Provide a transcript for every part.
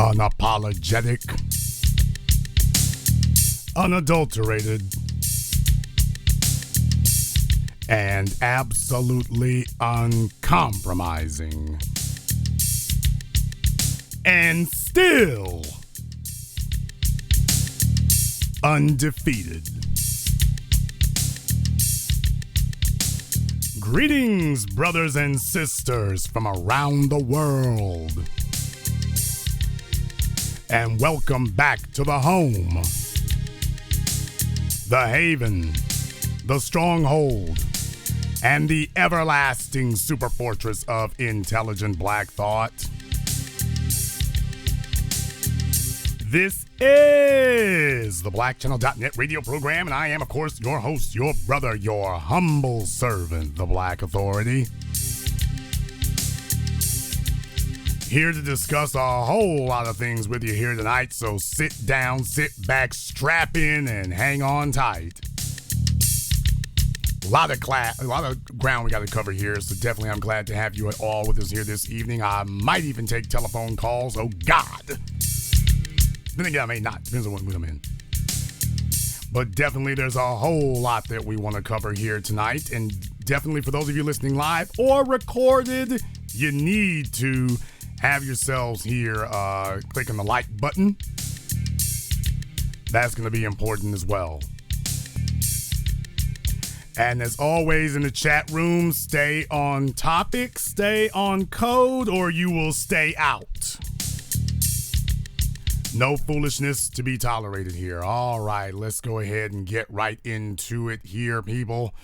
unapologetic, unadulterated, and absolutely uncompromising. And still undefeated. Greetings, brothers and sisters from around the world. And welcome back to the home, the haven, the stronghold, and the everlasting superfortress of intelligent black thought. This is the BlackChannel.net radio program, and I am, of course, your host, your brother, your humble servant, the Black Authority. Here to discuss a whole lot of things with you here tonight, so sit down, sit back, strap in, and hang on tight. A lot of ground we got to cover here, so definitely I'm glad to have you at all with us here this evening. I might even take telephone calls. Oh, God. Then again, I may not. Depends on what mood I'm in. But definitely there's a whole lot that we want to cover here tonight. And definitely for those of you listening live or recorded, you need to have yourselves here click on the like button. That's going to be important as well. And as always in the chat room, stay on topic, stay on code, or you will stay out. No foolishness to be tolerated here. All right, let's go ahead and get right into it here, people.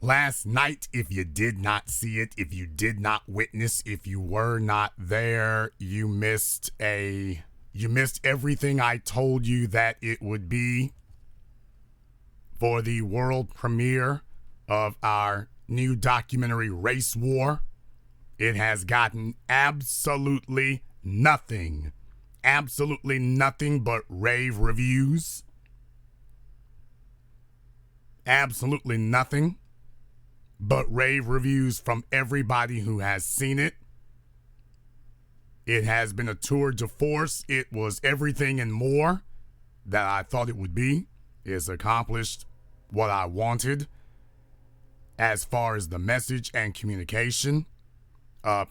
Last night, if you did not see it, if you did not witness, if you were not there, you missed everything I told you that it would be for the world premiere of our new documentary, Race War. It has gotten absolutely nothing but rave reviews. Absolutely nothing but rave reviews from everybody who has seen it. It has been a tour de force. It was everything and more that I thought it would be. It's accomplished what I wanted as far as the message and communication.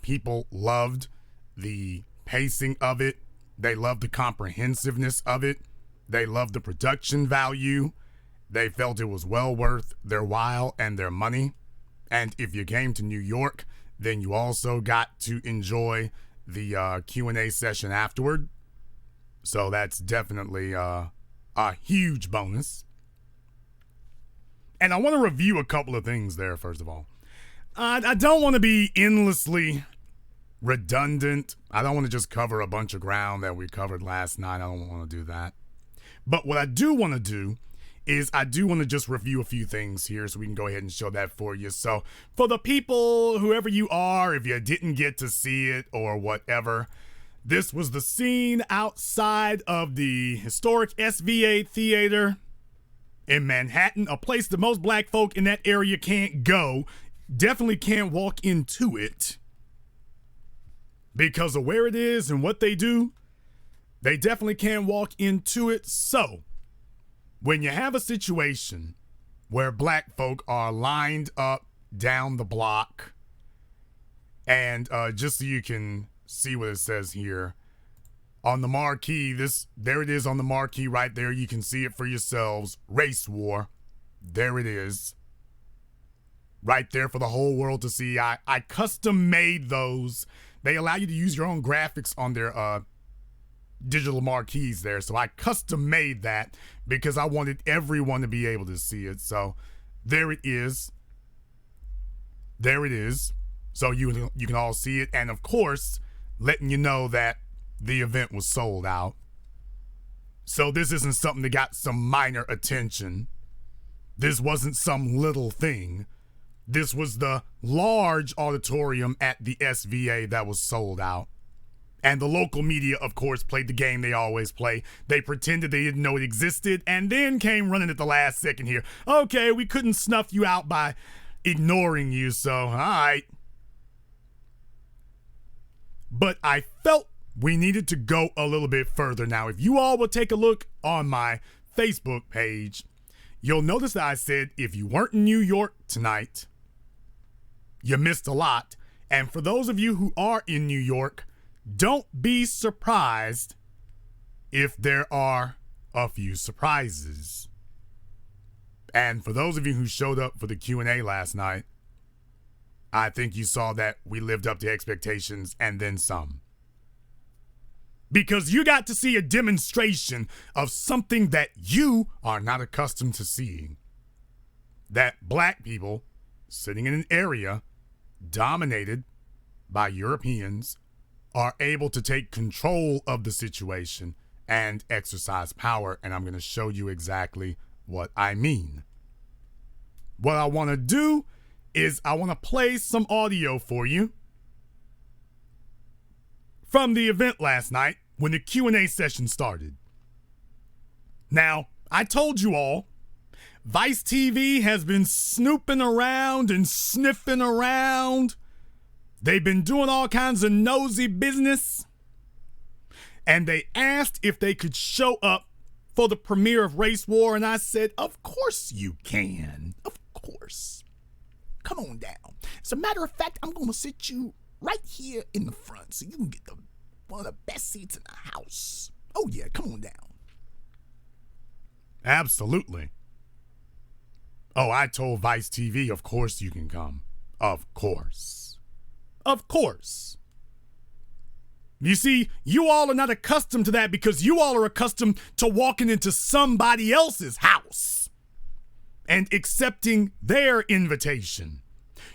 People loved the pacing of it. They loved the comprehensiveness of it. They loved the production value. They felt it was well worth their while and their money. And if you came to New York, then you also got to enjoy the Q&A session afterward. So that's definitely a huge bonus. And I want to review a couple of things there, first of all. I don't want to be endlessly redundant. I don't want to just cover a bunch of ground that we covered last night. I don't want to do that. But what I do want to do is I do want to just review a few things here so we can go ahead and show that for you. So for the people, whoever you are, if you didn't get to see it or whatever, this was the scene outside of the historic SVA Theater in Manhattan, a place that most black folk in that area can't go, definitely can't walk into it. Because of where it is and what they do, they definitely can't walk into it. So, when you have a situation where black folk are lined up down the block, and just so you can see what it says here, on the marquee, there it is on the marquee right there. You can see it for yourselves. Race War. There it is. Right there for the whole world to see. I custom made those. They allow you to use your own graphics on their digital marquees there. So I custom made that because I wanted everyone to be able to see it. So there it is. There it is. So you can all see it. And of course, letting you know that the event was sold out. So this isn't something that got some minor attention. This wasn't some little thing. This was the large auditorium at the SVA that was sold out. And the local media, of course, played the game they always play. They pretended they didn't know it existed and then came running at the last second here. Okay, we couldn't snuff you out by ignoring you, so all right. But I felt we needed to go a little bit further. Now, if you all will take a look on my Facebook page, you'll notice that I said if you weren't in New York tonight, you missed a lot. And for those of you who are in New York, don't be surprised if there are a few surprises. And for those of you who showed up for the Q&A last night, I think you saw that we lived up to expectations and then some. Because you got to see a demonstration of something that you are not accustomed to seeing. That black people sitting in an area dominated by Europeans are able to take control of the situation and exercise power. And I'm going to show you exactly what I mean. What I want to do is I want to play some audio for you from the event last night when the Q&A session started. Now, I told you all, Vice TV has been snooping around and sniffing around. They've been doing all kinds of nosy business. And they asked if they could show up for the premiere of Race War. And I said, of course you can. Of course. Come on down. As a matter of fact, I'm going to sit you right here in the front so you can get one of the best seats in the house. Oh, yeah, come on down. Absolutely. Oh, I told Vice TV, of course you can come. Of course. Of course. You see, you all are not accustomed to that because you all are accustomed to walking into somebody else's house and accepting their invitation.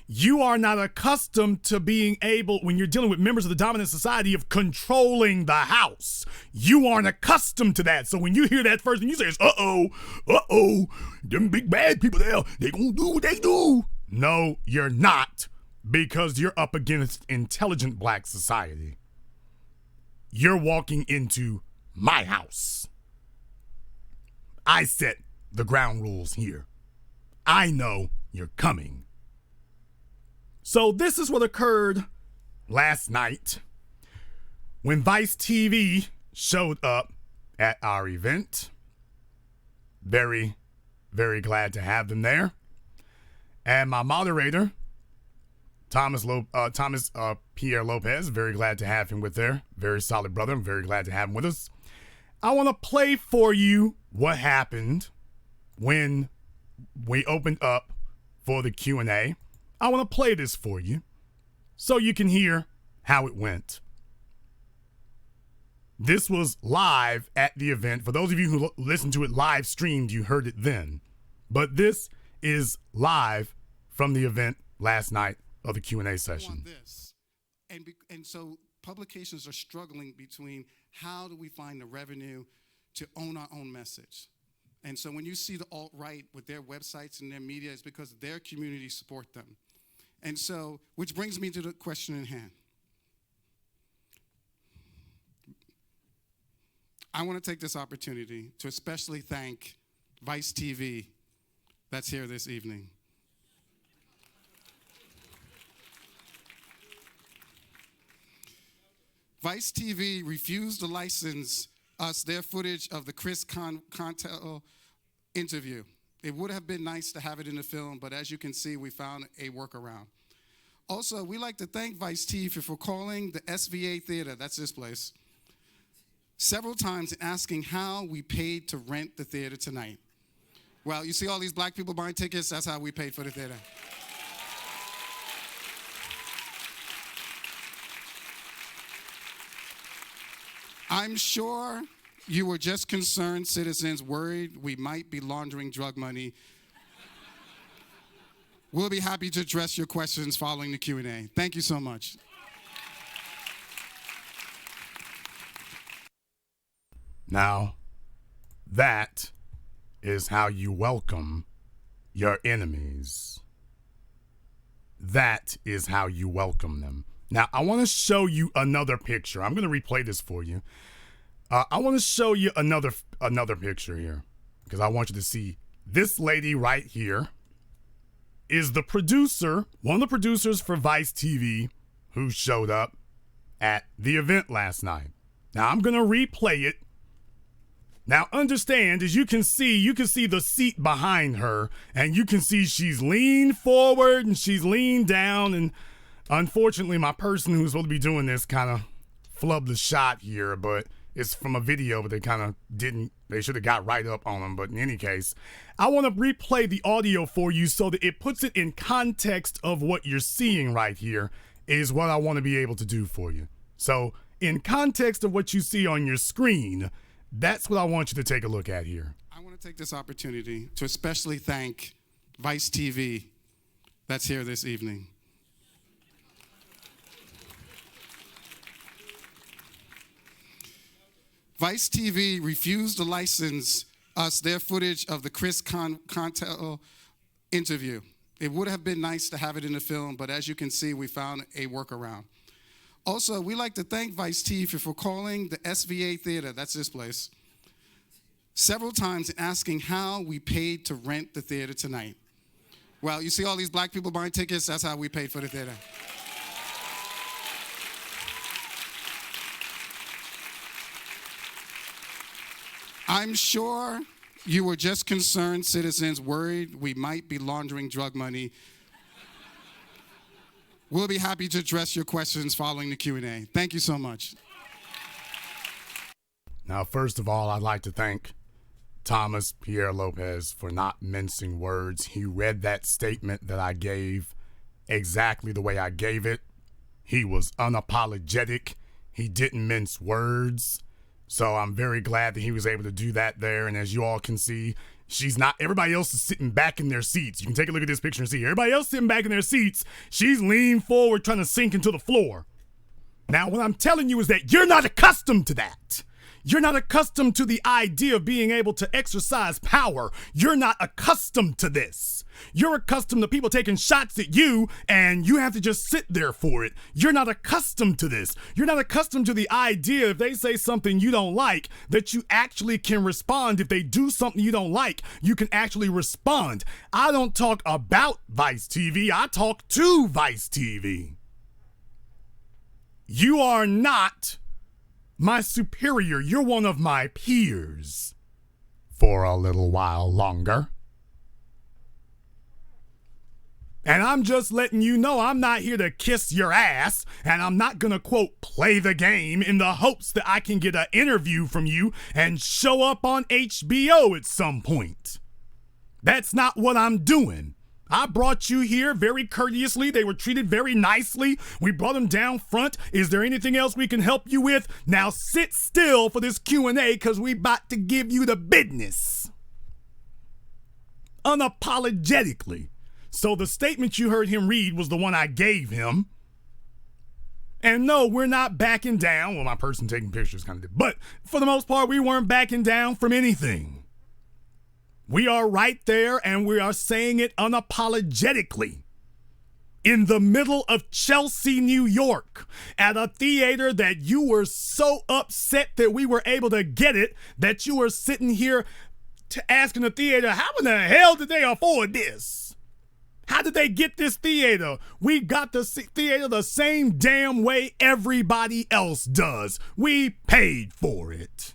You are not accustomed to being able, when you're dealing with members of the dominant society, of controlling the house. You aren't accustomed to that. So when you hear that first thing, you say, uh-oh, them big bad people there, they gonna do what they do. No, you're not, because you're up against intelligent black society. You're walking into my house. I set the ground rules here. I know you're coming. So this is what occurred last night when Vice TV showed up at our event. Very, very glad to have them there. And my moderator, Thomas Pierre Lopez, very glad to have him with there. Very solid brother. I'm very glad to have him with us. I want to play for you what happened when we opened up for the Q&A. I want to play this for you so you can hear how it went. This was live at the event. For those of you who listened to it live streamed, you heard it then. But this is live from the event last night of the Q&A session. And so publications are struggling between how do we find the revenue to own our own message. And so when you see the alt-right with their websites and their media, it's because their community support them. And so, which brings me to the question at hand. I want to take this opportunity to especially thank Vice TV that's here this evening. Vice TV refused to license us their footage of the Chris Contel interview. It would have been nice to have it in the film, but as you can see, we found a workaround. Also, we like to thank Vice TV for calling the SVA Theater, that's this place, several times and asking how we paid to rent the theater tonight. Well, you see all these black people buying tickets, that's how we paid for the theater. I'm sure you were just concerned citizens worried we might be laundering drug money. We'll be happy to address your questions following the Q&A. Thank you so much. Now, that is how you welcome your enemies. That is how you welcome them. Now, I want to show you another picture. I'm going to replay this for you. I want to show you another picture here because I want you to see this lady right here is the producer, one of the producers for Vice TV who showed up at the event last night. Now I'm going to replay it. Now understand, as you can see the seat behind her, and you can see she's leaned forward and she's leaned down, and unfortunately my person who's supposed to be doing this kind of flubbed the shot here, but it's from a video, but they should have got right up on them. But in any case, I want to replay the audio for you so that it puts it in context of what you're seeing right here is what I want to be able to do for you. So in context of what you see on your screen, that's what I want you to take a look at here. I want to take this opportunity to especially thank Vice TV that's here this evening. Vice TV refused to license us their footage of the Chris Contel interview. It would have been nice to have it in the film, but as you can see, we found a workaround. Also, we like to thank Vice TV for calling the SVA Theater, that's this place, several times and asking how we paid to rent the theater tonight. Well, you see all these black people buying tickets, that's how we paid for the theater. I'm sure you were just concerned citizens worried we might be laundering drug money. We'll be happy to address your questions following the Q&A. Thank you so much. Now, first of all, I'd like to thank Thomas Pierre Lopez for not mincing words. He read that statement that I gave exactly the way I gave it. He was unapologetic. He didn't mince words. So I'm very glad that he was able to do that there. And as you all can see, everybody else is sitting back in their seats. You can take a look at this picture and see everybody else sitting back in their seats. She's leaned forward trying to sink into the floor. Now, what I'm telling you is that you're not accustomed to that. You're not accustomed to the idea of being able to exercise power. You're not accustomed to this. You're accustomed to people taking shots at you and you have to just sit there for it. You're not accustomed to this. You're not accustomed to the idea if they say something you don't like, that you actually can respond. If they do something you don't like, you can actually respond. I don't talk about Vice TV. I talk to Vice TV. You are not my superior. You're one of my peers for a little while longer. And I'm just letting you know I'm not here to kiss your ass, and I'm not gonna, quote, play the game in the hopes that I can get an interview from you and show up on HBO at some point. That's not what I'm doing. I brought you here very courteously. They were treated very nicely. We brought them down front. Is there anything else we can help you with? Now sit still for this Q&A because we about to give you the business. Unapologetically. So the statement you heard him read was the one I gave him. And no, we're not backing down. Well, my person taking pictures kind of did. But for the most part, we weren't backing down from anything. We are right there, and we are saying it unapologetically. In the middle of Chelsea, New York, at a theater that you were so upset that we were able to get it, that you were sitting here asking the theater, how in the hell did they afford this? How did they get this theater? We got the theater the same damn way everybody else does. We paid for it.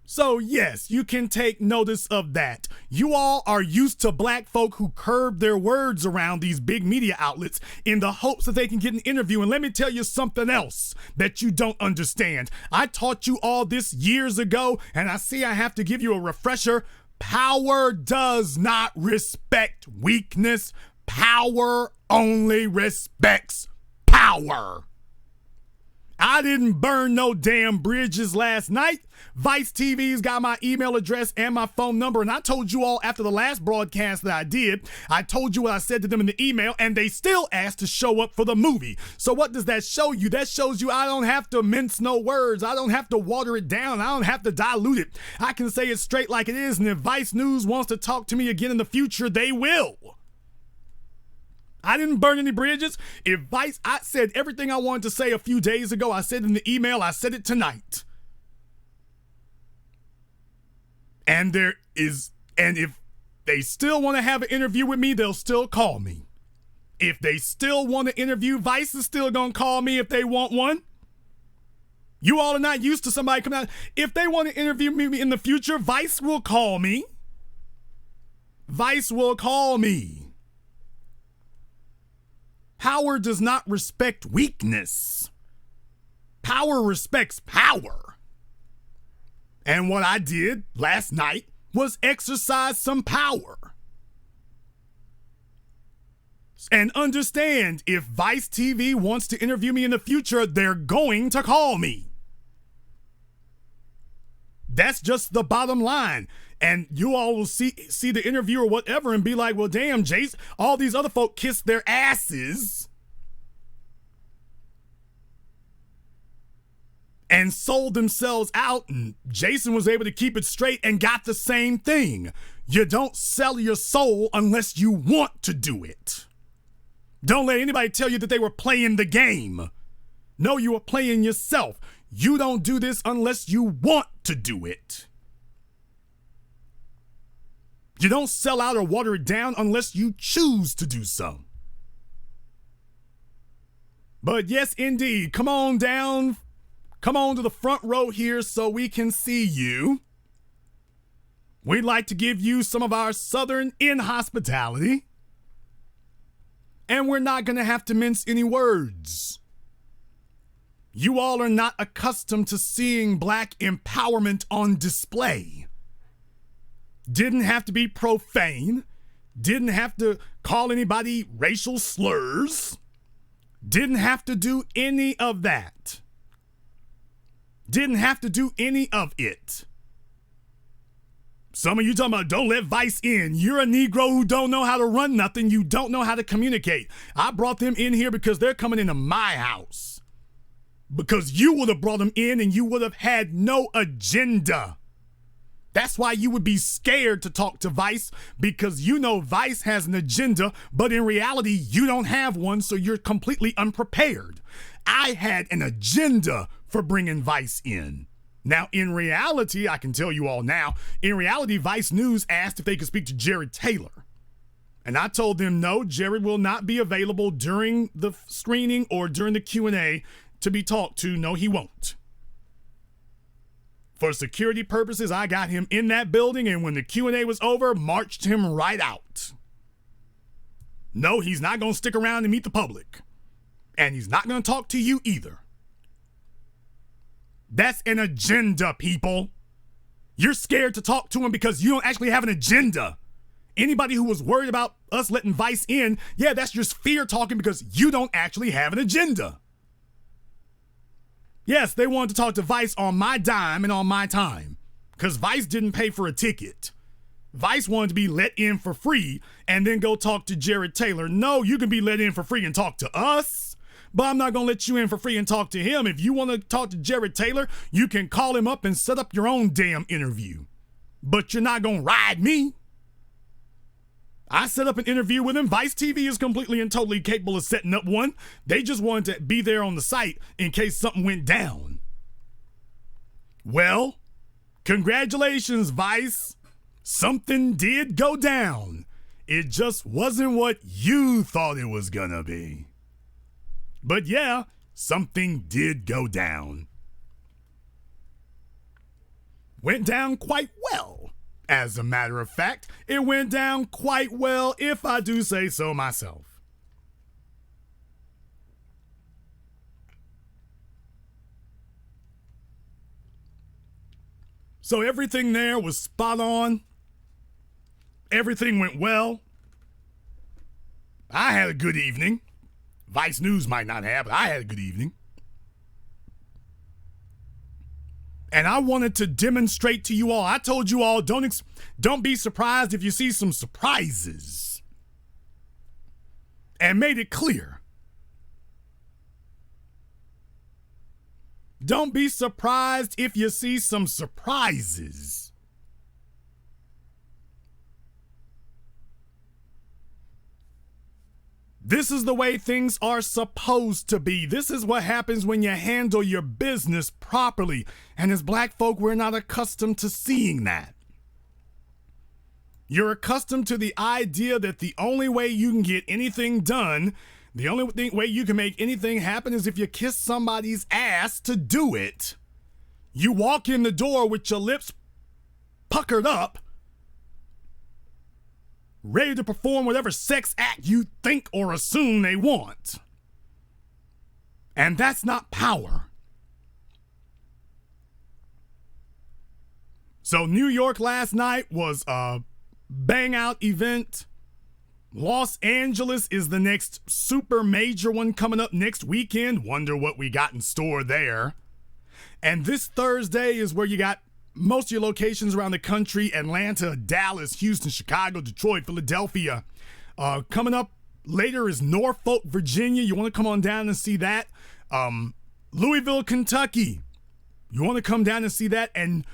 So yes, you can take notice of that. You all are used to black folk who curb their words around these big media outlets in the hopes that they can get an interview. And let me tell you something else that you don't understand. I taught you all this years ago, and I see I have to give you a refresher. Power does not respect weakness. Power only respects power. I didn't burn no damn bridges last night. Vice TV's got my email address and my phone number, and I told you all after the last broadcast that I did, I told you what I said to them in the email, and they still asked to show up for the movie. So what does that show you? That shows you I don't have to mince no words. I don't have to water it down. I don't have to dilute it. I can say it straight like it is, and if Vice News wants to talk to me again in the future, they will. I didn't burn any bridges. I said everything I wanted to say a few days ago. I said in the email, I said it tonight. And if they still want to have an interview with me, they'll still call me. If they still want to interview, Vice is still going to call me if they want one. You all are not used to somebody coming out. If they want to interview me in the future, Vice will call me. Vice will call me. Power does not respect weakness. Power respects power. And what I did last night was exercise some power. And understand, if Vice TV wants to interview me in the future, they're going to call me. That's just the bottom line. And you all will see the interview or whatever and be like, well, damn, Jace, all these other folk kissed their asses and sold themselves out, and Jason was able to keep it straight and got the same thing. You don't sell your soul unless you want to do it. Don't let anybody tell you that they were playing the game. No, you were playing yourself. You don't do this unless you want to do it. You don't sell out or water it down unless you choose to do so. But yes, indeed, come on down. Come on to the front row here so we can see you. We'd like to give you some of our Southern inhospitality. And we're not going to have to mince any words. You all are not accustomed to seeing Black empowerment on display. Didn't have to be profane. Didn't have to call anybody racial slurs. Didn't have to do any of that. Didn't have to do any of it. Some of you talking about don't let Vice in. You're a Negro who don't know how to run nothing. You don't know how to communicate. I brought them in here because they're coming into my house. Because you would have brought them in and you would have had no agenda. That's why you would be scared to talk to Vice, because you know Vice has an agenda, but in reality, you don't have one, so you're completely unprepared. I had an agenda for bringing Vice in. Now, in reality, I can tell you all now, in reality, Vice News asked if they could speak to Jared Taylor. And I told them, no, Jared will not be available during the screening or during the Q&A to be talked to. No, he won't. For security purposes, I got him in that building, and when the Q&A was over, marched him right out. No, he's not going to stick around and meet the public. And he's not going to talk to you either. That's an agenda, people. You're scared to talk to him because you don't actually have an agenda. Anybody who was worried about us letting Vice in, yeah, that's just fear talking because you don't actually have an agenda. Yes, they wanted to talk to Vice on my dime and on my time because Vice didn't pay for a ticket. Vice wanted to be let in for free and then go talk to Jared Taylor. No, you can be let in for free and talk to us, but I'm not going to let you in for free and talk to him. If you want to talk to Jared Taylor, you can call him up and set up your own damn interview. But you're not going to ride me. I set up an interview with him. Vice TV is completely and totally capable of setting up one. They just wanted to be there on the site in case something went down. Well, congratulations, Vice. Something did go down. It just wasn't what you thought it was gonna be. But yeah, something did go down. Went down quite well. As a matter of fact, it went down quite well, if I do say so myself. So everything there was spot on. Everything went well. I had a good evening. Vice News might not have, but I had a good evening. And I wanted to demonstrate to you all, I told you all, don't be surprised if you see some surprises. And made it clear. Don't be surprised if you see some surprises. This is the way things are supposed to be. This is what happens when you handle your business properly. And as Black folk, we're not accustomed to seeing that. You're accustomed to the idea that the only way you can get anything done, the only way you can make anything happen is if you kiss somebody's ass to do it. You walk in the door with your lips puckered up, ready to perform whatever sex act you think or assume they want. And that's not power. So New York last night was a bang out event. Los Angeles is the next super major one coming up next weekend. Wonder what we got in store there. And this Thursday is where you got most of your locations around the country: Atlanta, Dallas, Houston, Chicago, Detroit, Philadelphia. Coming up later is Norfolk, Virginia. You want to come on down and see that. Louisville, Kentucky. You want to come down and see that. And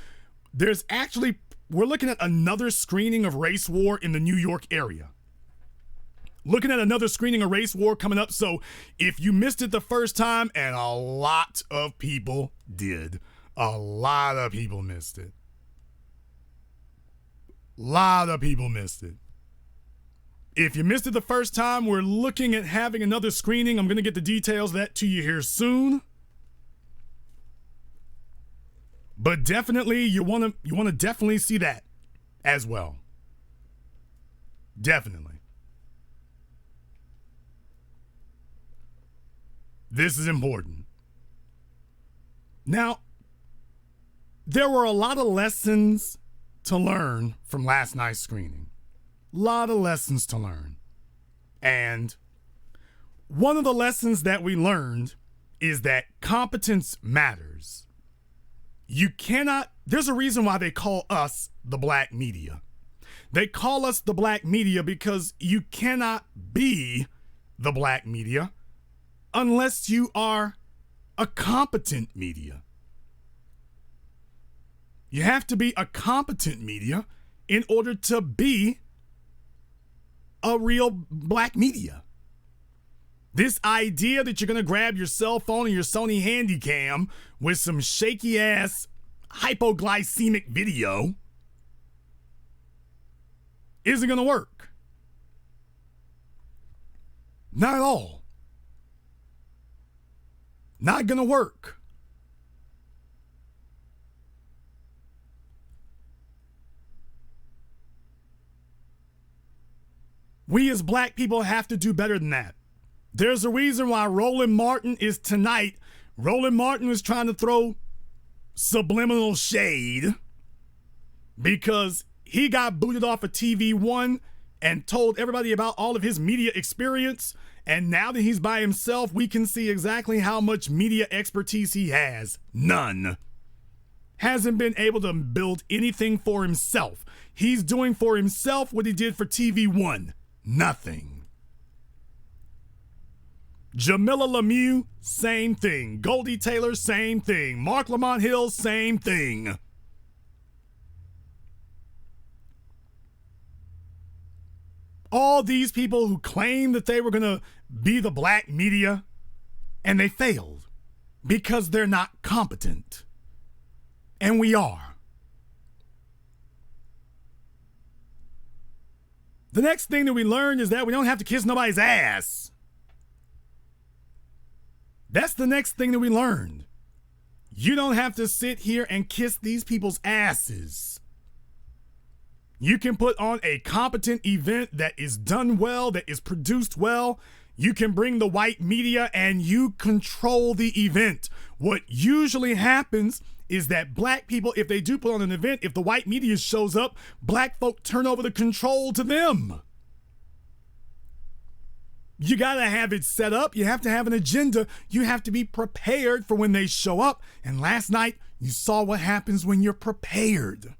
there's actually, we're looking at another screening of Race War in the New York area. Looking at another screening of Race War coming up. So if you missed it the first time, and a lot of people did, a lot of people missed it. If you missed it the first time, we're looking at having another screening. I'm going to get the details of that to you here soon. But definitely, you want to definitely see that as well. Definitely. This is important. Now, there were a lot of lessons to learn from last night's screening. Lot of lessons to learn. And one of the lessons that we learned is that competence matters. You cannot, there's a reason why they call us the black media. They call us the black media because you cannot be the black media unless you are a competent media. You have to be a competent media in order to be a real black media. This idea that you're going to grab your cell phone and your Sony Handycam with some shaky ass hypoglycemic video isn't going to work. Not at all. Not going to work. We as black people have to do better than that. There's a reason why Roland Martin is tonight. Roland Martin was trying to throw subliminal shade because he got booted off of TV One and told everybody about all of his media experience. And now that he's by himself, we can see exactly how much media expertise he has. None. Hasn't been able to build anything for himself. He's doing for himself what he did for TV One. Nothing. Jamila Lemieux, same thing. Goldie Taylor, same thing. Mark Lamont Hill, same thing. All these people who claim that they were going to be the black media, and they failed because they're not competent. And we are. The next thing that we learned is that we don't have to kiss nobody's ass. That's the next thing that we learned. You don't have to sit here and kiss these people's asses. You can put on a competent event that is done well, that is produced well. You can bring the white media and you control the event. What usually happens is that black people, if they do put on an event, if the white media shows up, black folk turn over the control to them. You gotta have it set up. You have to have an agenda. You have to be prepared for when they show up. And last night, you saw what happens when you're prepared.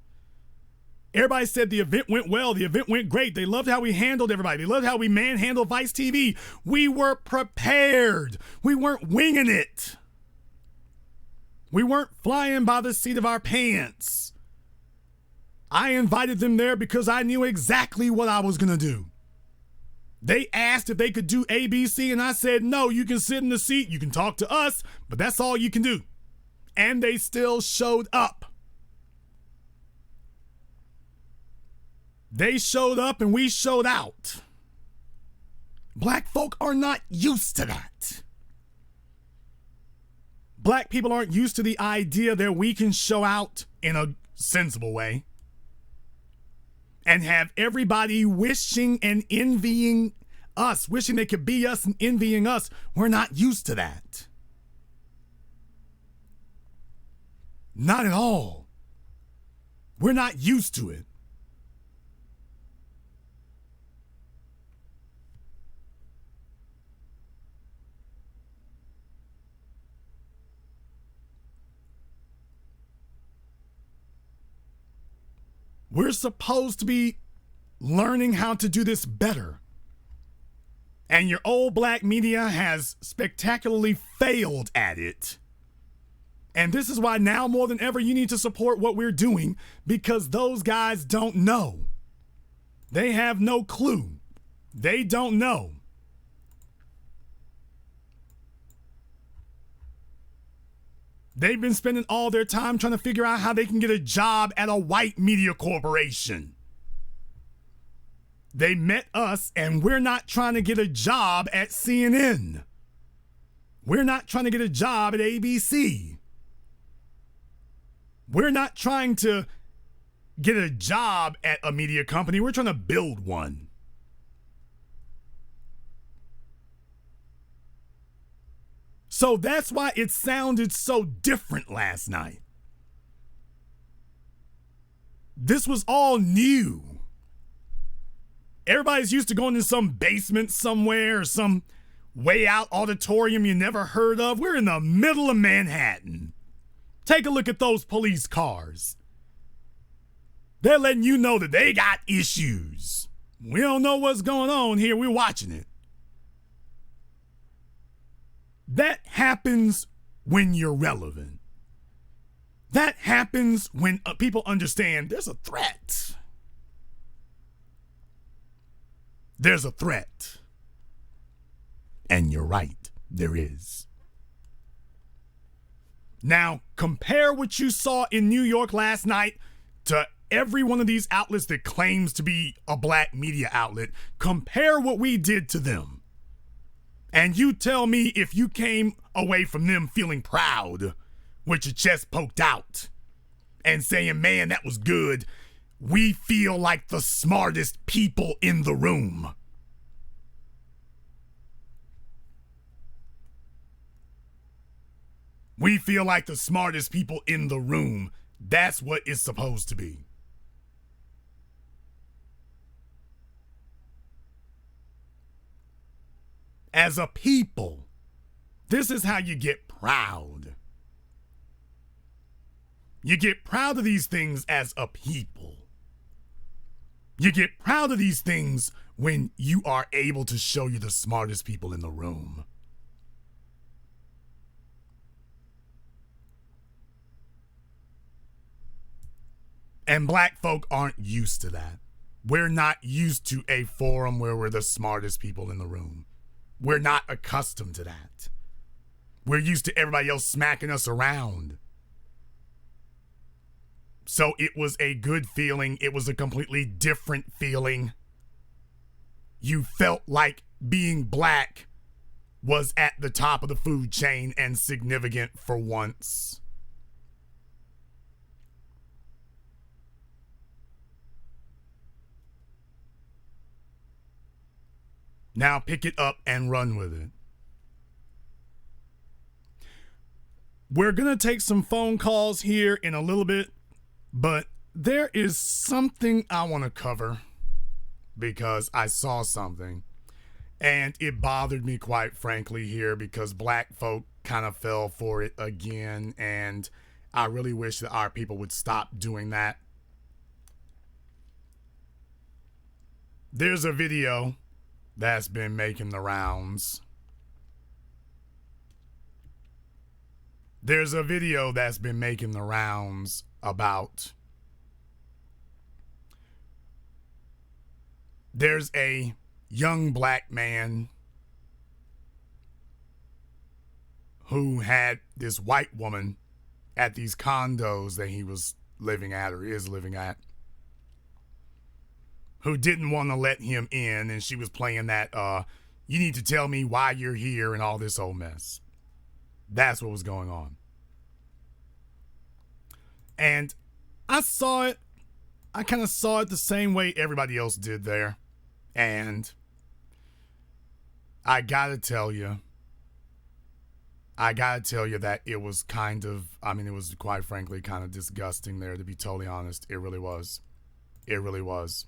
Everybody said the event went well. The event went great. They loved how we handled everybody. They loved how we manhandled Vice TV. We were prepared. We weren't winging it. We weren't flying by the seat of our pants. I invited them there because I knew exactly what I was going to do. They asked if they could do ABC, and I said, no, you can sit in the seat. You can talk to us, but that's all you can do. And they still showed up. They showed up and we showed out. Black folk are not used to that. Black people aren't used to the idea that we can show out in a sensible way and have everybody wishing and envying us, wishing they could be us and envying us. We're not used to that. Not at all. We're not used to it. We're supposed to be learning how to do this better. And your old black media has spectacularly failed at it. And this is why now more than ever you need to support what we're doing, because those guys don't know. They have no clue. They don't know. They've been spending all their time trying to figure out how they can get a job at a white media corporation. They met us, and we're not trying to get a job at CNN. We're not trying to get a job at ABC. We're not trying to get a job at a media company. We're trying to build one. So that's why it sounded so different last night. This was all new. Everybody's used to going in some basement somewhere or some way out auditorium you never heard of. We're in the middle of Manhattan. Take a look at those police cars. They're letting you know that they got issues. We don't know what's going on here. We're watching it. That happens when you're relevant. That happens when people understand there's a threat. There's a threat. And you're right, there is. Now, compare what you saw in New York last night to every one of these outlets that claims to be a black media outlet. Compare what we did to them. And you tell me if you came away from them feeling proud with your chest poked out and saying, man, that was good. We feel like the smartest people in the room. We feel like the smartest people in the room. That's what it's supposed to be. As a people, this is how you get proud. You get proud of these things as a people. You get proud of these things when you are able to show you the smartest people in the room. And black folk aren't used to that. We're not used to a forum where we're the smartest people in the room. We're not accustomed to that. We're used to everybody else smacking us around. So it was a good feeling. It was a completely different feeling. You felt like being black was at the top of the food chain and significant for once. Now pick it up and run with it. We're going to take some phone calls here in a little bit, but there is something I want to cover because I saw something and it bothered me quite frankly here because black folk kind of fell for it again, and I really wish that our people would stop doing that. There's a video that's been making the rounds. There's a video that's been making the rounds about there's a young black man who had this white woman at these condos that he was living at or is living at. who didn't want to let him in, and she was playing that, you need to tell me why you're here and all this old mess. That's what was going on. And I saw it. I kind of saw it the same way everybody else did there. And I gotta tell you that it was kind of, it was quite frankly kind of disgusting there, to be totally honest. It really was. It really was.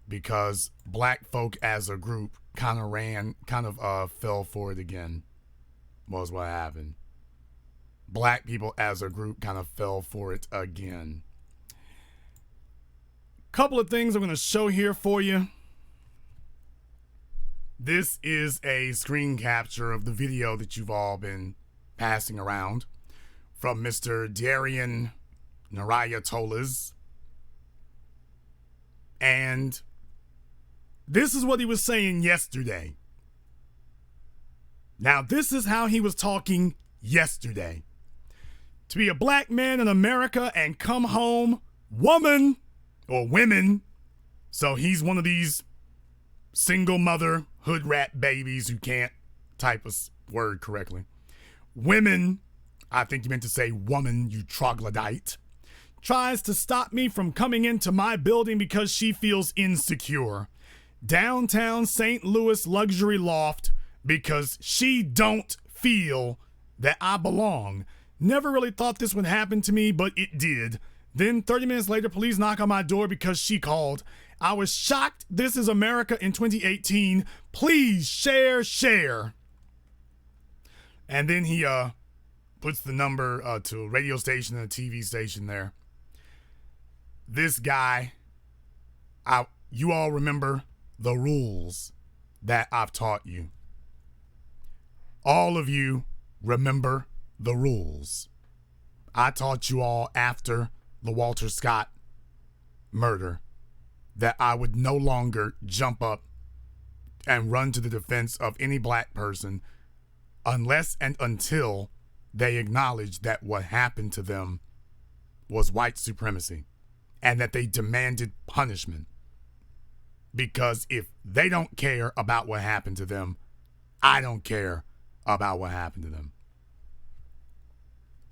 Because black folk as a group kind of fell for it again, was what happened. Black people as a group kind of fell for it again. Couple of things I'm going to show here for you. This is a screen capture of the video that you've all been passing around from Mr. Darian Narayatolas. And this is what he was saying yesterday. Now, this is how he was talking yesterday. To be a black man in America and come home, woman or women, so he's one of these single mother hood rat babies who can't type a word correctly. Women, I think you meant to say woman, you troglodyte, tries to stop me from coming into my building because she feels insecure. Downtown St. Louis luxury loft because she don't feel that I belong. Never really thought this would happen to me, but it did. Then 30 minutes later, police knock on my door because she called. I was shocked. This is America in 2018. Please share. And then he puts the number to a radio station and a TV station there. This guy, you all remember the rules that I've taught you. All of you remember the rules. I taught you all after the Walter Scott murder that I would no longer jump up and run to the defense of any black person unless and until they acknowledged that what happened to them was white supremacy and that they demanded punishment. Because if they don't care about what happened to them, I don't care about what happened to them.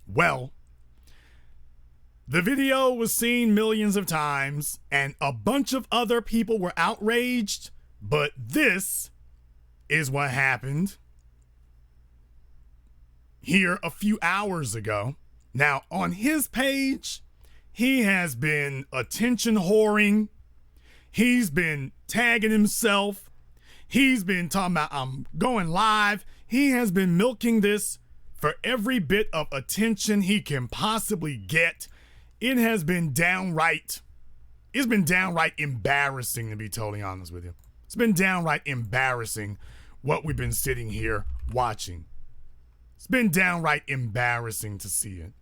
Well, the video was seen millions of times, and a bunch of other people were outraged, but this is what happened here a few hours ago. Now, on his page, he has been attention whoring. He's been tagging himself. He's been talking about, I'm going live. He has been milking this for every bit of attention he can possibly get. It has been downright embarrassing, to be totally honest with you. It's been downright embarrassing what we've been sitting here watching. It's been downright embarrassing to see it.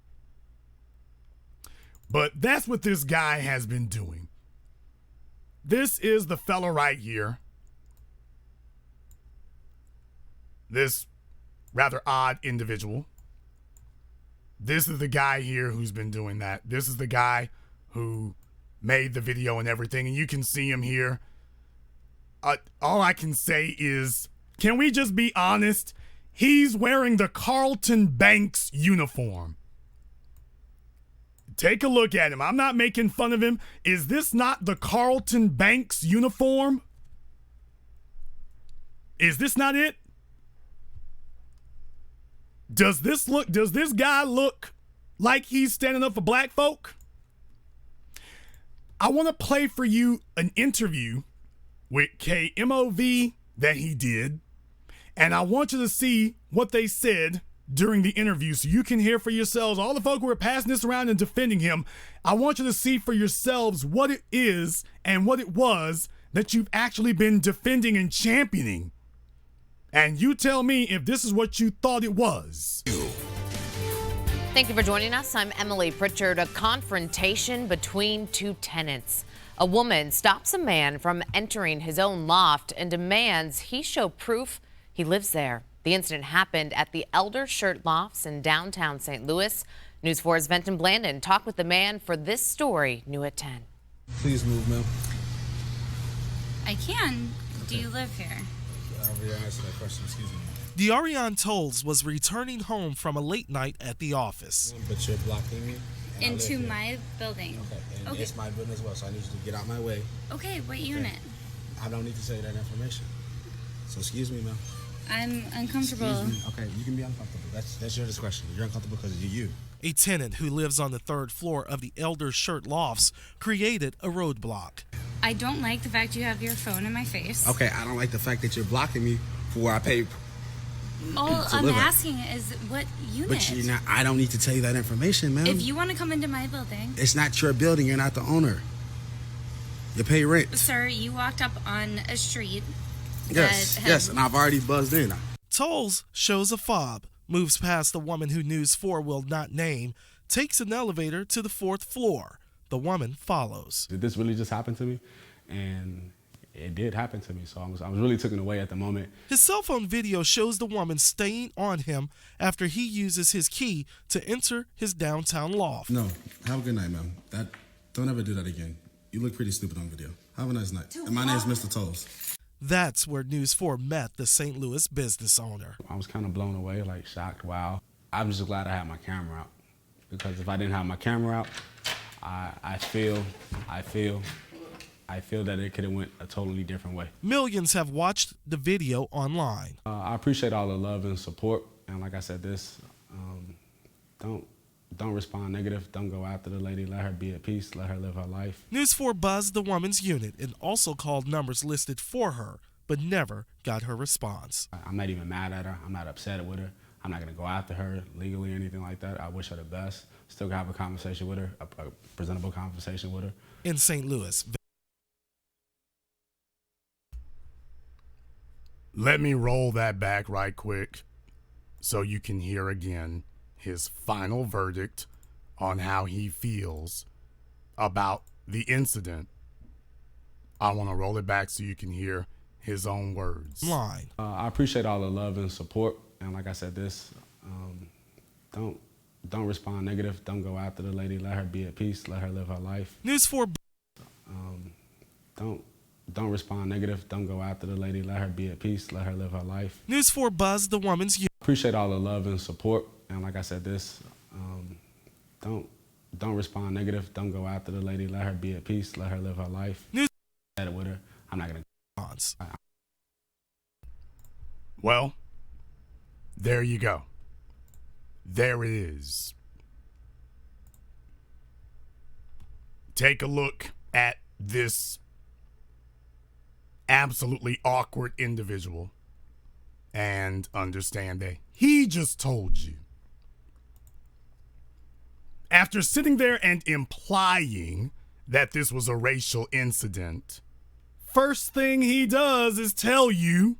But that's what this guy has been doing. This is the fella right here. This rather odd individual. This is the guy here who's been doing that. This is the guy who made the video and everything, and you can see him here. All I can say is, can we just be honest? He's wearing the Carlton Banks uniform. Take a look at him. I'm not making fun of him. Is this not the Carlton Banks uniform? Is this not it? Does this guy look like he's standing up for black folk? I want to play for you an interview with KMOV that he did, and I want you to see what they said during the interview so you can hear for yourselves. All the folk who are passing this around and defending him, I want you to see for yourselves what it is and what it was that you've actually been defending and championing. And you tell me if this is what you thought it was. Thank you for joining us. I'm Emily Pritchard. A confrontation between two tenants. A woman stops a man from entering his own loft and demands he show proof he lives there. The incident happened at the Elder Shirt Lofts in downtown St. Louis. News 4's Venton Blandon talked with the man for this story, new at 10. Please move, ma'am. I can. Do you live here? I already answered that question, excuse me. De'Arion Tolles was returning home from a late night at the office. But you're blocking me. Into my building. Okay, and Okay. it's my building as well, so I need you to get out my way. Okay, what unit? I don't need to say that information. So excuse me, ma'am. I'm uncomfortable. Excuse me. Okay, you can be uncomfortable. That's your discretion. You're uncomfortable because you're you. A tenant who lives on the third floor of the Elder Shirt Lofts created a roadblock. I don't like the fact you have your phone in my face. Okay, I don't like the fact that you're blocking me for where I pay. All I'm live at. asking is what unit? But you're not. I don't need to tell you that information, ma'am. If you want to come into my building. It's not your building. You're not the owner. You pay rent. Sir, you walked up on a street. Yes, and I've already buzzed in. Tolles shows a fob, moves past the woman who News 4 will not name, takes an elevator to the fourth floor. The woman follows. Did this really just happen to me? And it did happen to me, so I was really taken away at the moment. His cell phone video shows the woman staying on him after he uses his key to enter his downtown loft. No, have a good night, ma'am. Don't ever do that again. You look pretty stupid on video. Have a nice night. And my name's Mr. Tolles. That's where News 4 met the St. Louis business owner. I was kind of blown away, like shocked, wow. I'm just glad I had my camera out, because if I didn't have my camera out, I feel that it could have went a totally different way. Millions have watched the video online. I appreciate all the love and support, and like I said, don't respond negative. Don't go after the lady. Let her be at peace. Let her live her life. News 4 buzzed the woman's unit and also called numbers listed for her, but never got her response. I'm not even mad at her. I'm not upset with her. I'm not going to go after her legally or anything like that. I wish her the best. Still have a conversation with her, a presentable conversation with her. In St. Louis. Let me roll that back right quick so you can hear again his final verdict on how he feels about the incident. I want to roll it back so you can hear his own words. Line. I appreciate all the love and support, and like I said, don't respond negative. Don't go after the lady. Let her be at peace. Let her live her life. News 4. Don't respond negative. Don't go after the lady. Let her be at peace. Let her live her life. News 4 buzzed the woman's unit. Appreciate all the love and support, and like I said, don't respond negative. Don't go after the lady. Let her be at peace. Let her live her life. News with her. I'm not gonna. Well, there you go. There it is. Take a look at this absolutely awkward individual and understand that he just told you. After sitting there and implying that this was a racial incident, first thing he does is tell you,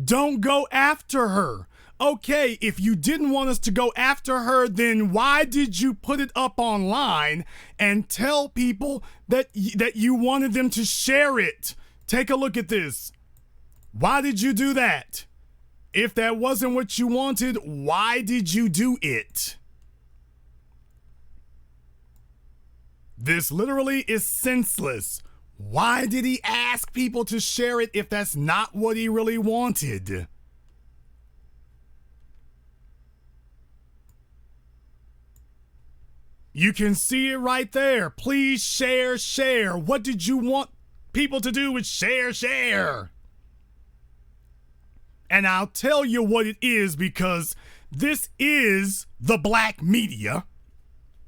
don't go after her. Okay, if you didn't want us to go after her, then why did you put it up online and tell people that you wanted them to share it? Take a look at this. Why did you do that? If that wasn't what you wanted, why did you do it? This literally is senseless. Why did he ask people to share it if that's not what he really wanted? You can see it right there. Please share, share. What did you want people to do with share, share? And I'll tell you what it is, because this is the black media.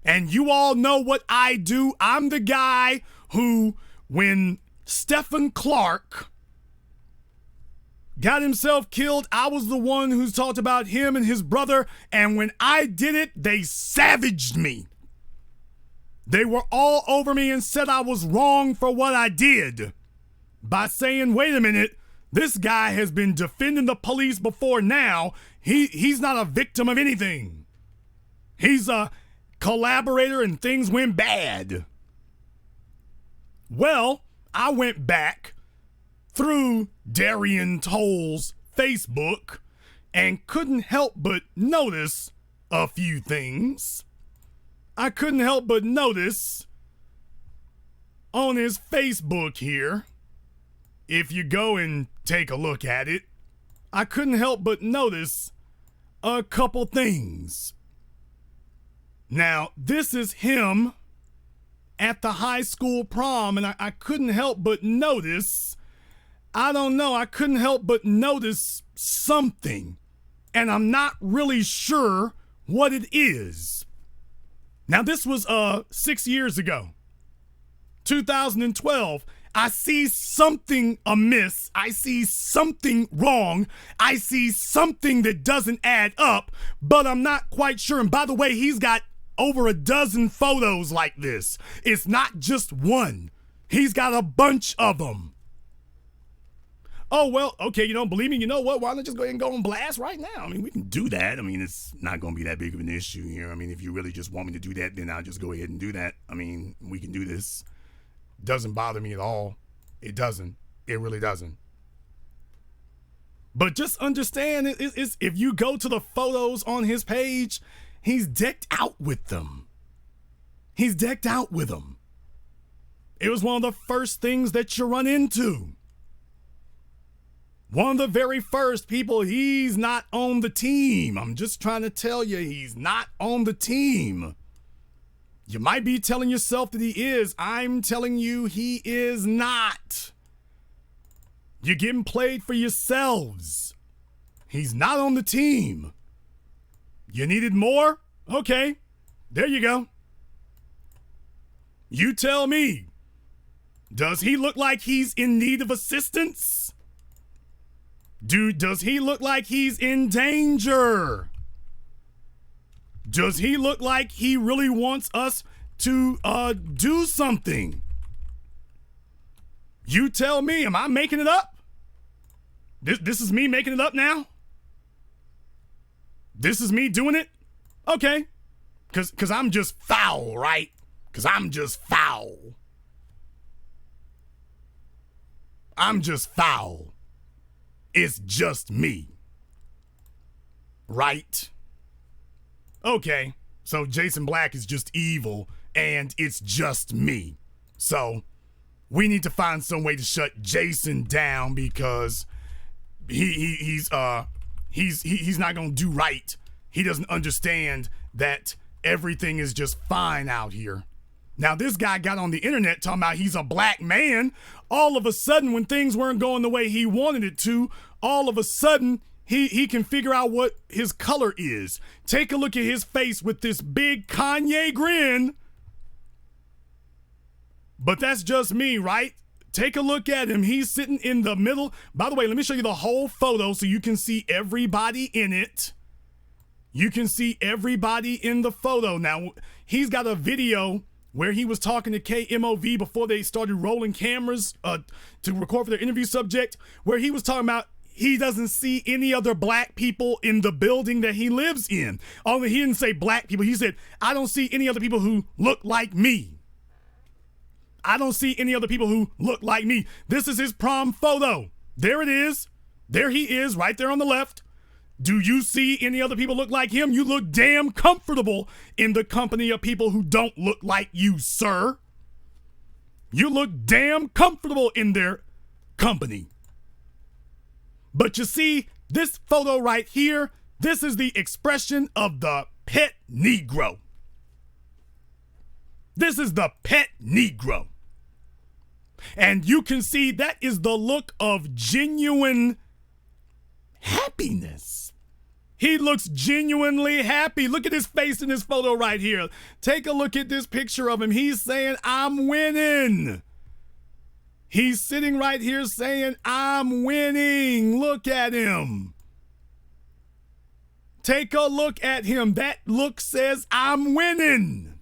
And you all know what I do. I'm the guy who, when Stephen Clark got himself killed, I was the one who talked about him and his brother. And when I did it, they savaged me. They were all over me and said I was wrong for what I did by saying, wait a minute, this guy has been defending the police before now. He's not a victim of anything. He's a collaborator and things went bad. Well, I went back through De'Arion Tolles' Facebook and couldn't help but notice a few things. I couldn't help but notice on his Facebook here, if you go and take a look at it, I couldn't help but notice a couple things. Now, this is him at the high school prom, and I couldn't help but notice, I couldn't help but notice something, and I'm not really sure what it is. Now, this was 6 years ago, 2012. I see something amiss. I see something wrong. I see something that doesn't add up, but I'm not quite sure. And by the way, he's got over a dozen photos like this. It's not just one. He's got a bunch of them. Oh, well, okay, you don't believe me? You know what? Why not just go ahead and go on blast right now? I mean, we can do that. I mean, it's not going to be that big of an issue here. I mean, if you really just want me to do that, then I'll just go ahead and do that. I mean, we can do this. Doesn't bother me at all. It doesn't. It really doesn't. But just understand, it's if you go to the photos on his page, he's decked out with them. He's decked out with them. It was one of the first things that you run into. One of the very first people, he's not on the team. I'm just trying to tell you, he's not on the team. You might be telling yourself that he is. I'm telling you he is not. You're getting played for yourselves. He's not on the team. You needed more? Okay, there you go. You tell me, does he look like he's in need of assistance? Does he look like he's in danger? Does he look like he really wants us to do something? You tell me, am I making it up? This is me making it up now? This is me doing it? Okay. Cause I'm just foul, right? Cause I'm just foul. I'm just foul. It's just me. Right? Okay. So Jason Black is just evil and it's just me. So we need to find some way to shut Jason down because he's not gonna do right. He doesn't understand that everything is just fine out here. Now this guy got on the internet talking about he's a black man. All of a sudden, when things weren't going the way he wanted it to, all of a sudden he can figure out what his color is. Take a look at his face with this big Kanye grin. But that's just me, right? Take a look at him. He's sitting in the middle. By the way, let me show you the whole photo so you can see everybody in it. You can see everybody in the photo. Now, he's got a video where he was talking to KMOV before they started rolling cameras to record for their interview subject, where he was talking about he doesn't see any other black people in the building that he lives in. Only he didn't say black people. He said, I don't see any other people who look like me. I don't see any other people who look like me. This is his prom photo. There it is. There he is, right there on the left. Do you see any other people look like him? You look damn comfortable in the company of people who don't look like you, sir. You look damn comfortable in their company. But you see, this photo right here, this is the expression of the pet Negro. This is the pet Negro. And you can see that is the look of genuine happiness. He looks genuinely happy. Look at his face in this photo right here. Take a look at this picture of him. He's saying, I'm winning. He's sitting right here saying, I'm winning. Look at him. Take a look at him. That look says, I'm winning.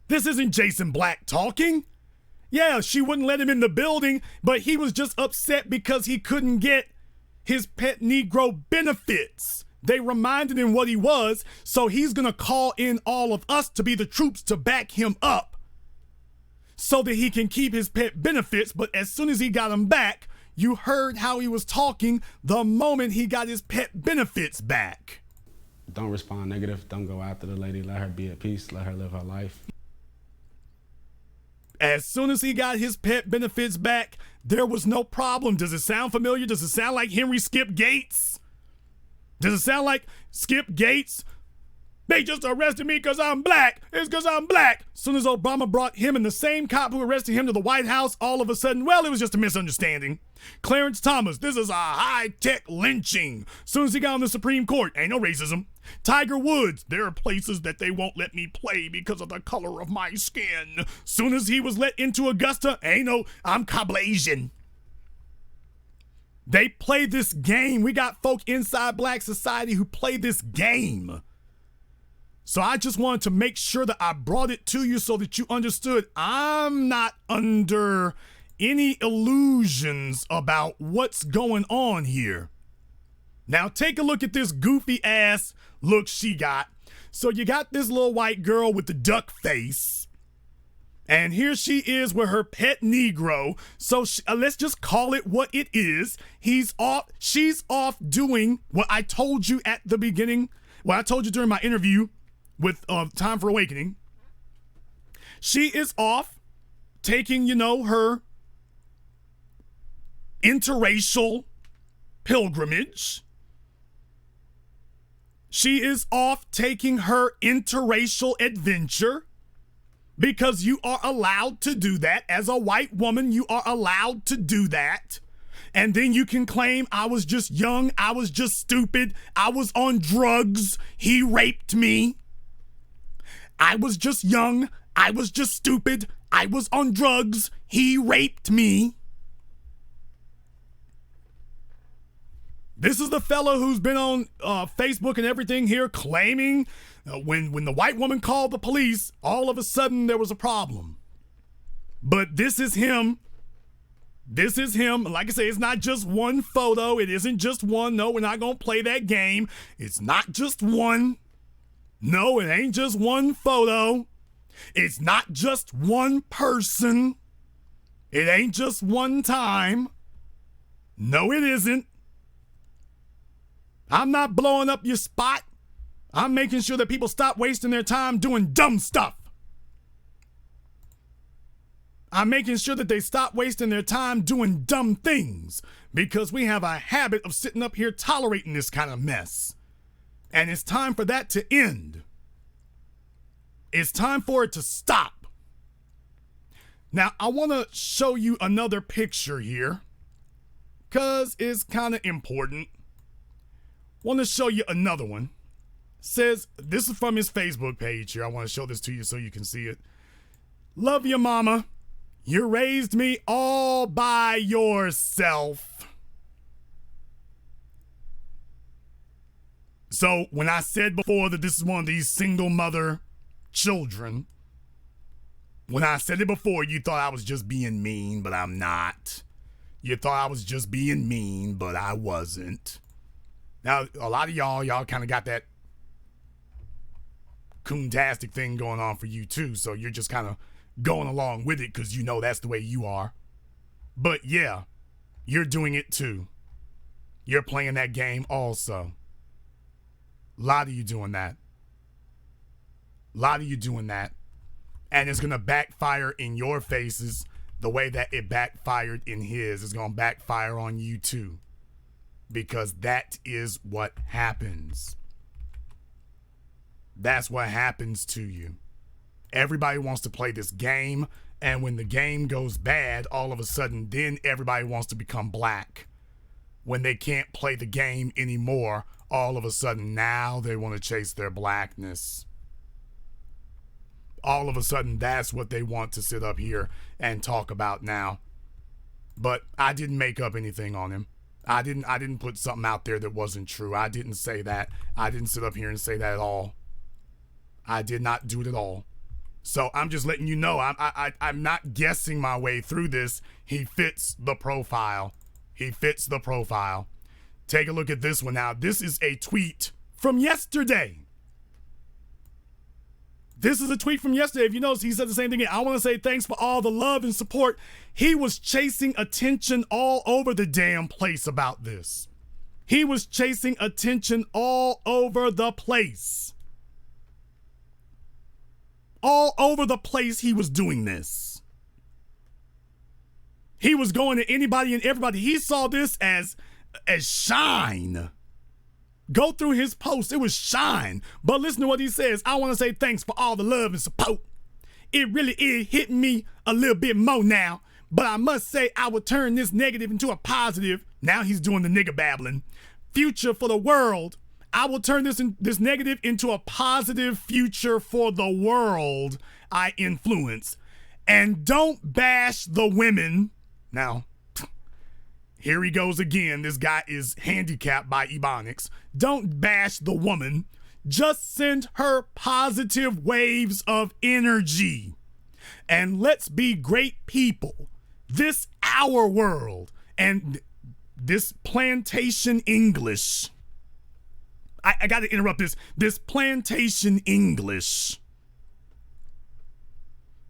This isn't Jason Black talking. Yeah, she wouldn't let him in the building, but he was just upset because he couldn't get his pet Negro benefits. They reminded him what he was, so he's gonna call in all of us to be the troops to back him up so that he can keep his pet benefits. But as soon as he got them back, you heard how he was talking the moment he got his pet benefits back. Don't respond negative. Don't go after the lady. Let her be at peace. Let her live her life. As soon as he got his pet benefits back, there was no problem. Does it sound familiar? Does it sound like Henry Skip Gates? Does it sound like Skip Gates? They just arrested me because I'm black. It's because I'm black. As soon as Obama brought him and the same cop who arrested him to the White House, all of a sudden, well, it was just a misunderstanding. Clarence Thomas, this is a high-tech lynching. As soon as he got on the Supreme Court, ain't no racism. Tiger Woods, there are places that they won't let me play because of the color of my skin. Soon as he was let into Augusta, ain't no, I'm Caucasian. They play this game. We got folk inside black society who play this game. So I just wanted to make sure that I brought it to you so that you understood I'm not under any illusions about what's going on here. Now take a look at this goofy ass look she got. So you got this little white girl with the duck face. And here she is with her pet Negro. So let's just call it what it is. She's off doing what I told you at the beginning. What I told you during my interview with Time for Awakening. She is off taking, her interracial pilgrimage. She is off taking her interracial adventure because you are allowed to do that. As a white woman, you are allowed to do that. And then you can claim I was just young, I was just stupid, I was on drugs, he raped me. I was just young, I was just stupid, I was on drugs, he raped me. This is the fellow who's been on Facebook and everything here claiming when the white woman called the police, all of a sudden there was a problem. But this is him. This is him. Like I say, it's not just one photo. It isn't just one. No, we're not going to play that game. It's not just one. No, it ain't just one photo. It's not just one person. It ain't just one time. No, it isn't. I'm not blowing up your spot. I'm making sure that people stop wasting their time doing dumb stuff. I'm making sure that they stop wasting their time doing dumb things because we have a habit of sitting up here tolerating this kind of mess. And it's time for that to end. It's time for it to stop. Now, I want to show you another picture here because it's kind of important. Want to show you another one. Says, this is from his Facebook page here. I want to show this to you so you can see it. Love you, mama. You raised me all by yourself. So when I said before that this is one of these single mother children, when I said it before, you thought I was just being mean, but I'm not. You thought I was just being mean, but I wasn't. Now, a lot of y'all kind of got that coontastic thing going on for you too, so you're just kind of going along with it because you know that's the way you are. But yeah, you're doing it too. You're playing that game also. A lot of you doing that. A lot of you doing that. And it's going to backfire in your faces the way that it backfired in his. It's going to backfire on you too. Because that is what happens. That's what happens to you. Everybody wants to play this game, and when the game goes bad, all of a sudden, then everybody wants to become black. When they can't play the game anymore, all of a sudden, now they want to chase their blackness. All of a sudden, that's what they want to sit up here and talk about now. But I didn't make up anything on him. I didn't put something out there that wasn't true. I didn't say that. I didn't sit up here and say that at all. I did not do it at all. So I'm just letting you know, I'm not guessing my way through this. He fits the profile. He fits the profile. Take a look at this one now. This is a tweet from yesterday. This is a tweet from yesterday. If you notice, he said the same thing. I want to say thanks for all the love and support. He was chasing attention all over the damn place about this. He was chasing attention all over the place. All over the place he was doing this. He was going to anybody and everybody. He saw this as shine. Go through his post. It was shine. But listen to what he says. I want to say thanks for all the love and support. It really is hitting me a little bit more now. But I must say I will turn this negative into a positive. Now he's doing the nigga babbling. Future for the world. I will turn this negative into a positive future for the world I influence. And don't bash the women. Now, here he goes again. This guy is handicapped by ebonics. Don't bash the woman. Just send her positive waves of energy. And let's be great people. This our world. And this plantation English. I got to interrupt this plantation English.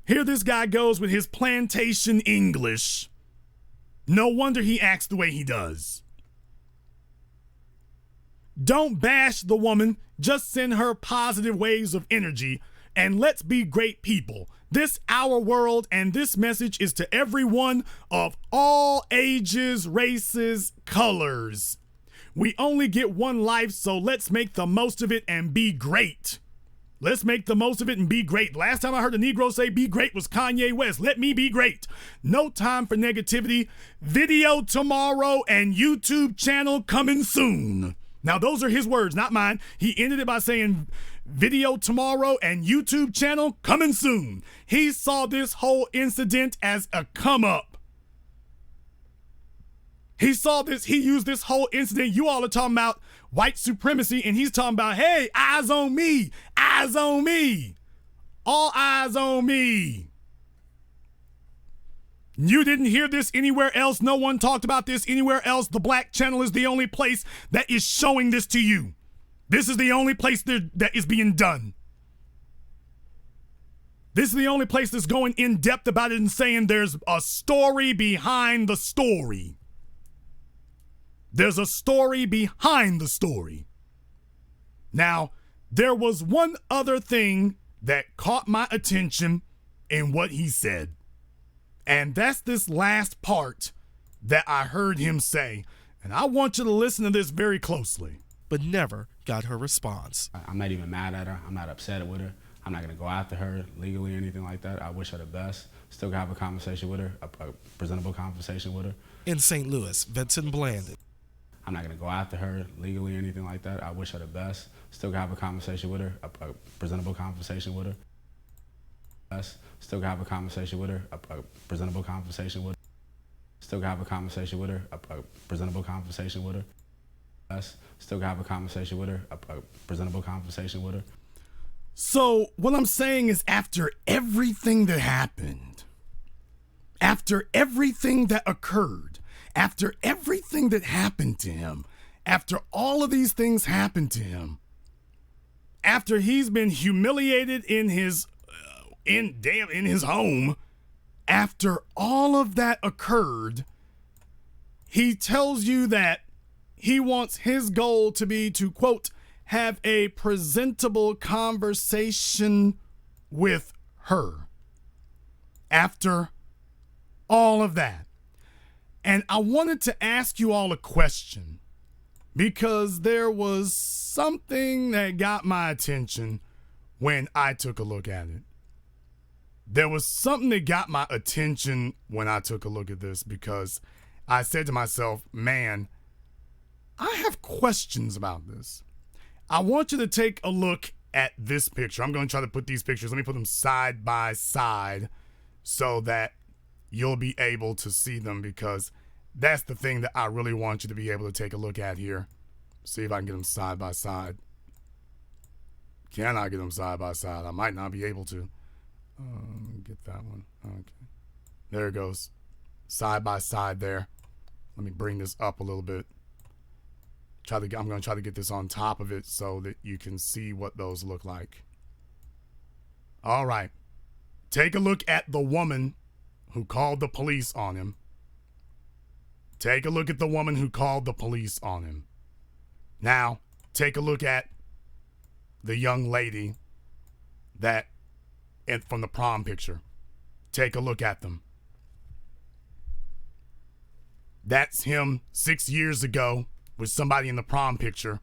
Here this guy goes with his plantation English. No wonder he acts the way he does. Don't bash the woman, just send her positive waves of energy, and let's be great people. This our world, and this message is to everyone of all ages, races, colors. We only get one life, so let's make the most of it and be great. Let's make the most of it and be great. Last time I heard a Negro say be great was Kanye West. Let me be great. No time for negativity. Video tomorrow and YouTube channel coming soon. Now, those are his words, not mine. He ended it by saying video tomorrow and YouTube channel coming soon. He saw this whole incident as a come up. He saw this, he used this whole incident. You all are talking about white supremacy, and he's talking about, hey, eyes on me, eyes on me, all eyes on me. You didn't hear this anywhere else. No one talked about this anywhere else. The Black Channel is the only place that is showing this to you. This is the only place that is being done. This is the only place that's going in depth about it and saying there's a story behind the story. There's a story behind the story. Now, there was one other thing that caught my attention in what he said. And that's this last part that I heard him say. And I want you to listen to this very closely. But never got her response. I'm not even mad at her. I'm not upset with her. I'm not going to go after her legally or anything like that. I wish her the best. Still have a conversation with her, a presentable conversation with her. In St. Louis, Vincent Blandon. I'm not going to go after her legally or anything like that. I wish her the best. Still have a conversation with her, a presentable conversation with her. Still have a conversation with her, a presentable conversation with her. Still have a conversation with her, a presentable conversation with her. Still have a conversation with her, a presentable conversation with her. So what I'm saying is, after everything that happened, after everything that occurred, after everything that happened to him, after all of these things happened to him, after he's been humiliated in his his home, after all of that occurred, he tells you that he wants his goal to be to, quote, have a presentable conversation with her after all of that. And I wanted to ask you all a question, because there was something that got my attention when I took a look at it. There was something that got my attention when I took a look at this, because I said to myself, man, I have questions about this. I want you to take a look at this picture. I'm going to try to put these pictures, let me put them side by side so that you'll be able to see them, because that's the thing that I really want you to be able to take a look at here. See if I can get them side by side. Can I get them side by side? I might not be able to. Get that one. Okay. There it goes. Side by side there. Let me bring this up a little bit. I'm going to try to get this on top of it so that you can see what those look like. All right. Take a look at the woman who called the police on him. Take a look at the woman who called the police on him. Now, take a look at the young lady from the prom picture. Take a look at them. That's him 6 years ago with somebody in the prom picture.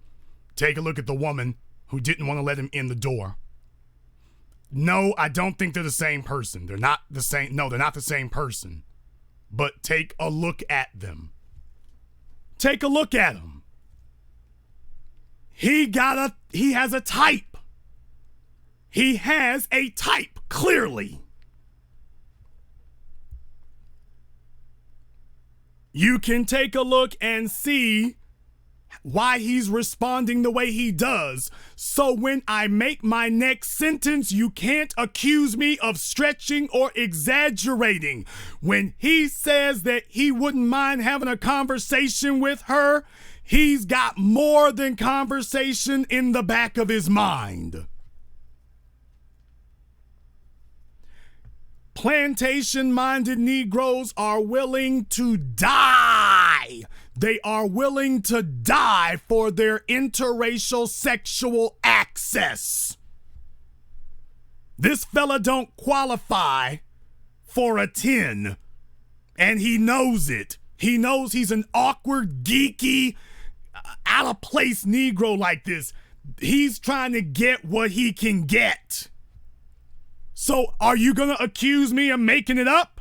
Take a look at the woman who didn't want to let him in the door. No, I don't think they're the same person. They're not the same. No, they're not the same person. But take a look at them. Take a look at him. He has a type. He has a type, clearly. You can take a look and see why he's responding the way he does. So when I make my next sentence, you can't accuse me of stretching or exaggerating. When he says that he wouldn't mind having a conversation with her, he's got more than conversation in the back of his mind. Plantation-minded Negroes are willing to die. They are willing to die for their interracial sexual access. This fella don't qualify for a 10, and he knows it. He knows he's an awkward, geeky, out-of-place Negro like this. He's trying to get what he can get. So are you going to accuse me of making it up?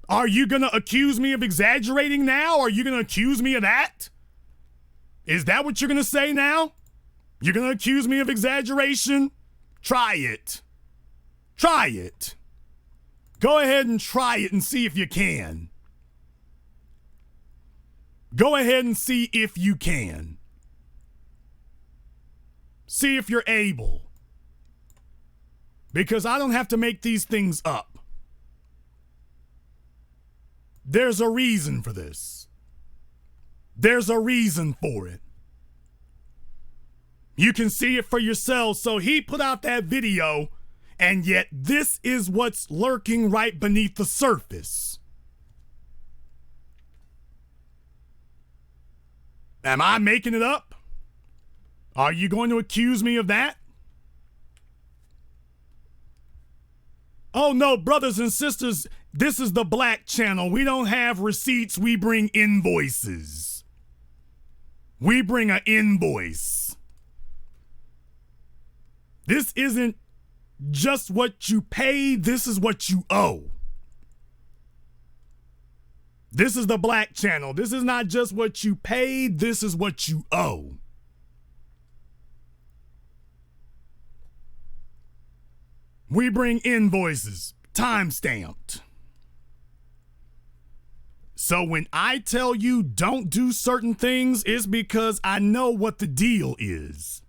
Are you going to accuse me of exaggerating now? Are you going to accuse me of that? Is that what you're going to say now? You're going to accuse me of exaggeration? Try it. Try it. Go ahead and try it and see if you can. Go ahead and see if you can. See if you're able. Because I don't have to make these things up. There's a reason for this. There's a reason for it. You can see it for yourself. So he put out that video, and yet this is what's lurking right beneath the surface. Am I making it up? Are you going to accuse me of that? Oh no, brothers and sisters, this is the Black channel. We don't have receipts, we bring invoices. We bring an invoice. This isn't just what you pay, this is what you owe. This is the Black channel. This is not just what you paid, this is what you owe. We bring invoices, time-stamped. So when I tell you don't do certain things, it's because I know what the deal is.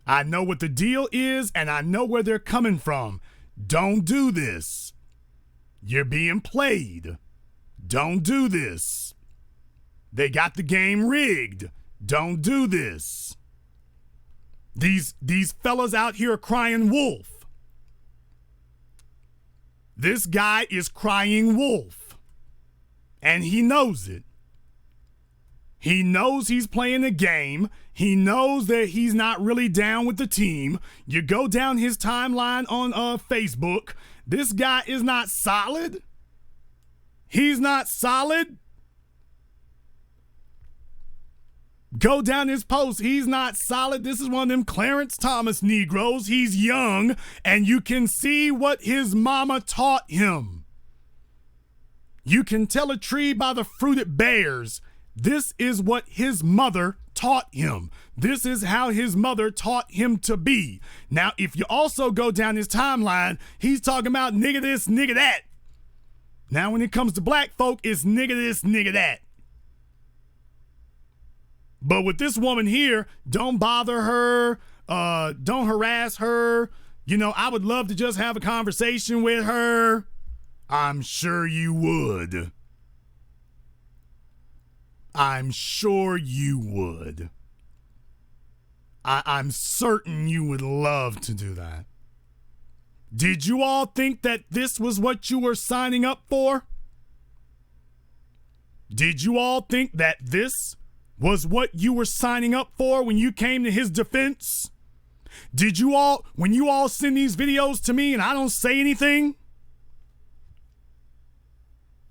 I know what the deal is, and I know where they're coming from. Don't do this. You're being played. Don't do this. They got the game rigged. Don't do this. These fellas out here are crying wolf. This guy is crying wolf. And he knows it. He knows he's playing a game. He knows that he's not really down with the team. You go down his timeline on Facebook. This guy is not solid. He's not solid. Go down his post. He's not solid. This is one of them Clarence Thomas Negroes. He's young, and you can see what his mama taught him. You can tell a tree by the fruit it bears. This is what his mother taught him. This is how his mother taught him to be. Now, if you also go down his timeline, he's talking about nigga this, nigga that. Now, when it comes to black folk, it's nigga this, nigga that. But with this woman here, don't bother her, don't harass her. You know, I would love to just have a conversation with her. I'm sure you would. I'm sure you would. I'm certain you would love to do that. Did you all think that this was what you were signing up for? Did you all think that this was what you were signing up for when you came to his defense? Did you all, when you all send these videos to me and I don't say anything?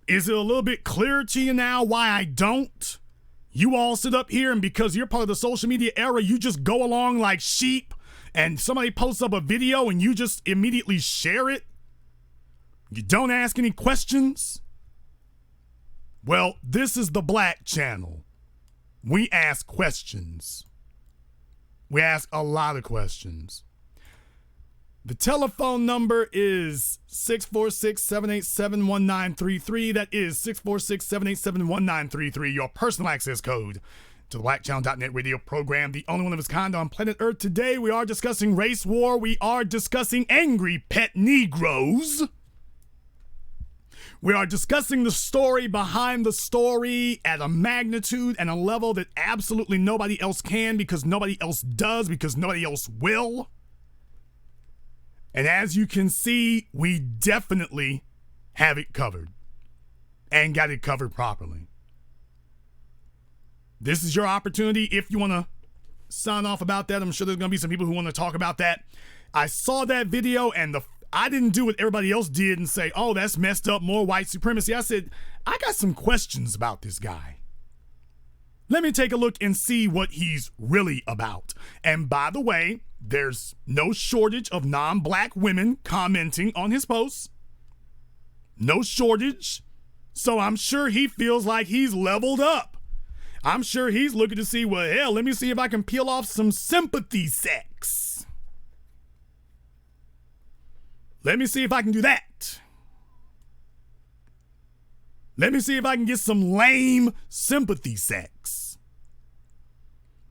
Is it a little bit clearer to you now why I don't? You all sit up here and because you're part of the social media era, you just go along like sheep and somebody posts up a video and you just immediately share it? You don't ask any questions? Well, this is the Black Channel. We ask questions. We ask a lot of questions. The telephone number is 646-787-1933. That is 646-787-1933. Your personal access code to the blackchannel.net radio program, the only one of its kind on planet Earth. Today, we are discussing race war. We are discussing angry pet Negroes. We are discussing the story behind the story at a magnitude and a level that absolutely nobody else can, because nobody else does, because nobody else will. And as you can see, we definitely have it covered and got it covered properly. This is your opportunity. If you want to sign off about that, I'm sure there's going to be some people who want to talk about that. I saw that video and I didn't do what everybody else did and say, oh, that's messed up, more white supremacy. I said, I got some questions about this guy. Let me take a look and see what he's really about. And by the way, there's no shortage of non-black women commenting on his posts. No shortage. So I'm sure he feels like he's leveled up. I'm sure he's looking to see, well, hell, let me see if I can peel off some sympathy sex. Let me see if I can do that. Let me see if I can get some lame sympathy sex.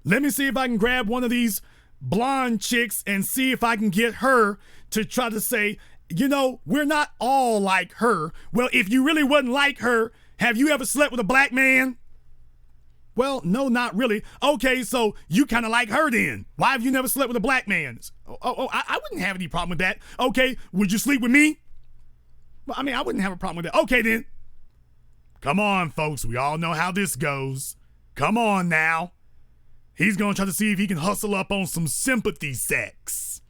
Let me see if I can grab one of these blonde chicks and see if I can get her to try to say, you know, we're not all like her. Well, if you really wasn't like her, have you ever slept with a black man? Well, no, not really. Okay, so you kind of like her then. Why have you never slept with a black man? I wouldn't have any problem with that. Okay, would you sleep with me? Well, I mean, I wouldn't have a problem with that. Okay, then. Come on, folks. We all know how this goes. Come on now. He's going to try to see if he can hustle up on some sympathy sex.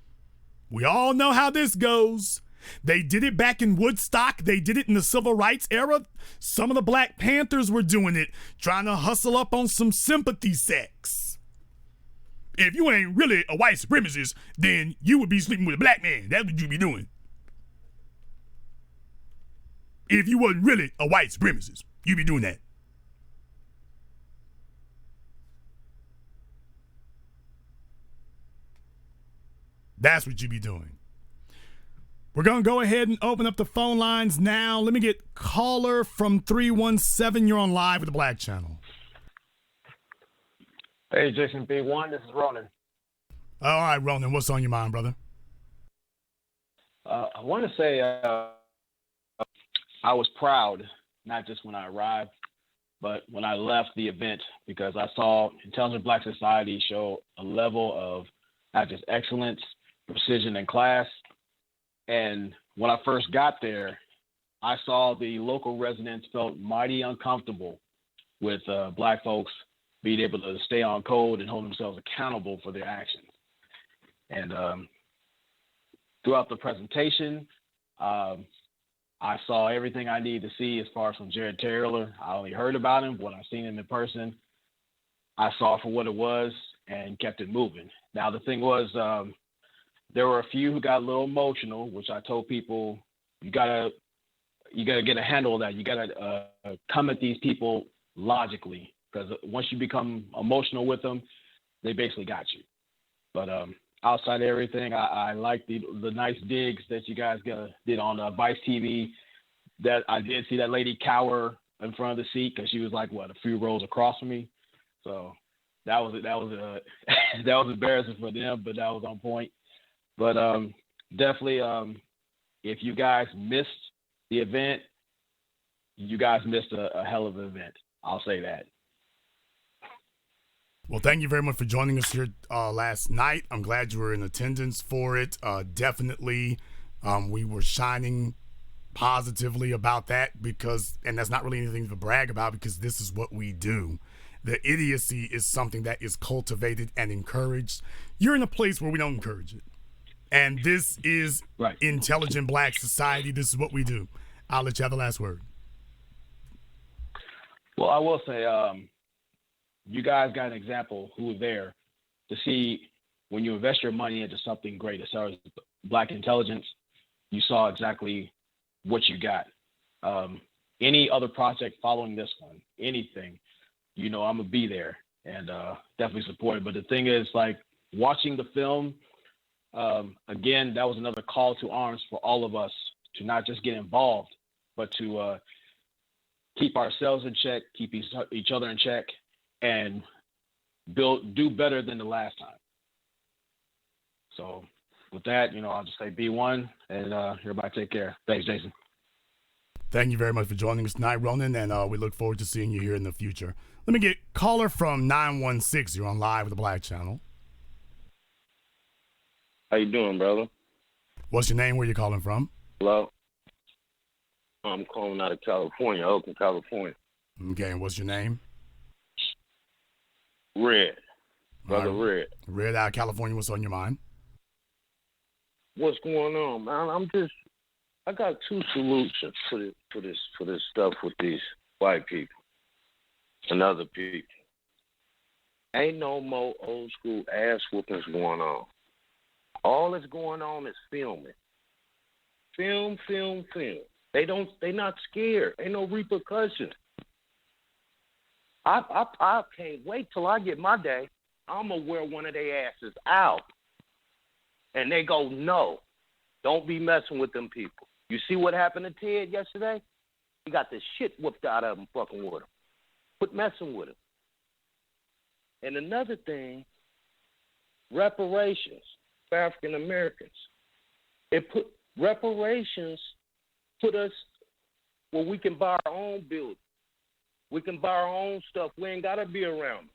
We all know how this goes. They did it back in Woodstock. They did it in the civil rights era. Some of the Black Panthers were doing it, trying to hustle up on some sympathy sex. If you ain't really a white supremacist, then you would be sleeping with a black man. That's what you'd be doing. If you wasn't really a white supremacist, you'd be doing that. That's what you'd be doing. We're going to go ahead and open up the phone lines now. Let me get caller from 317. You're on live with the Black Channel. Hey, Jason B1, this is Ronan. All right, Ronan, what's on your mind, brother? I want to say I was proud, not just when I arrived, but when I left the event, because I saw Intelligent Black Society show a level of not just excellence, precision, and class. And when I first got there, I saw the local residents felt mighty uncomfortable with black folks being able to stay on code and hold themselves accountable for their actions. And throughout the presentation, I saw everything I needed to see as far as from Jared Taylor. I only heard about him. When I seen him in person, I saw for what it was and kept it moving. Now, the thing was, there were a few who got a little emotional, which I told people, you gotta get a handle of that. You gotta come at these people logically, because once you become emotional with them, they basically got you. But outside of everything, I like the nice digs that you guys did on Vice TV. That I did see that lady cower in front of the seat because she was like a few rows across from me. So that was that was embarrassing for them, but that was on point. But definitely, if you guys missed the event, you guys missed a hell of an event. I'll say that. Well, thank you very much for joining us here last night. I'm glad you were in attendance for it. Definitely, we were shining positively about that and that's not really anything to brag about, because this is what we do. The idiocy is something that is cultivated and encouraged. You're in a place where we don't encourage it. And this is Intelligent Black Society. This is what we do. I'll let you have the last word. Well, I will say, you guys got an example who was there to see when you invest your money into something great as far as Black intelligence, you saw exactly what you got. Any other project following this one, anything, I'm going to be there and definitely support it. But the thing is, like, watching the film, again, that was another call to arms for all of us to not just get involved, but to keep ourselves in check, keep each other in check, and do better than the last time. So with that, I'll just say be one, and everybody take care. Thanks, Jason. Thank you very much for joining us tonight, Ronan, and we look forward to seeing you here in the future. Let me get caller from 916. You're on live with the Black Channel. How you doing, brother? What's your name? Where you calling from? Hello. I'm calling out of California, Oakland, California. Okay, and what's your name? Red. Brother Red. Red out of California. What's on your mind? What's going on, man? I got two solutions for this stuff with these white people and other people. Ain't no more old school ass whoopings going on. All that's going on is filming. Film. They not scared. Ain't no repercussions. I can't wait till I get my day. I'm gonna wear one of their asses out. And they go, no, don't be messing with them people. You see what happened to Ted yesterday? He got the shit whooped out of him fucking with him. Quit messing with him. And another thing, reparations for African Americans. Reparations put us where we can buy our own building. We can buy our own stuff. We ain't gotta be around them.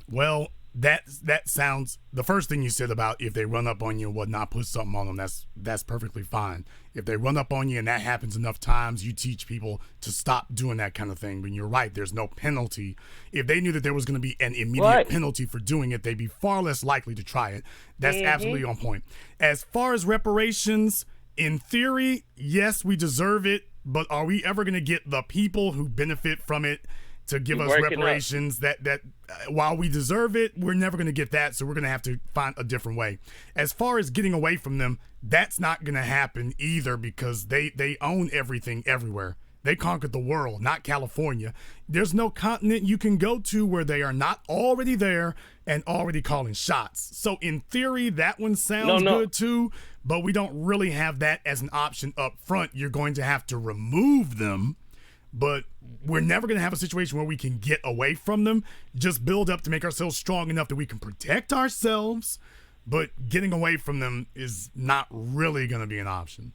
Well, that sounds, the first thing you said about if they run up on you and whatnot, put something on them, that's perfectly fine. If they run up on you and that happens enough times, you teach people to stop doing that kind of thing. But you're right, there's no penalty. If they knew that there was going to be an immediate penalty for doing it, they'd be far less likely to try it. That's absolutely on point. As far as reparations, in theory, yes, we deserve it, but are we ever going to get the people who benefit from it to give us reparations that while we deserve it, we're never going to get that, so we're going to have to find a different way. As far as getting away from them, that's not going to happen either because they own everything everywhere. They conquered the world, not California. There's no continent you can go to where they are not already there and already calling shots. So in theory, that one sounds good too, but we don't really have that as an option up front. You're going to have to remove them, but we're never going to have a situation where we can get away from them. Just build up to make ourselves strong enough that we can protect ourselves, but getting away from them is not really going to be an option.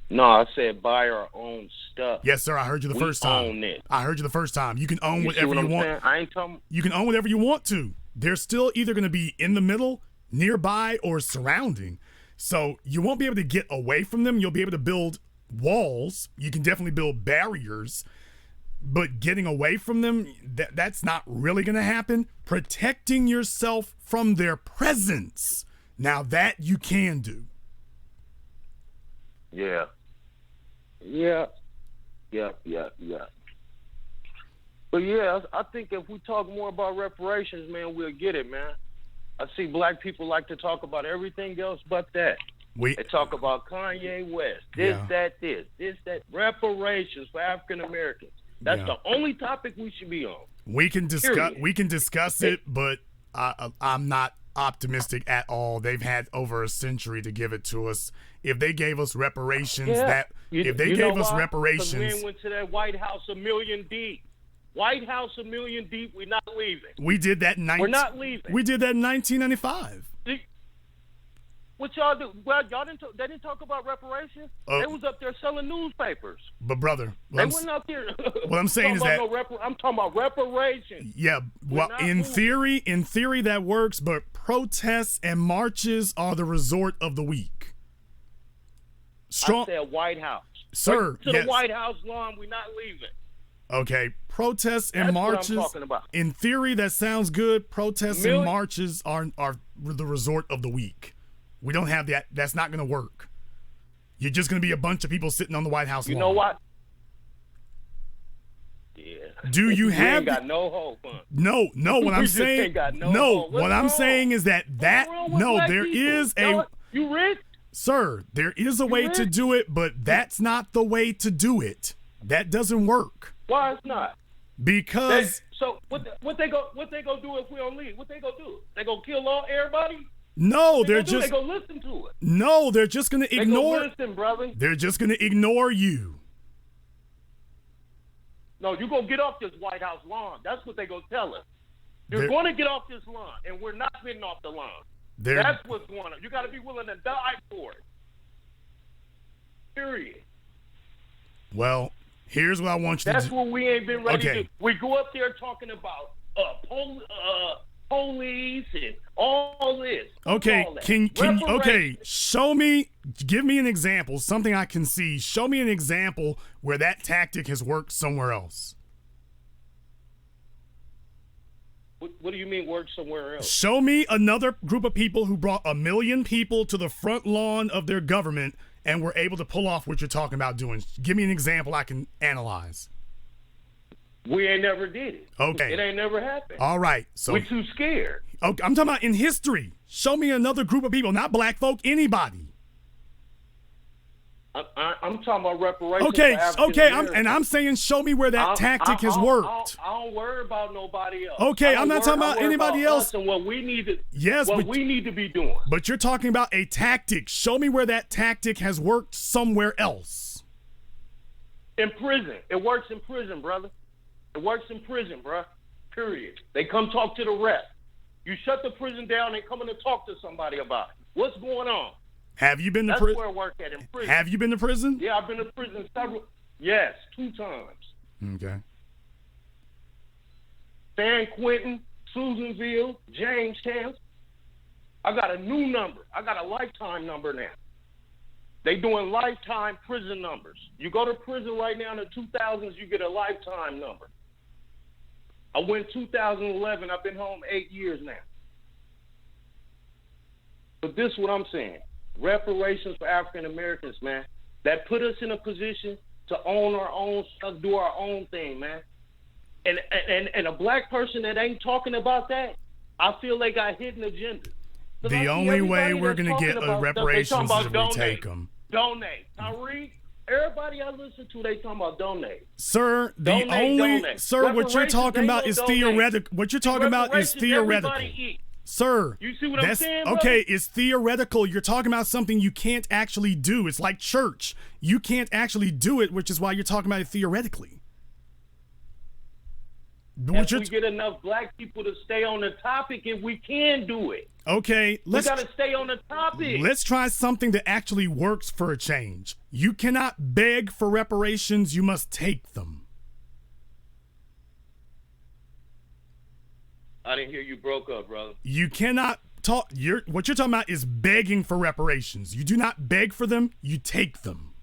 No, I said buy our own stuff. Yes, sir. I heard you the first time. Own it. I heard you the first time. You can own whatever you want. Saying? I ain't talking. You can own whatever you want to. They're still either going to be in the middle, nearby, or surrounding. So you won't be able to get away from them. You'll be able to build walls. You can definitely build barriers. But getting away from them, that's not really going to happen. Protecting yourself from their presence. Now that you can do. Yeah. But yeah, I think if we talk more about reparations, man, we'll get it, man. I see black people like to talk about everything else but that. They talk about Kanye West, this, that, reparations for African Americans. That's the only topic we should be on. We can discuss it, but I'm not optimistic at all. They've had over a century to give it to us. If they gave us reparations, reparations, because we ain't went to that White House a million deep. White House a million deep. We're not leaving. We did that. We're not leaving. We did that in 1995. What y'all do? Well, they didn't talk about reparations. They was up there selling newspapers. But brother, they wasn't up there. What I'm saying is that I'm talking about reparations. Yeah, well, in theory, that works. But protests and marches are the resort of the weak. I said White House, sir. To the White House lawn. We're not leaving. Okay, protests and marches. What I'm talking about. In theory, that sounds good. Protests and marches are the resort of the weak. We don't have that. That's not going to work. You're just going to be a bunch of people sitting on the White House lawn. You know what? Do you We have ain't got no hope, huh? No, what We I'm just saying, ain't got no no, hope. what What's I'm wrong? saying is that What's wrong with black there people? is Y'all, you rich? sir, there is a way to do it, but that's not the way to do it. That doesn't work. Why it's not? Because So what they go do if we don't leave? What they go do? They go kill everybody? no, They they're go just they go listen to it. no, they're just gonna They ignore. go listen, brother. They're just gonna ignore you. No, you gonna get off this White House lawn. That's what they gonna tell us. You're They're- going to get off this lawn, and we're not getting off the lawn. They're That's what's going on. You got to be willing to die for it. Period. well. Here's what I want you to That's do. what we ain't been ready Okay. to. We go up there talking about police and all this. Okay, all that. can Reparations. show me, give me an example, something I can see. Show me an example where that tactic has worked somewhere else. What do you mean work somewhere else? Show me another group of people who brought 1 million people to the front lawn of their government and were able to pull off what you're talking about doing. Give me an example I can analyze. We ain't never did it. Okay. It ain't never happened. All right. So We too scared. okay, I'm talking about in history. Show me another group of people, not black folk, anybody. I'm talking about reparations. Okay, for African okay, Americans. I'm saying show me where that tactic has worked. I don't worry about nobody else. Okay, I don't I'm not talking I about worry anybody about else. us and what we need to. Yes, what but we need to be doing. But you're talking about a tactic. Show me where that tactic has worked somewhere else. In prison, it works in prison, brother. It works in prison, bruh. Period. They come talk to the rep. You shut the prison down and come in to talk to somebody about it. What's going on? Have you been to That's prison? where I work at, in prison. Have you been to prison? Yeah, I've been to prison several. Yes, 2 times. Okay. San Quentin, Susanville, Jamestown. I got a new number. I got a lifetime number now. They doing lifetime prison numbers. You go to prison right now in the 2000s, you get a lifetime number. I went 2011. I've been home 8 years now. But this is what I'm saying. Reparations for African Americans, man. That put us in a position to own our own stuff, do our own thing, man. And a black person that ain't talking about that, I feel they got hidden agendas. The only way we're going to get reparations is if we take them. Donate. Tariq, everybody I listen to, they talking about donate. Sir, Donate. what you're talking about is theoretical. What you're talking about is theoretical. Sir, You see what I'm saying, brother? okay, it's theoretical. You're talking about something you can't actually do. It's like church. You can't actually do it, which is why you're talking about it theoretically. If we get enough black people to stay on the topic, if we can do it. Okay, We got to stay on the topic. let's try something that actually works for a change. You cannot beg for reparations. You must take them. I didn't hear you broke up, brother. You cannot talk. What you're talking about is begging for reparations. You do not beg for them. You take them.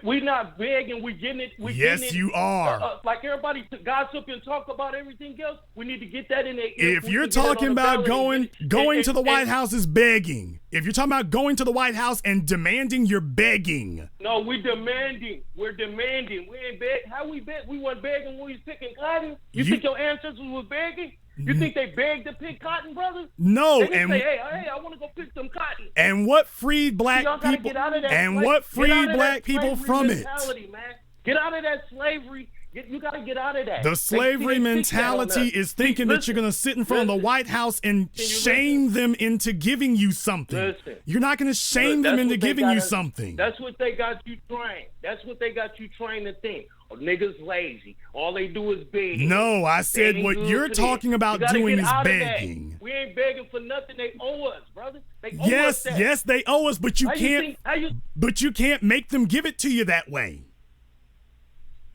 We not begging. We getting it. Yes, you are. Like everybody gossip and talk about everything else. We need to get that in there. If you're talking about going to the White House is begging. If you're talking about going to the White House and demanding, you're begging. No, we demanding. We're demanding. We ain't beg. How we beg? We weren't begging when we was picking cotton. You think your ancestors was begging? You think they begged to pick cotton, brother? No, They didn't and say, hey, I want to go pick some cotton. and what freed black Y'all gotta people get out of that and slave- what get freed out of black that people slavery from it? mentality, man. Get out of that slavery. You got to get out of that. The slavery They mentality pick that on us. is thinking that you're going to sit in front of the White House and shame them into giving you something. Listen. You're not going to shame them That's into what they giving you gotta- something. That's what they got you trained. That's what they got you trained to think. Oh, niggas lazy. All they do is beg. No, I They said ain't what good you're to talking this. about You gotta doing get is out of that. begging. We ain't begging for nothing. They owe us, brother. They owe Yes, us that. yes, they owe us, but you How you can't. think- how you- But you can't make them give it to you that way.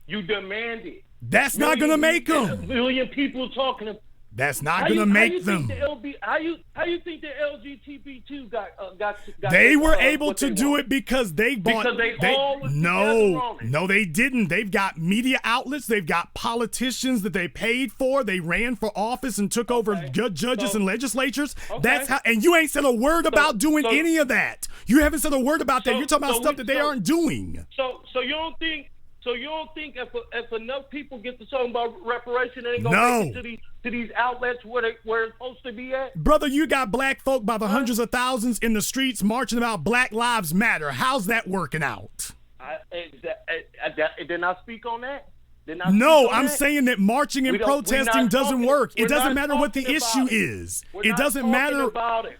You demand it. That's not going to make them. Million people talking. That's not going to make them. How you think the LGBT2 got? They were what able to they do want? it because they bought. Because they all was together on it. No, they didn't. They've got media outlets. They've got politicians that they paid for. They ran for office and took over judges and legislatures. That's how. And you ain't said a word about doing any of that. You haven't said a word about that. You're talking about stuff that they aren't doing. So you don't think? So you don't think if enough people get to talking about reparation, they ain't gonna No. make it to these outlets where it's supposed to be at? Brother, you got black folk by the hundreds of thousands in the streets marching about Black Lives Matter. How's that working out? Didn't I speak on that? No, I'm saying that marching and protesting doesn't work. It doesn't matter what the issue is. It doesn't matter.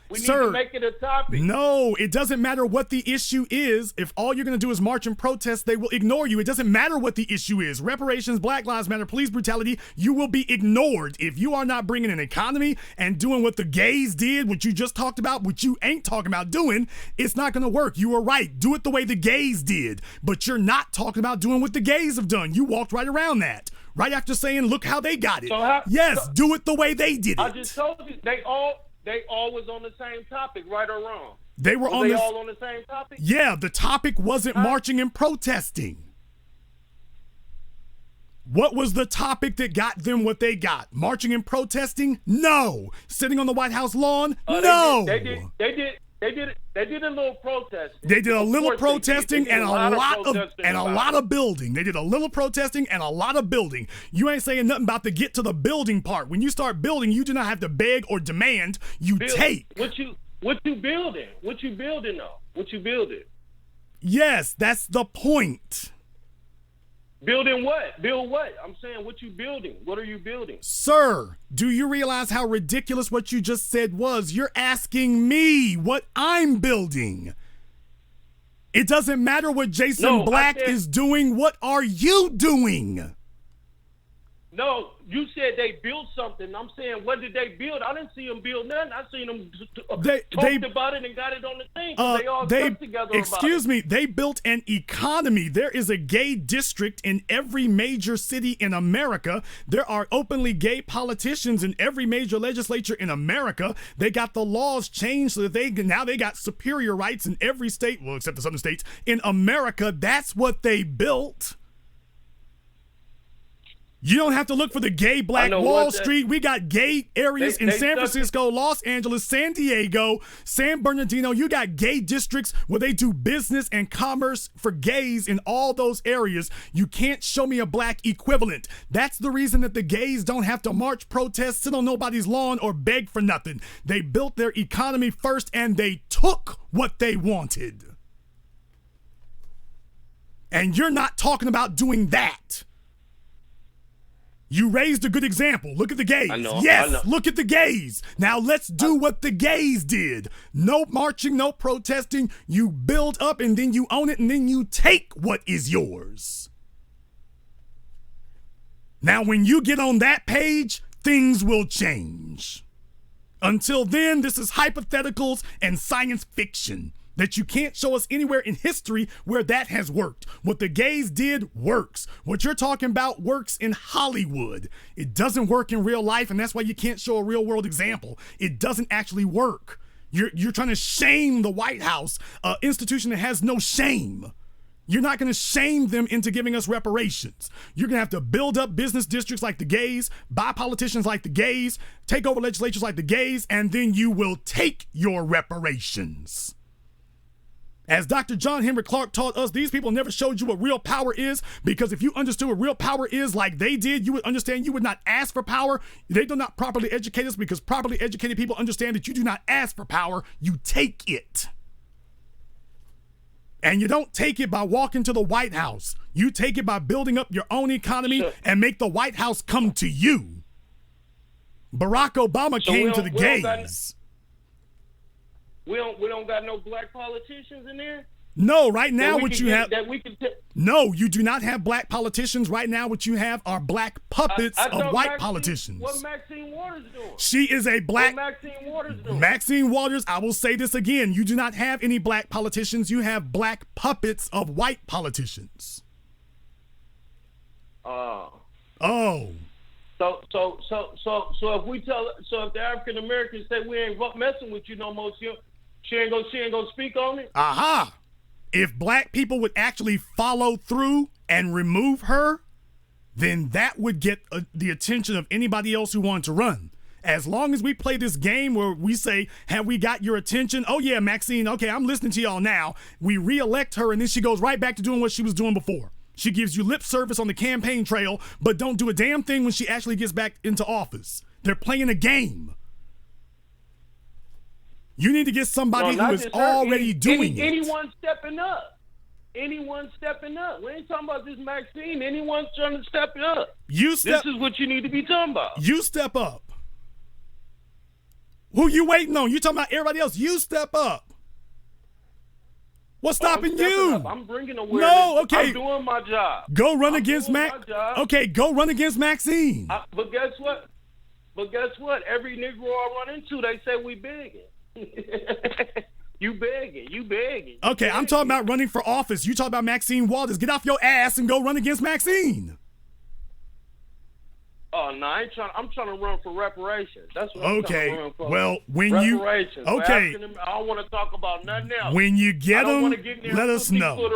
We need Sir, to make it a topic. No, it doesn't matter what the issue is. If all you're going to do is march and protest, they will ignore you. It doesn't matter what the issue is. Reparations, Black Lives Matter, police brutality, you will be ignored. If you are not bringing an economy and doing what the gays did, what you just talked about, what you ain't talking about doing, it's not going to work. You were right. Do it the way the gays did. But you're not talking about doing what the gays have done. You walked right around that. Right after saying, look how they got it. Do it the way they did it. I just told you, they all was on the same topic, right or wrong. They were all on the same topic? Yeah, the topic wasn't marching and protesting. What was the topic that got them what they got? Marching and protesting? No. Sitting on the White House lawn? No. They did a little protesting. They did a little protesting and a lot of building. They did a little protesting and a lot of building. You ain't saying nothing about the get to the building part. When you start building, you do not have to beg or demand. You take. What you building? What you building though? What you building? Yes, that's the point. Building what? Build what? I'm saying, what you building? What are you building? Sir, do you realize how ridiculous what you just said was? You're asking me what I'm building. It doesn't matter what Jason Black is doing. What are you doing? No, you said they built something. I'm saying, what did they build? I didn't see them build nothing. I seen them talked about it and got it on the thing. They all stuck together excuse me, they built an economy. There is a gay district in every major city in America. There are openly gay politicians in every major legislature in America. They got the laws changed so that they got superior rights in every state, well, except the southern states, in America. That's what they built. You don't have to look for the gay Black Wall Street. We got gay areas in San Francisco, Los Angeles, San Diego, San Bernardino. You got gay districts where they do business and commerce for gays in all those areas. You can't show me a black equivalent. That's the reason that the gays don't have to march, protest, sit on nobody's lawn, or beg for nothing. They built their economy first and they took what they wanted. And you're not talking about doing that. You raised a good example. Look at the gays. Yes, look at the gays. Now let's do what the gays did. No marching, no protesting. You build up and then you own it and then you take what is yours. Now when you get on that page, things will change. Until then, this is hypotheticals and science fiction that you can't show us anywhere in history where that has worked. What the gays did works. What you're talking about works in Hollywood. It doesn't work in real life, and that's why you can't show a real world example. It doesn't actually work. You're trying to shame the White House, an institution that has no shame. You're not going to shame them into giving us reparations. You're going to have to build up business districts like the gays, buy politicians like the gays, take over legislatures like the gays, and then you will take your reparations. As Dr. John Henry Clark taught us, these people never showed you what real power is, because if you understood what real power is like they did, you would understand you would not ask for power. They do not properly educate us, because properly educated people understand that you do not ask for power, you take it. And you don't take it by walking to the White House. You take it by building up your own economy and make the White House come to you. Barack Obama came to the gays. We don't got no black politicians in there? No, right now what you have... That we can No, you do not have black politicians. Right now what you have are black puppets of white politicians. What Maxine Waters doing? She is a black... What Maxine Waters doing? Maxine Waters, I will say this again. You do not have any black politicians. You have black puppets of white politicians. Oh. So if if the African Americans say we ain't messing with you no more, she ain't gonna speak on it? Aha! If black people would actually follow through and remove her, then that would get the attention of anybody else who wanted to run. As long as we play this game where we say, have we got your attention? Oh yeah, Maxine, okay, I'm listening to y'all now. We re-elect her and then she goes right back to doing what she was doing before. She gives you lip service on the campaign trail, but don't do a damn thing when she actually gets back into office. They're playing a game. You need to get somebody who is already doing it. Anyone stepping up. Anyone stepping up. We ain't talking about this Maxine. Anyone's trying to step up. This is what you need to be talking about. You step up. Who you waiting on? You talking about everybody else. You step up. What's stopping you? Up. I'm bringing awareness. No, okay. I'm doing my job. Go run against Okay, go run against Maxine. But guess what? Every Negro I run into, they say we begging. You begging. Okay, I'm talking about running for office. You talk about Maxine Waters. Get off your ass and go run against Maxine. Oh no, I'm trying to run for reparations. That's what I'm trying to run for. Well, when reparations. Okay. I don't want to talk about nothing else. When you get them, let us know.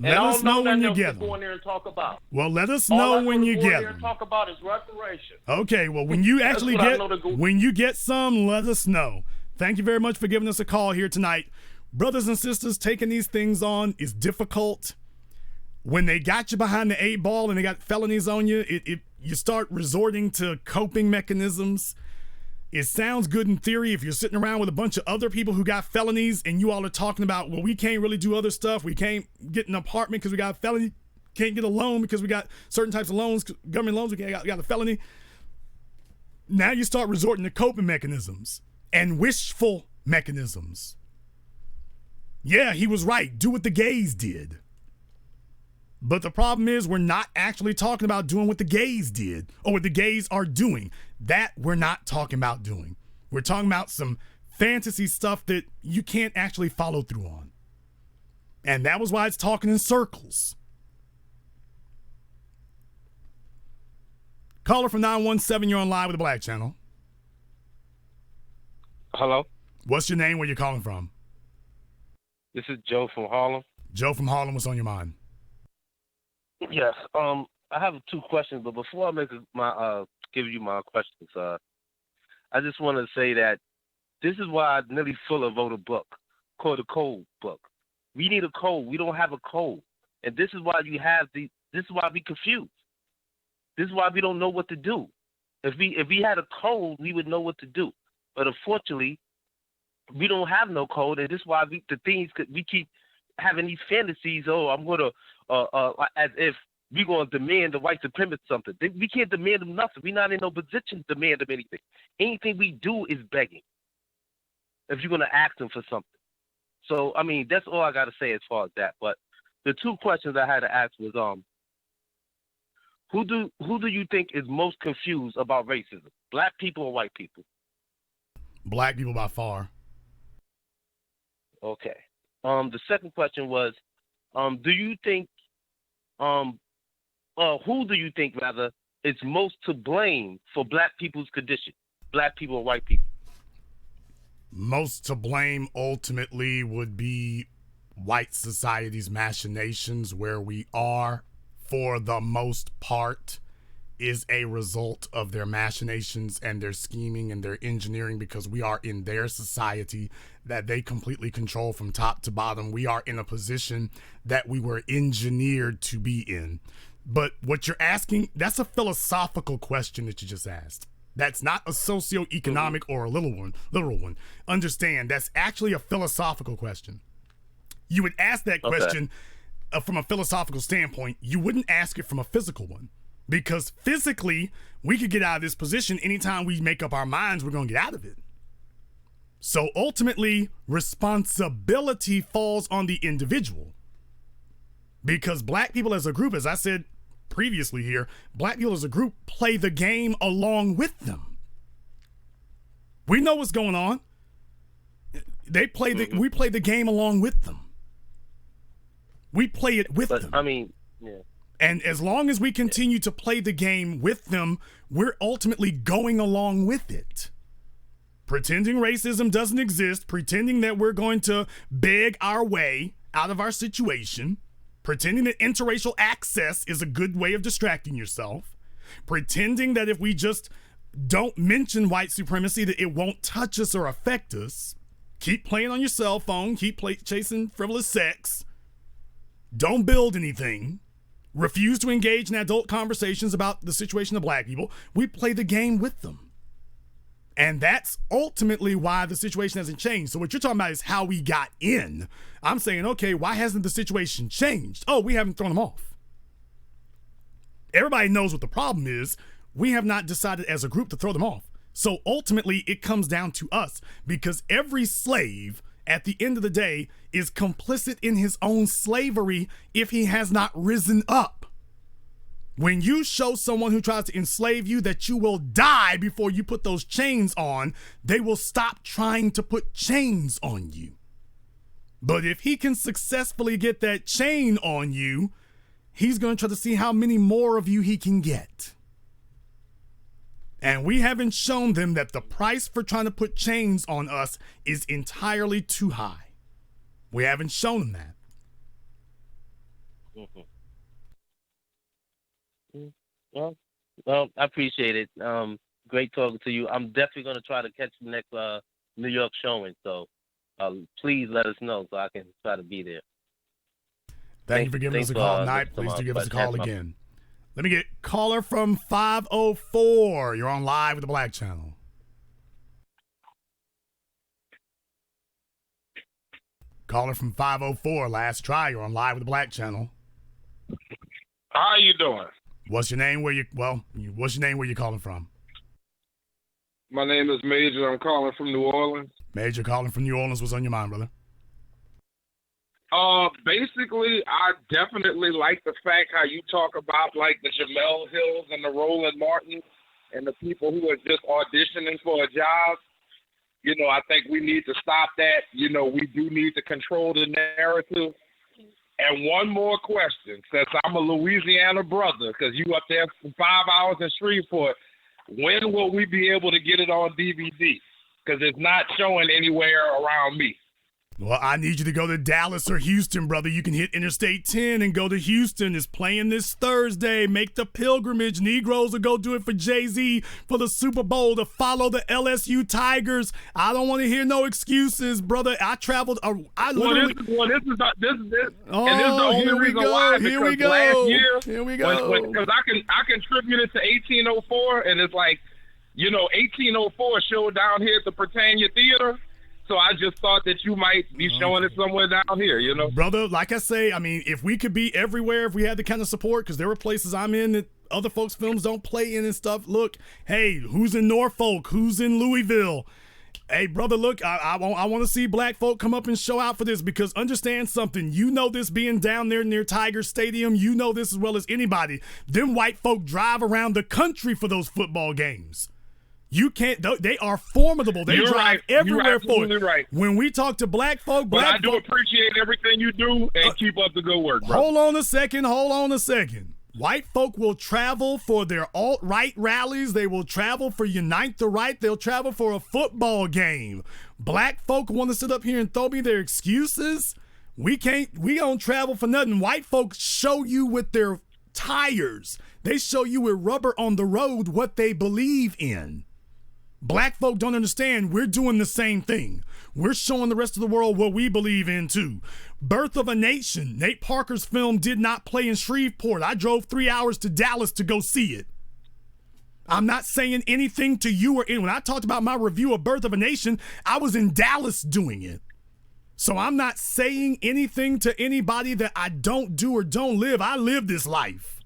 Let us know when you get them. Go in there and talk about. Well, let us know when you get them. Talk about is reparations. Okay. Well, when you actually get some, let us know. Thank you very much for giving us a call here tonight. Brothers and sisters, taking these things on is difficult. When they got you behind the 8 ball and they got felonies on you, you start resorting to coping mechanisms. It sounds good in theory if you're sitting around with a bunch of other people who got felonies and you all are talking about, well, we can't really do other stuff. We can't get an apartment because we got a felony. Can't get a loan because we got certain types of loans, government loans, we got a felony. Now you start resorting to coping mechanisms and wishful mechanisms. Yeah, he was right. Do what the gays did. But the problem is we're not actually talking about doing what the gays did or what the gays are doing. That we're not talking about doing. We're talking about some fantasy stuff that you can't actually follow through on. And that was why it's talking in circles. Caller from 917, you're on live with the Black Channel. Hello? What's your name? Where you calling from? This is Joe from Harlem. Joe from Harlem, what's on your mind? Yes. I have 2 questions, but before I give you my questions, I just want to say that this is why Nelly Fuller wrote a book called the Code Book. We need a code. We don't have a code, and this is why this is why we confused. This is why we don't know what to do. If we had a code, we would know what to do. But unfortunately, we don't have no code, and this is why we keep having these fantasies. Oh, I'm gonna as if we're gonna demand the white supremacists something. We can't demand them nothing. We're not in no position to demand them anything. Anything we do is begging. If you're gonna ask them for something. So I mean, that's all I gotta say as far as that. But the 2 questions I had to ask was who do you think is most confused about racism? Black people or white people? Black people by far. Okay. The second question was, do you think, who do you think rather is most to blame for black people's condition? Black people or white people? Most to blame ultimately would be white society's machinations, where we are, for the most part, is a result of their machinations and their scheming and their engineering, because we are in their society that they completely control from top to bottom. We are in a position that we were engineered to be in. But what you're asking, that's a philosophical question that you just asked. That's not a socioeconomic or a literal one. Understand, that's actually a philosophical question. You would ask that question from a philosophical standpoint. You wouldn't ask it from a physical one. Because physically, we could get out of this position anytime we make up our minds we're going to get out of it. So ultimately, responsibility falls on the individual. Because black people as a group, as I said previously here, black people as a group play the game along with them. We know what's going on. We play the game along with them. We play it with them. I mean, yeah. And as long as we continue to play the game with them, we're ultimately going along with it. Pretending racism doesn't exist, pretending that we're going to beg our way out of our situation, pretending that interracial access is a good way of distracting yourself, pretending that if we just don't mention white supremacy that it won't touch us or affect us, keep playing on your cell phone, keep chasing frivolous sex, don't build anything, refuse to engage in adult conversations about the situation of black people. We play the game with them. And that's ultimately why the situation hasn't changed. So what you're talking about is how we got in. I'm saying, okay, why hasn't the situation changed? Oh, we haven't thrown them off. Everybody knows what the problem is. We have not decided as a group to throw them off. So ultimately, it comes down to us, because every slave at the end of the day is complicit in his own slavery if he has not risen up. When you show someone who tries to enslave you that you will die before you put those chains on, they will stop trying to put chains on you. But if he can successfully get that chain on you, he's going to try to see how many more of you he can get. And we haven't shown them that the price for trying to put chains on us is entirely too high. We haven't shown them that. Well, I appreciate it. Great talking to you. I'm definitely going to try to catch the next New York showing. So please let us know so I can try to be there. Thank you for giving us a call tonight. Please do give us a call again. Let me get caller from 504. You're on live with the Black Channel. Caller from 504. Last try. You're on live with the Black Channel. How you doing? What's your name? What's your name? Where you calling from? My name is Major. I'm calling from New Orleans. Major, calling from New Orleans. What's on your mind, brother? Basically, I definitely like the fact how you talk about like the Jamel Hills and the Roland Martins and the people who are just auditioning for a job. You know, I think we need to stop that. You know, we do need to control the narrative. And one more question, since I'm a Louisiana brother, because you up there for 5 hours in Shreveport, when will we be able to get it on DVD? Because it's not showing anywhere around me. Well, I need you to go to Dallas or Houston, brother. You can hit Interstate 10 and go to Houston. It's playing this Thursday. Make the pilgrimage. Negroes will go do it for Jay-Z for the Super Bowl to follow the LSU Tigers. I don't want to hear no excuses, brother. I traveled. This is the only reason why. Here we go. Last year, here we go. Because I contributed to 1804, and it's like, you know, 1804 showed down here at the Britannia Theater. So I just thought that you might be showing it somewhere down here, you know? Brother, like I say, I mean, if we could be everywhere, if we had the kind of support, because there were places I'm in that other folks' films don't play in and stuff. Look, hey, who's in Norfolk? Who's in Louisville? Hey, brother, look, I want to see black folk come up and show out for this, because understand something. You know this being down there near Tiger Stadium. You know this as well as anybody. Them white folk drive around the country for those football games. You can't. They are formidable. They drive everywhere for it. Right. When we talk to black folk, I do appreciate everything you do, and keep up the good work, bro. Hold on a second. White folk will travel for their alt-right rallies. They will travel for Unite the Right. They'll travel for a football game. Black folk want to sit up here and throw me their excuses. We don't travel for nothing. White folks show you with their tires. They show you with rubber on the road what they believe in. Black folk don't understand. We're doing the same thing. We're showing the rest of the world what we believe in too. Birth of a Nation. Nate Parker's film did not play in Shreveport. I drove 3 hours to Dallas to go see it. I'm not saying anything to you or anyone. When I talked about my review of Birth of a Nation, I was in Dallas doing it. So I'm not saying anything to anybody that I don't do or don't live. I live this life.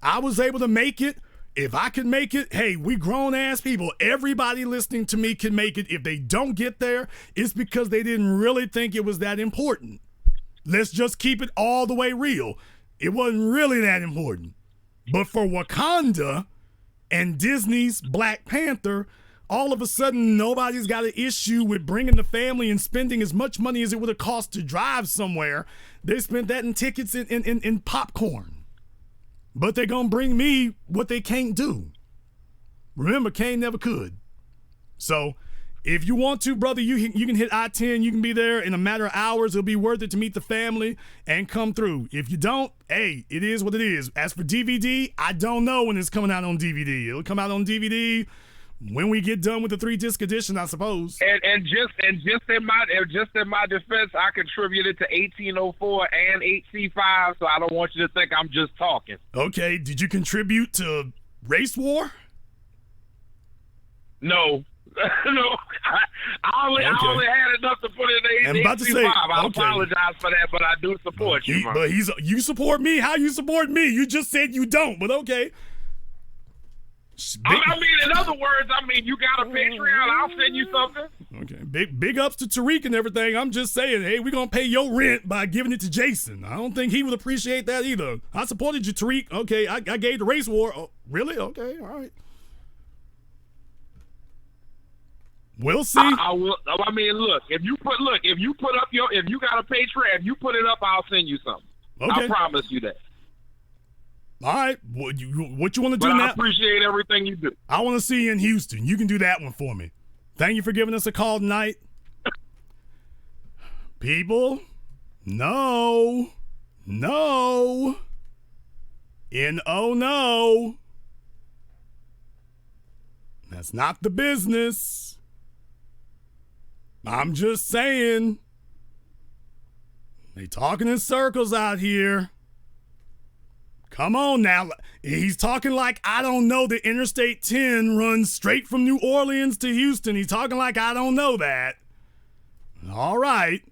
I was able to make it. If I could make it, hey, we grown ass people. Everybody listening to me can make it. If they don't get there, it's because they didn't really think it was that important. Let's just keep it all the way real. It wasn't really that important. But for Wakanda and Disney's Black Panther, all of a sudden nobody's got an issue with bringing the family and spending as much money as it would have cost to drive somewhere. They spent that in tickets in popcorn. But they're going to bring me what they can't do. Remember, Cain never could. So if you want to, brother, you can hit I-10. You can be there in a matter of hours. It'll be worth it to meet the family and come through. If you don't, hey, it is what it is. As for DVD, I don't know when it's coming out on DVD. It'll come out on DVD when we get done with the 3-disc edition, I suppose. And just in my defense, I contributed to 1804 and 8C5, so I don't want you to think I'm just talking. Okay, did you contribute to race war? No. No, I only had enough to put in the 8C5. I apologize for that, but I do support you. But you support me? How you support me? You just said you don't, but okay. I mean, in other words, you got a Patreon, I'll send you something. Okay, big ups to Tariq and everything. I'm just saying, hey, we're going to pay your rent by giving it to Jason. I don't think he would appreciate that either. I supported you, Tariq. Okay, I gave the race war. Oh, really? Okay, all right. We'll see. I will. I mean, look, if you got a Patreon, if you put it up, I'll send you something. Okay. I promise you that. All right. What you want to do now? I appreciate everything you do. I want to see you in Houston. You can do that one for me. Thank you for giving us a call tonight. People, no. N-O, no. That's not the business. I'm just saying. They talking in circles out here. Come on now. He's talking like I don't know that Interstate 10 runs straight from New Orleans to Houston. He's talking like I don't know that. All right.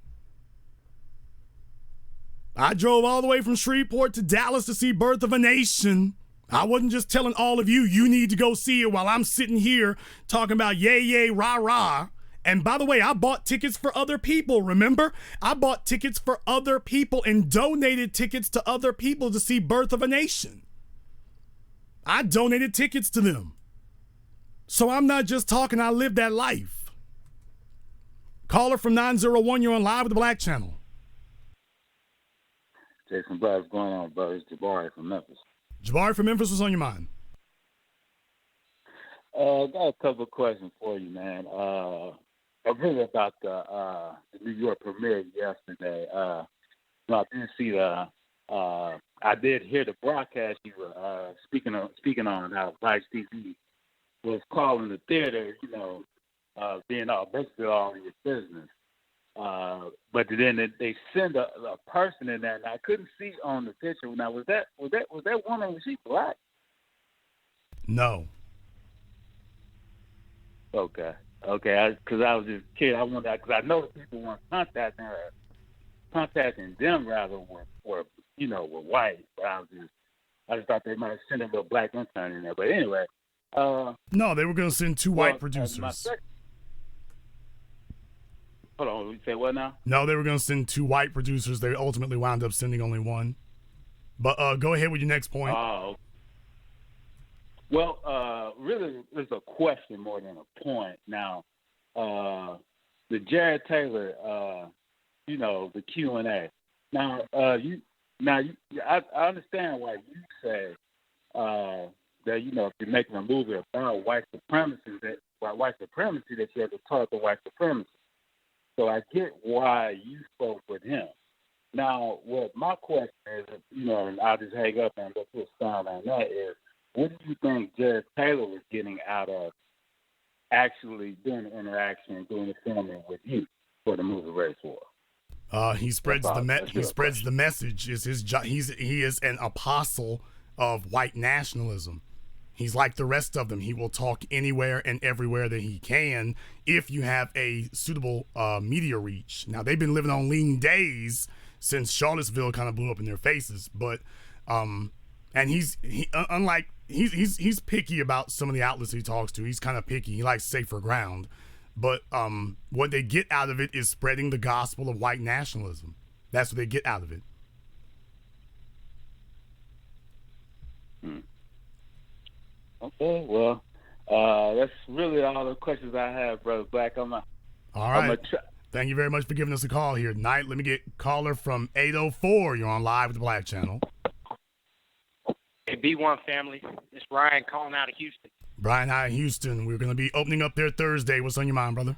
I drove all the way from Shreveport to Dallas to see Birth of a Nation. I wasn't just telling all of you need to go see it while I'm sitting here talking about yay, yay, rah, rah. And by the way, I bought tickets for other people, remember? I bought tickets for other people and donated tickets to other people to see Birth of a Nation. I donated tickets to them. So I'm not just talking, I live that life. Caller from 901, you're on Live with the Black Channel. Jason Black, what's going on, brother? It's Jabari from Memphis. Jabari from Memphis, what's on your mind? I got a couple of questions for you, man. Really about the New York premiere yesterday. I didn't see I did hear the broadcast you were speaking on how Vice TV was calling the theater, being basically all in your business. But then they send a person in there, and I couldn't see on the picture. Now, was that woman? Was she black? No. Okay. Because I was just kidding. I wonder, because I know people weren't contacting them rather were white. But I just thought they might have sent a little black intern in there. But anyway. No, they were going to send two white producers. Hold on, you say what now? No, they were going to send two white producers. They ultimately wound up sending only one. But go ahead with your next point. Oh. Well, really, it's a question more than a point. Now, the Jared Taylor, the Q&A. Now, I understand why you say that if you're making a movie about white supremacy, that you have to talk to white supremacy. So I get why you spoke with him. Now, what my question is, and I'll just hang up and go to a sound on that is, what do you think Jared Taylor was getting out of actually doing the interaction and doing the filming with you for the movie Race War? He spreads the message. Is his job? He is an apostle of white nationalism. He's like the rest of them. He will talk anywhere and everywhere that he can if you have a suitable media reach. Now, they've been living on lean days since Charlottesville kind of blew up in their faces, but and he's picky about some of the outlets he talks to. He's kind of picky. He likes safer ground. But what they get out of it is spreading the gospel of white nationalism. That's what they get out of it. Okay, well, that's really all the questions I have, Brother Black. All right. Thank you very much for giving us a call here tonight. Let me get caller from 804. You're on Live with the Black Channel. Hey, B1 family. It's Brian calling out of Houston. Brian, hi, Houston. We're going to be opening up there Thursday. What's on your mind, brother?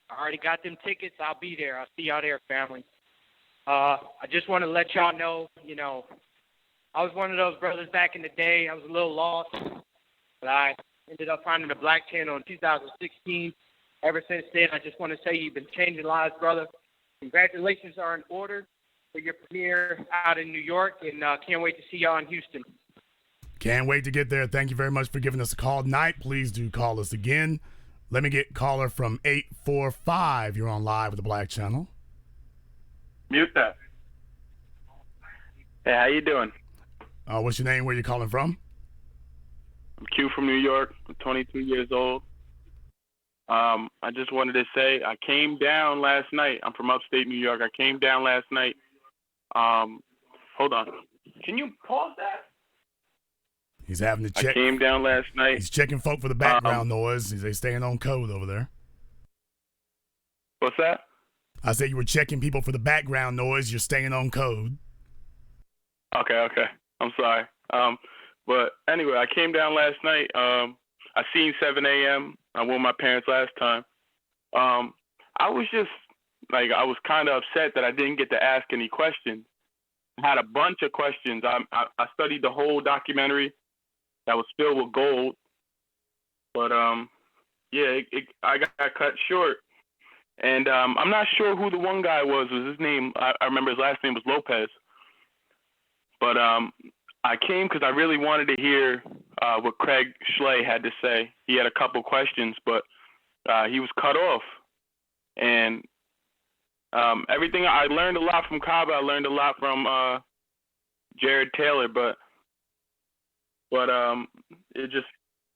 I already got them tickets. I'll be there. I'll see y'all there, family. I just want to let y'all know, I was one of those brothers back in the day. I was a little lost, but I Ended up finding the Black channel in 2016. Ever since then, I just want to say you've been changing lives, brother. Congratulations are in order for your premiere out in New York, and can't wait to see y'all in Houston. Can't wait to get there. Thank you very much for giving us a call tonight. Please do call us again. Let me get caller from 845. You're on live with the Black Channel. Mute that. Hey, how you doing? What's your name? Where you calling from? I'm Q from New York. I'm 22 years old. I just wanted to say I came down last night. I'm from upstate New York. I came down last night. Hold on. Can you pause that? He's having to check. I came down last night. He's checking folk for the background noise. They staying on code over there. What's that? I said you were checking people for the background noise. You're staying on code. Okay. I'm sorry. But anyway, I came down last night. I seen 7 a.m. I went with my parents last time. I was just I was kind of upset that I didn't get to ask any questions. I had a bunch of questions. I studied the whole documentary that was filled with gold. But I got cut short. And I'm not sure who the one guy was. His name? I remember his last name was Lopez. But I came because I really wanted to hear what Craig Schley had to say. He had a couple questions, but he was cut off. And everything, I learned a lot from Kaba. I learned a lot from Jared Taylor, but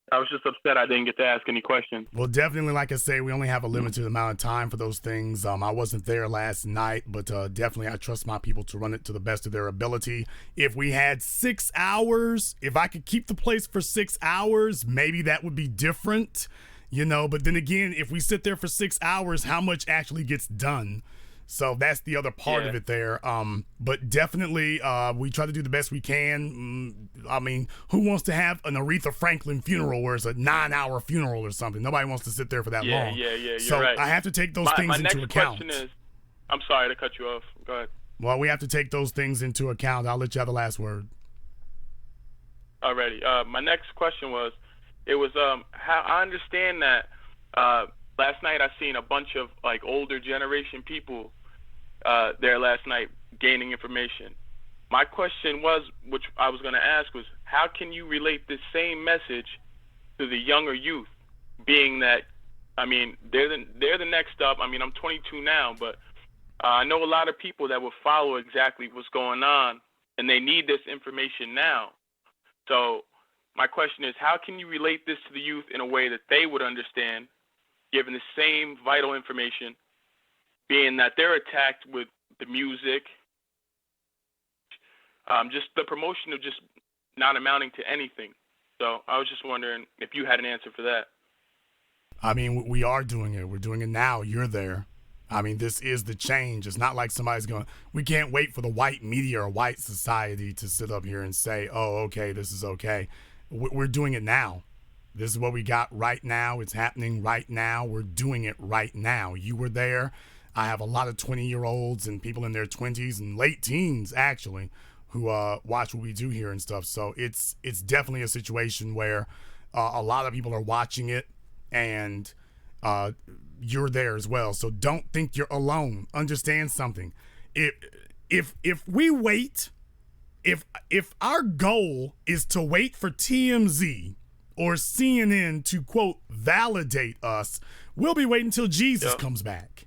I was just upset I didn't get to ask any questions. Well, definitely, like I say, we only have a limited amount of time for those things. I wasn't there last night, but definitely I trust my people to run it to the best of their ability. If we had 6 hours, if I could keep the place for 6 hours, maybe that would be different, But then again, if we sit there for 6 hours, how much actually gets done? So that's the other part of it there. But definitely, we try to do the best we can. I mean, who wants to have an Aretha Franklin funeral where it's a 9-hour funeral or something? Nobody wants to sit there for that long. Yeah, you're so right. I have to take those things into account. My next question is, I'm sorry to cut you off. Go ahead. Well, we have to take those things into account. I'll let you have the last word. Alrighty. My next question was, how I understand that last night I seen a bunch of older generation people there last night gaining information. My question was, which I was going to ask, was how can you relate this same message to the younger youth, being that, I mean, they're the next up. I mean, I'm 22 now, but I know a lot of people that will follow exactly what's going on, and they need this information now. So my question is, how can you relate this to the youth in a way that they would understand, given the same vital information, being that they're attacked with the music, just the promotion of just not amounting to anything. So I was just wondering if you had an answer for that. I mean, we are doing it. We're doing it now. You're there. I mean, this is the change. It's not like somebody's going, we can't wait for the white media or white society to sit up here and say, oh, okay, this is okay. We're doing it now. This is what we got right now. It's happening right now. We're doing it right now. You were there. I have a lot of 20-year-olds and people in their 20s and late teens, actually, who watch what we do here and stuff. So it's definitely a situation where a lot of people are watching it, and you're there as well. So don't think you're alone. Understand something. If we wait, if our goal is to wait for TMZ or CNN to, quote, validate us, we'll be waiting until Jesus comes back.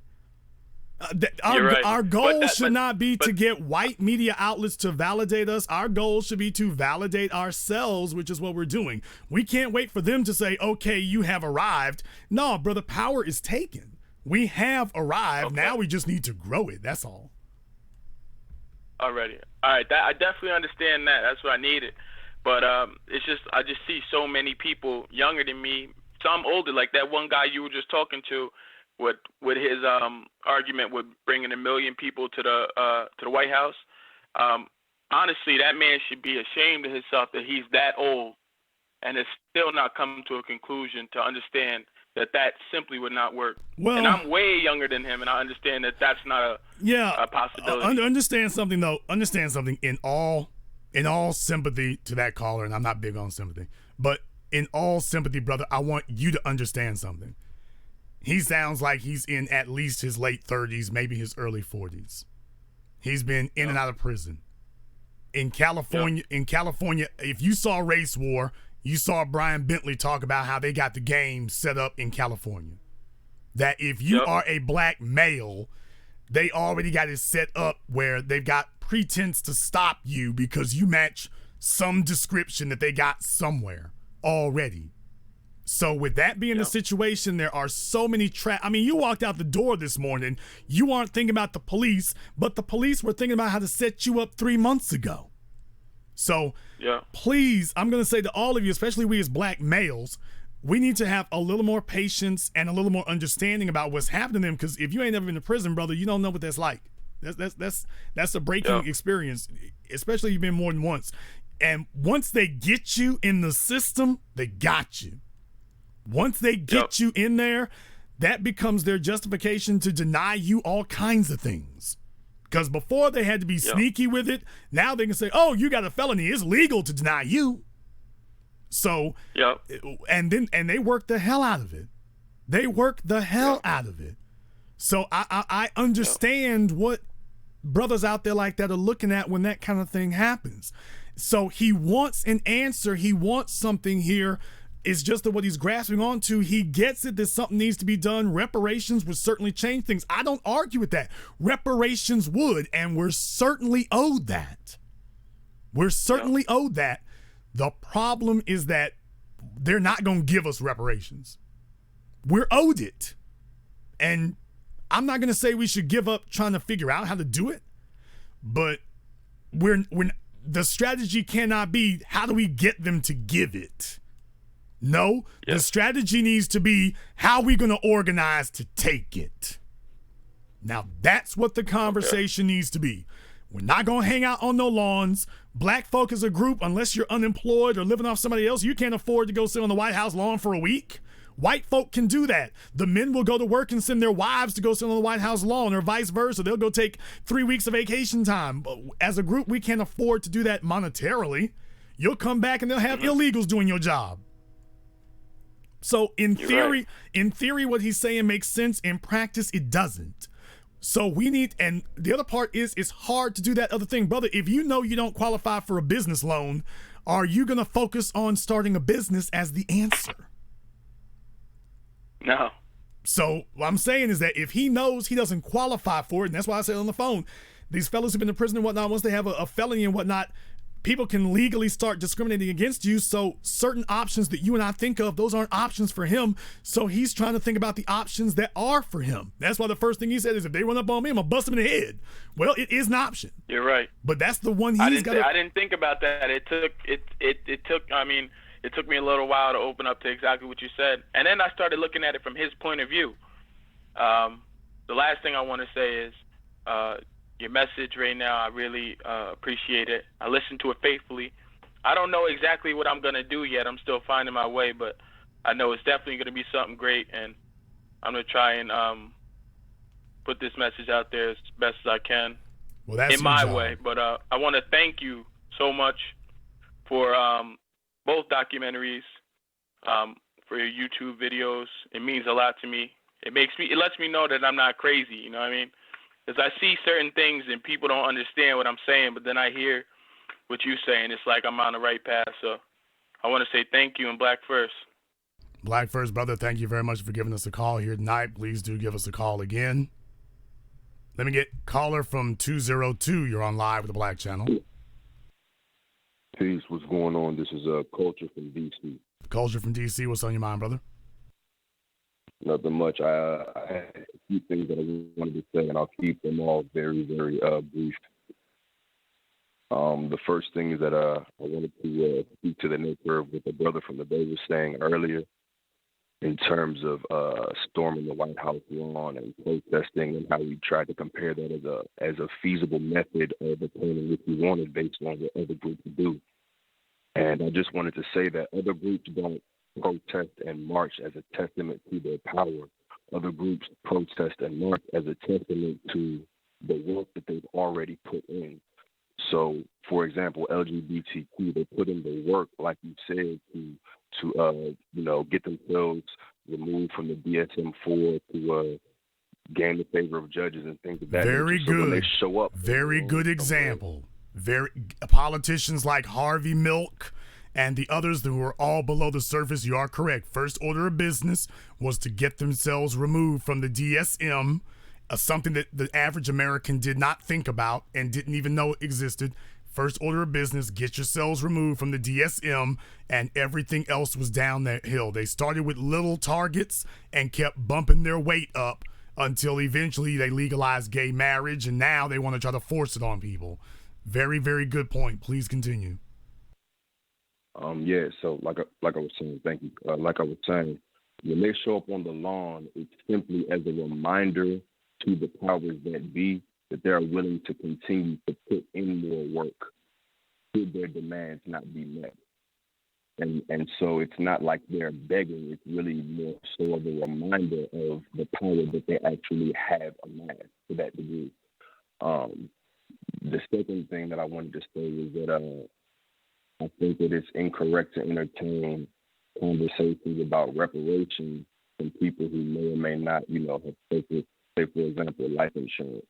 Our goal should not be to get white media outlets to validate us. Our goal should be to validate ourselves, which is what we're doing. We can't wait for them to say, okay, you have arrived. No, brother, power is taken. We have arrived. Okay. Now we just need to grow it. That's all. Already. All right. I definitely understand that. That's what I needed. But it's just, I just see so many people younger than me, some older, like that one guy you were just talking to, with his argument with bringing 1 million people to the White House. Honestly, that man should be ashamed of himself that he's that old and has still not come to a conclusion to understand that simply would not work. Well, and I'm way younger than him, and I understand that that's not a possibility. Understand something, though. Understand something in all sympathy to that caller, and I'm not big on sympathy, but in all sympathy, brother, I want you to understand something. He sounds like he's in at least his late 30s, maybe his early 40s. He's been in and out of prison. In California, if you saw Race War, you saw Brian Bentley talk about how they got the game set up in California. That if you are a black male, they already got it set up where they've got pretense to stop you because you match some description that they got somewhere already. So with that being the situation, there are so many you walked out the door this morning, you aren't thinking about the police, but the police were thinking about how to set you up 3 months ago. So please, I'm going to say to all of you, especially we as black males, we need to have a little more patience and a little more understanding about what's happening to them, because if you ain't never been to prison, brother, you don't know what that's like. That's a breaking experience, especially if you've been more than once. And once they get you in the system, they got you. Once they get you in there, that becomes their justification to deny you all kinds of things. Because before they had to be sneaky with it, now they can say, oh, you got a felony. It's legal to deny you. So, and they work the hell out of it. They work the hell out of it. So I understand what brothers out there like that are looking at when that kind of thing happens. So he wants an answer. He wants something here. It's just that what he's grasping onto, he gets it that something needs to be done. Reparations would certainly change things. I don't argue with that. Reparations would, and we're certainly owed that. We're certainly owed that. The problem is that they're not going to give us reparations. We're owed it. And I'm not going to say we should give up trying to figure out how to do it, but the strategy cannot be how do we get them to give it? No, the strategy needs to be how are we going to organize to take it? Now, that's what the conversation needs to be. We're not going to hang out on no lawns. Black folk as a group, unless you're unemployed or living off somebody else, you can't afford to go sit on the White House lawn for a week. White folk can do that. The men will go to work and send their wives to go sit on the White House lawn, or vice versa. They'll go take 3 weeks of vacation time. But as a group, we can't afford to do that monetarily. You'll come back and they'll have illegals doing your job. So in theory, what he's saying makes sense. In practice, it doesn't. So we need, and the other part is it's hard to do that other thing. Brother, if you know you don't qualify for a business loan, are you going to focus on starting a business as the answer? No. So what I'm saying is that if he knows he doesn't qualify for it, and that's why I said on the phone, these fellas who've been in prison and whatnot, once they have a felony and whatnot, people can legally start discriminating against you. So certain options that you and I think of, those aren't options for him. So he's trying to think about the options that are for him. That's why the first thing he said is, if they run up on me, I'm going to bust them in the head. Well, it is an option. You're right. But that's the one I didn't think about that. It took me a little while to open up to exactly what you said. And then I started looking at it from his point of view. The last thing I want to say is, your message right now, I really appreciate it. I listened to it faithfully. I don't know exactly what I'm going to do yet. I'm still finding my way, but I know it's definitely going to be something great, and I'm going to try and put this message out there as best as I can in my way. But I want to thank you so much for both documentaries, for your YouTube videos. It means a lot to me. It lets me know that I'm not crazy, you know what I mean? Because I see certain things and people don't understand what I'm saying, but then I hear what you're saying. It's like I'm on the right path. So I want to say thank you and Black First. Black First, brother, thank you very much for giving us a call here tonight. Please do give us a call again. Let me get caller from 202. You're on live with the Black Channel. Peace. What's going on? This is Culture from D.C. Culture from D.C. What's on your mind, brother? Nothing much. I had a few things that I wanted to say, and I'll keep them all very, very brief. The first thing is that I wanted to speak to the nature of what the brother from the Bay was saying earlier in terms of storming the White House lawn and protesting, and how he tried to compare that as a feasible method of attaining what he wanted based on what other groups do. And I just wanted to say that other groups don't protest and march as a testament to their power. Other groups protest and march as a testament to the work that they've already put in. So, for example, LGBTQ, they put in the work, like you said, to get themselves removed from the DSM-4 to gain the favor of judges and things of that Very nature. good. So when they show up, very good example. Politicians like Harvey Milk and the others who are all below the surface. You are correct. First order of business was to get themselves removed from the DSM, something that the average American did not think about and didn't even know existed. First order of business, get yourselves removed from the DSM, and everything else was down that hill. They started with little targets and kept bumping their weight up until eventually they legalized gay marriage, and now they want to try to force it on people. Very, very good point. Please continue. So like I was saying, thank you. Like I was saying, when they show up on the lawn, it's simply as a reminder to the powers that be that they're willing to continue to put in more work should their demands not be met. And so it's not like they're begging, it's really more so of a reminder of the power that they actually have amassed to that degree. The second thing that I wanted to say is that I think that it's incorrect to entertain conversations about reparations from people who may or may not, have taken, say, for example, life insurance,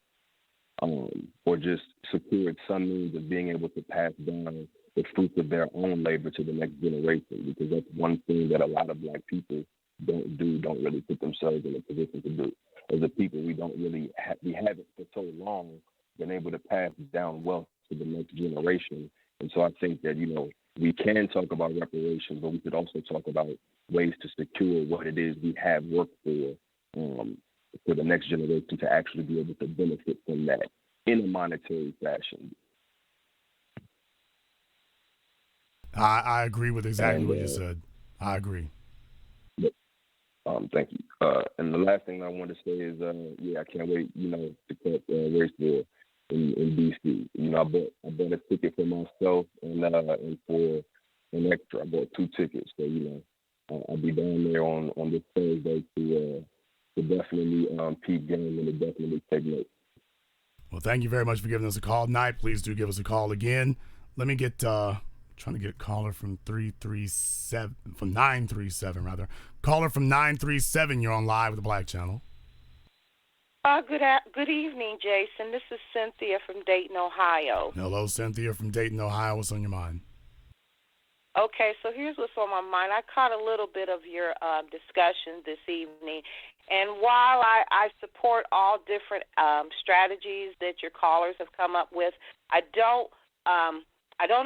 or just secured some means of being able to pass down the fruits of their own labor to the next generation, because that's one thing that a lot of Black people don't really put themselves in a position to do. As a people, we don't really we haven't for so long been able to pass down wealth to the next generation. And so I think that, we can talk about reparations, but we could also talk about ways to secure what it is we have worked for the next generation to actually be able to benefit from that in a monetary fashion. I agree with exactly what you said. I agree. Thank you. And the last thing I want to say is, I can't wait, to cut race war in D.C. I bought a ticket for myself and for an extra. I bought 2 tickets. So, I'll be down there on this Thursday to definitely peep game and to definitely take notes. Well, thank you very much for giving us a call tonight. Please do give us a call again. Let me get trying to get a caller from 937 rather. Caller from 937, you're on live with the Black Channel. Good evening, Jason. This is Cynthia from Dayton, Ohio. Hello, Cynthia from Dayton, Ohio. What's on your mind? Okay, so here's what's on my mind. I caught a little bit of your discussion this evening, and while I support all different strategies that your callers have come up with, I don't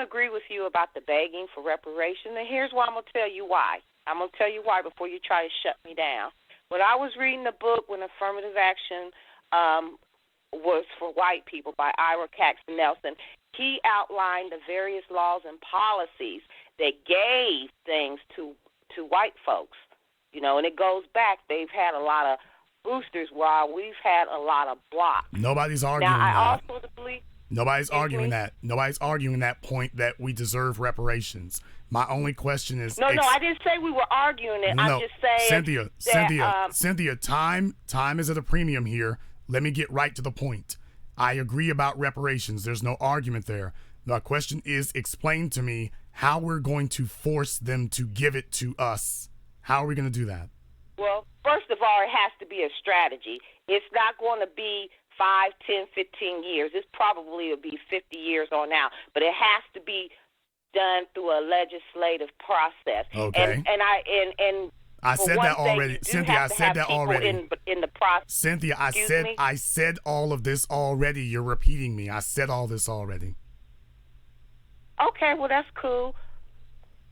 agree with you about the begging for reparation, and here's why I'm going to tell you why. I'm going to tell you why before you try to shut me down. When I was reading the book when affirmative action was for white people by Ira Caxton Nelson, he outlined the various laws and policies that gave things to white folks. And it goes back. They've had a lot of boosters while we've had a lot of blocks. Nobody's arguing now, that. I also believe. Nobody's arguing that. Nobody's arguing that point that we deserve reparations. My only question is... No, I didn't say we were arguing it. I'm just saying Cynthia, time is at a premium here. Let me get right to the point. I agree about reparations. There's no argument there. The question is, explain to me how we're going to force them to give it to us. How are we going to do that? Well, first of all, it has to be a strategy. It's not going to be 5, 10, 15 years. This probably will be 50 years on out, but it has to be done through a legislative process. Okay. I said that already. Cynthia, I said that already. In the process. Cynthia, I said all of this already. You're repeating me. I said all this already. Okay, well, that's cool.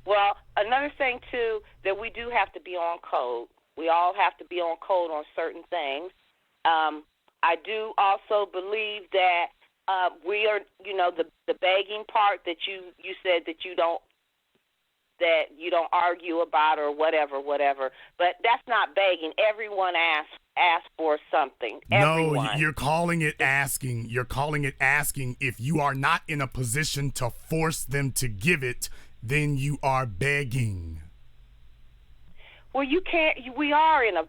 Well, another thing, too, that we do have to be on code. We all have to be on code on certain things. I do also believe that we are, the begging part that you said that you don't argue about or whatever. But that's not begging. Everyone asks for something. Everyone. No, you're calling it asking. You're calling it asking. If you are not in a position to force them to give it, then you are begging. Well, you can't. We are in a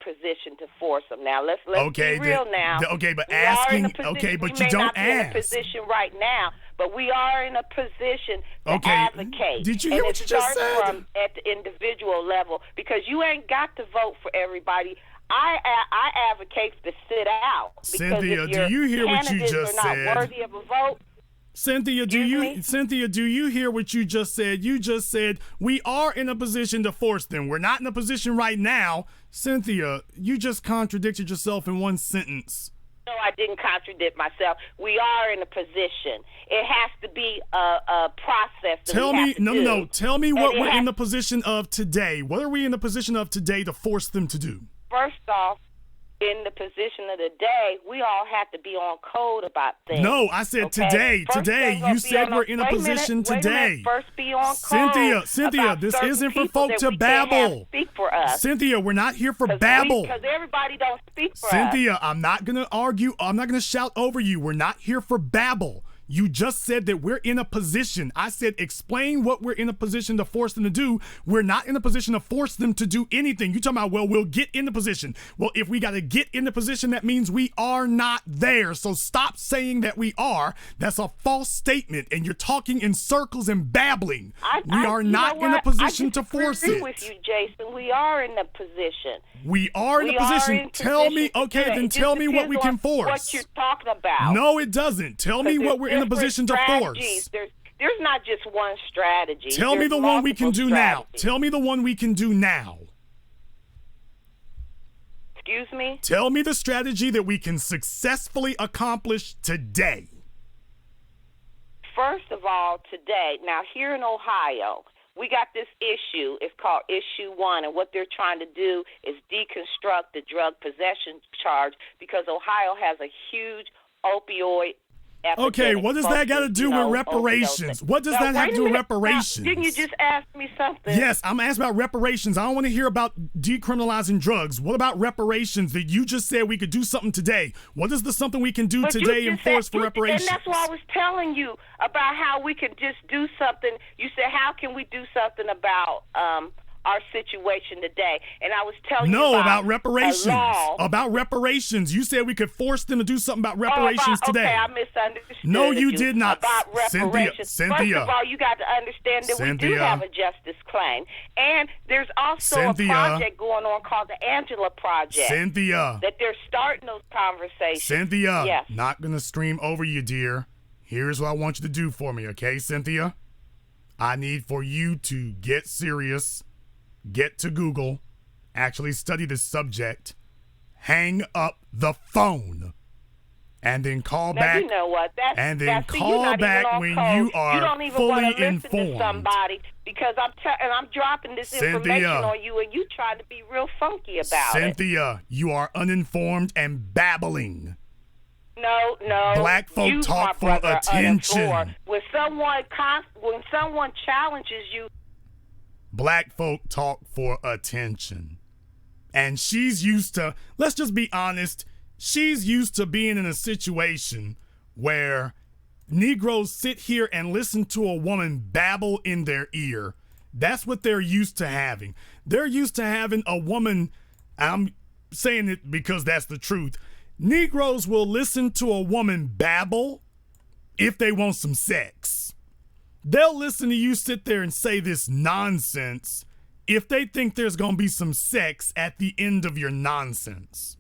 position to force them now. Let's okay, be real now. Okay, but we are in a asking. position, Okay, but we you don't may not be in a ask. position right now, but we are in a position to Okay, advocate. did you hear and what you just said? It starts from at the individual level because you ain't got to vote for everybody. I advocate to sit out. Because Cynthia, if your do you hear what you candidates just are not said? worthy of a vote. Cynthia, do you hear what you just said? You just said we are in a position to force them. We're not in a position right now. Cynthia, you just contradicted yourself in one sentence. No, I didn't contradict myself. We are in a position. It has to be a process. Tell me, no. Tell me what we're in the to position of today. What are we in the position of today to force them to do? First off, in the position of the day, we all have to be on code about things. No, I said okay? today. First Today. You said we're in a position today. First be on code. Cynthia, this isn't for folk to we babble. Speak for us. Cynthia, we're not here for babble. Because everybody don't speak for us. Cynthia, I'm not going to argue. I'm not going to shout over you. We're not here for babble. You just said that we're in a position. I said, explain what we're in a position to force them to do. We're not in a position to force them to do anything. You're talking about, well, we'll get in the position. Well, if we got to get in the position, that means we are not there. So stop saying that we are. That's a false statement. And you're talking in circles and babbling. We are not in a position to force it. I agree with you, Jason. We are in a position. We are in a position. Tell me, okay, then tell me what we can force. What you're talking about. No, it doesn't. Tell me what we're in a position to force. There's not just one strategy. Tell me the one we can do now. Tell me the one we can do now. Excuse me? Tell me the strategy that we can successfully accomplish today. First of all, today, now here in Ohio, we got this issue. It's called Issue 1, and what they're trying to do is deconstruct the drug possession charge because Ohio has a huge opioid epidemic. Okay, what does that got to do with reparations? What does that have to do with reparations? Didn't you just ask me something? Yes, I'm asking about reparations. I don't want to hear about decriminalizing drugs. What about reparations that you just said we could do something today? What is the something we can do today and force for reparations? And that's why I was telling you about how we could just do something. You said, how can we do something about our situation today? And I was telling you about reparations. About reparations. You said we could force them to do something about reparations today. Okay, I misunderstood. No, you did not. About reparations. Cynthia. First of all, you got to understand that we do have a justice claim. And there's also a project going on called the Angela Project. Cynthia. That they're starting those conversations. Cynthia. Yes. Not going to scream over you, dear. Here's what I want you to do for me, okay, Cynthia? I need for you to get serious. Get to Google, actually study this subject, hang up the phone, and then call back. You know what? And then call back when you are fully informed. To somebody because I'm dropping this information on you, and you trying to be real funky about it. Cynthia, you are uninformed and babbling. No. Black folk talk for attention. When someone challenges you. Black folk talk for attention. And she's used to, let's just be honest, she's used to being in a situation where Negroes sit here and listen to a woman babble in their ear. That's what they're used to having. They're used to having a woman, I'm saying it because that's the truth. Negroes will listen to a woman babble if they want some sex. They'll listen to you sit there and say this nonsense if they think there's going to be some sex at the end of your nonsense.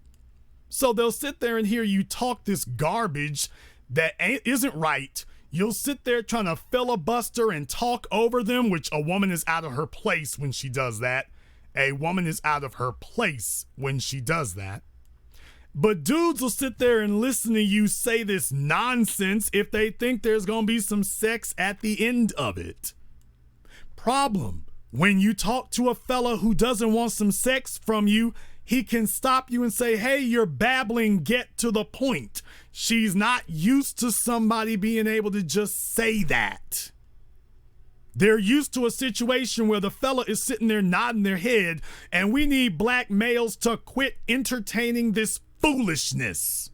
So they'll sit there and hear you talk this garbage that isn't right. You'll sit there trying to filibuster and talk over them, which a woman is out of her place when she does that. A woman is out of her place when she does that. But dudes will sit there and listen to you say this nonsense if they think there's going to be some sex at the end of it. Problem, when you talk to a fella who doesn't want some sex from you, he can stop you and say, hey, you're babbling, get to the point. She's not used to somebody being able to just say that. They're used to a situation where the fella is sitting there nodding their head, and we need black males to quit entertaining this foolishness.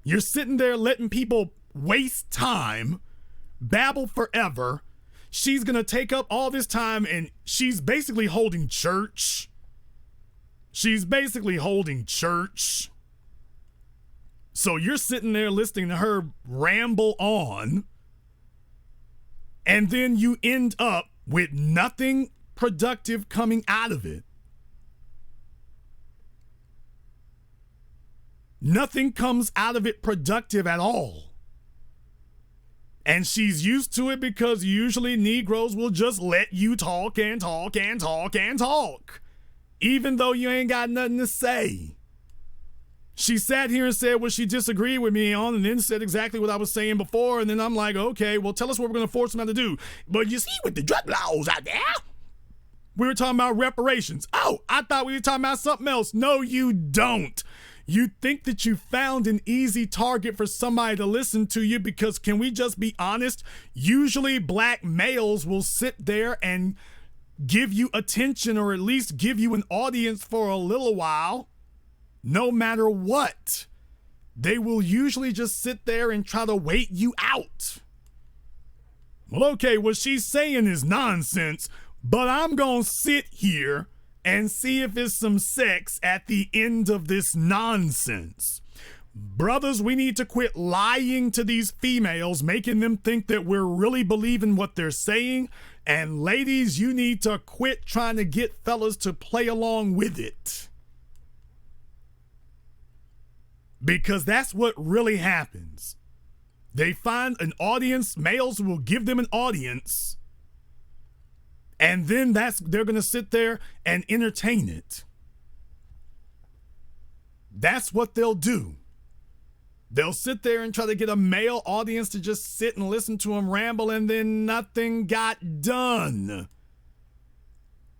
You're sitting there letting people waste time, babble forever. she's going to take up all this time, and she's basically holding church. She's basically holding church. So you're sitting there listening to her ramble on, and then you end up with nothing productive coming out of it. Nothing comes out of it productive at all. And she's used to it because usually Negroes will just let you talk and talk and talk and talk, even though you ain't got nothing to say. She sat here and said what she disagreed with me on, and then said exactly what I was saying before. And then I'm like, okay, well, tell us what we're going to force them out to do. But you see, with the drug laws out there, we were talking about reparations. Oh, I thought we were talking about something else. No, you don't. You think that you found an easy target for somebody to listen to you because, can we just be honest? Usually black males will sit there and give you attention, or at least give you an audience for a little while, no matter what. They will usually just sit there and try to wait you out. Well, okay, what she's saying is nonsense, but I'm gonna sit here and see if there's some sex at the end of this nonsense. Brothers, we need to quit lying to these females, making them think that we're really believing what they're saying. And ladies, you need to quit trying to get fellas to play along with it. Because that's what really happens. They find an audience, males will give them an audience, and then they're going to sit there and entertain it. That's what they'll do. They'll sit there and try to get a male audience to just sit and listen to them ramble, and then nothing got done.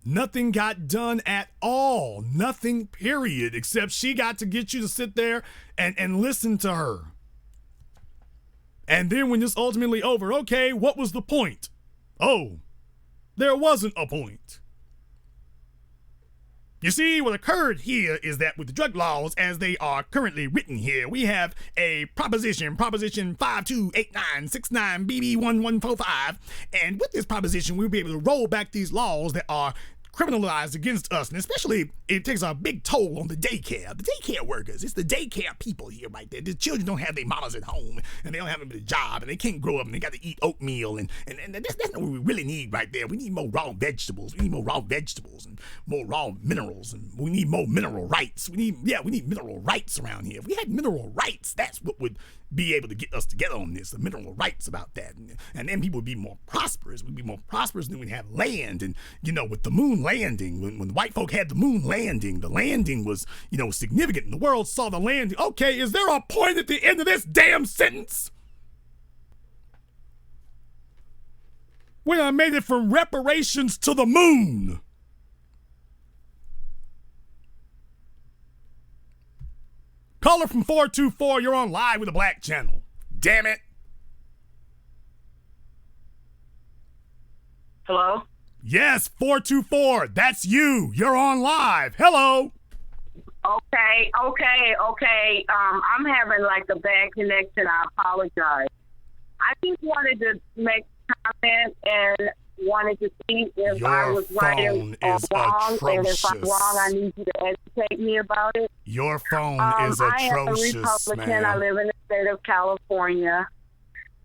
Nothing got done at all. Nothing, period, except she got to get you to sit there and listen to her. And then when it's ultimately over, okay, what was the point? Oh, there wasn't a point. You see, what occurred here is that with the drug laws as they are currently written here, we have a proposition 528969BB1145, and with this proposition, we'll be able to roll back these laws that are criminalized against us, and especially it takes a big toll on the daycare workers. It's the daycare people here right there. The children don't have their mamas at home, and they don't have a job, and they can't grow up, and they got to eat oatmeal, and that's not what we really need right there. We need more raw vegetables. We need more raw vegetables and more raw minerals, and we need more mineral rights. We need mineral rights around here. If we had mineral rights, that's what would be able to get us together on this, the mineral rights about that. And then people would be more prosperous. We'd be more prosperous, and then we'd have land. And, with the moon landing, when the white folk had the moon landing, the landing was, significant, and the world saw the landing. Okay, is there a point at the end of this damn sentence? When I made it from reparations to the moon. Caller from 424, you're on live with the Black Channel. Damn it. Hello? Yes, 424, that's you. You're on live. Hello. Okay. I'm having like a bad connection. I apologize. I just wanted to make a comment and wanted to see if I was right or wrong. Atrocious. And if I'm wrong, I need you to educate me about it. Your phone is atrocious, I am a Republican. ma'am. I live in the state of California.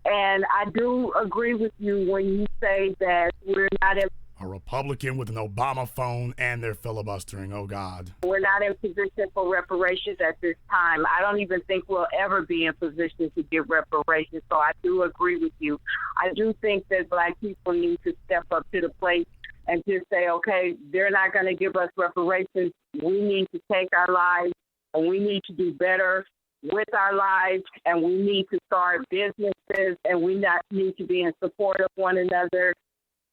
And I do agree with you when you say that we're not in a Republican with an Obama phone, and they're filibustering. Oh, God. We're not in position for reparations at this time. I don't even think we'll ever be in position to get reparations. So I do agree with you. I do think that Black people need to step up to the plate and just say, okay, they're not going to give us reparations. We need to take our lives, and we need to do better with our lives, and we need to start businesses, and we need to be in support of one another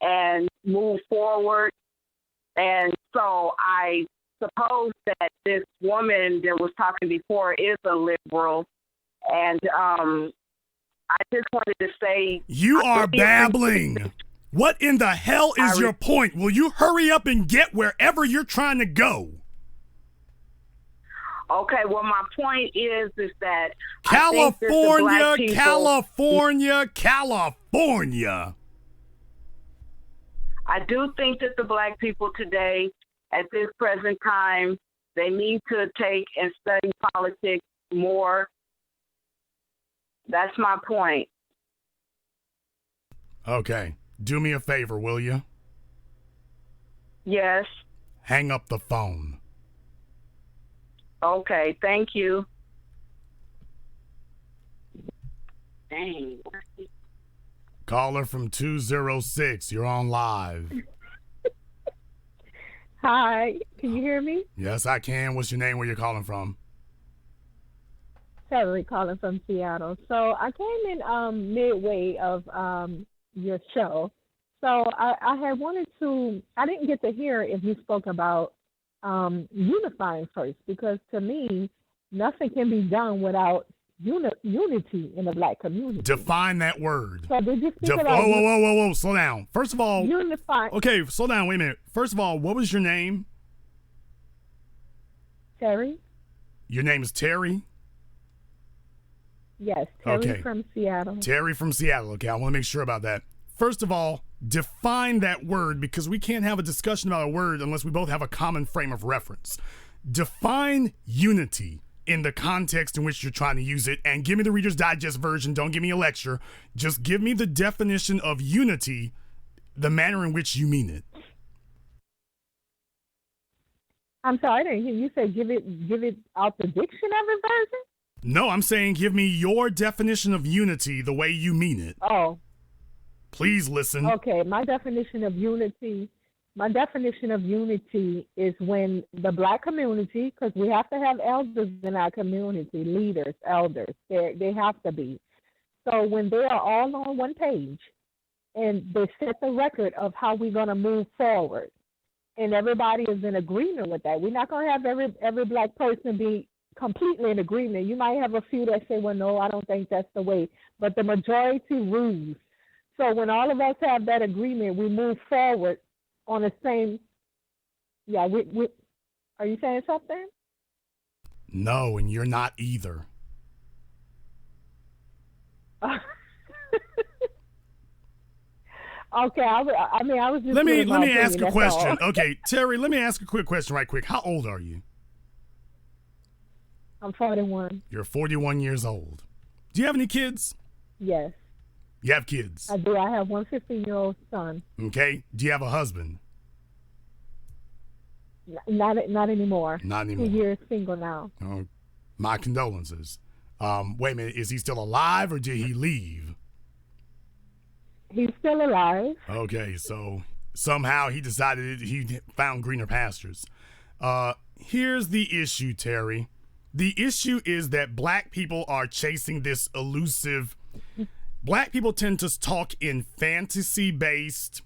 and move forward. And so I suppose that this woman that was talking before is a liberal. And I just wanted to say... You are babbling. What in the hell is your point? Will you hurry up and get wherever you're trying to go? Okay, well, my point is that... California. I do think that the black people today, at this present time, they need to take and study politics more. That's my point. Okay. Do me a favor, will you? Yes. Hang up the phone. Okay, thank you. Dang. Caller from 206, you're on live. Hi, can you hear me? Yes, I can. What's your name? Where you calling from? Terry calling from Seattle. So I came in midway of your show. So I had wanted to, I didn't get to hear if you spoke about unifying first, because to me, nothing can be done without unity in the black community. Define that word. So did you speak about whoa, slow down. First of all, unify? Okay, slow down, wait a minute. First of all, what was your name? Terry. Your name is Terry? Yes, Terry from Seattle. Terry from Seattle. Okay, I want to make sure about that. First of all, define that word, because we can't have a discussion about a word unless we both have a common frame of reference. Define unity in the context in which you're trying to use it, and give me the Reader's Digest version. Don't give me a lecture. Just give me the definition of unity, the manner in which you mean it. I'm sorry, I didn't hear you say give it out the dictionary version? No, I'm saying give me your definition of unity the way you mean it. Oh. Please listen. Okay, my definition of unity is when the black community, because we have to have elders in our community, leaders, elders, they have to be. So when they are all on one page and they set the record of how we're going to move forward, and everybody is in agreement with that. We're not going to have every black person be completely in agreement. You might have a few that say, well, no, I don't think that's the way, but the majority rules. So when all of us have that agreement, we move forward on the same. Yeah, we are you saying something? No, and you're not either. Okay, I was just. Let me ask a question. Okay, Terry, let me ask a quick question right quick. How old are you? I'm 41. You're 41 years old. Do you have any kids? Yes. You have kids? I do. I have one 15-year-old son. Okay. Do you have a husband? Not anymore. Not anymore. 2 years single now. Oh, my condolences. Wait a minute. Is he still alive or did he leave? He's still alive. Okay. So somehow he decided he found greener pastures. Here's the issue, Terry. The issue is that black people are chasing this elusive. Black people tend to talk in fantasy-based,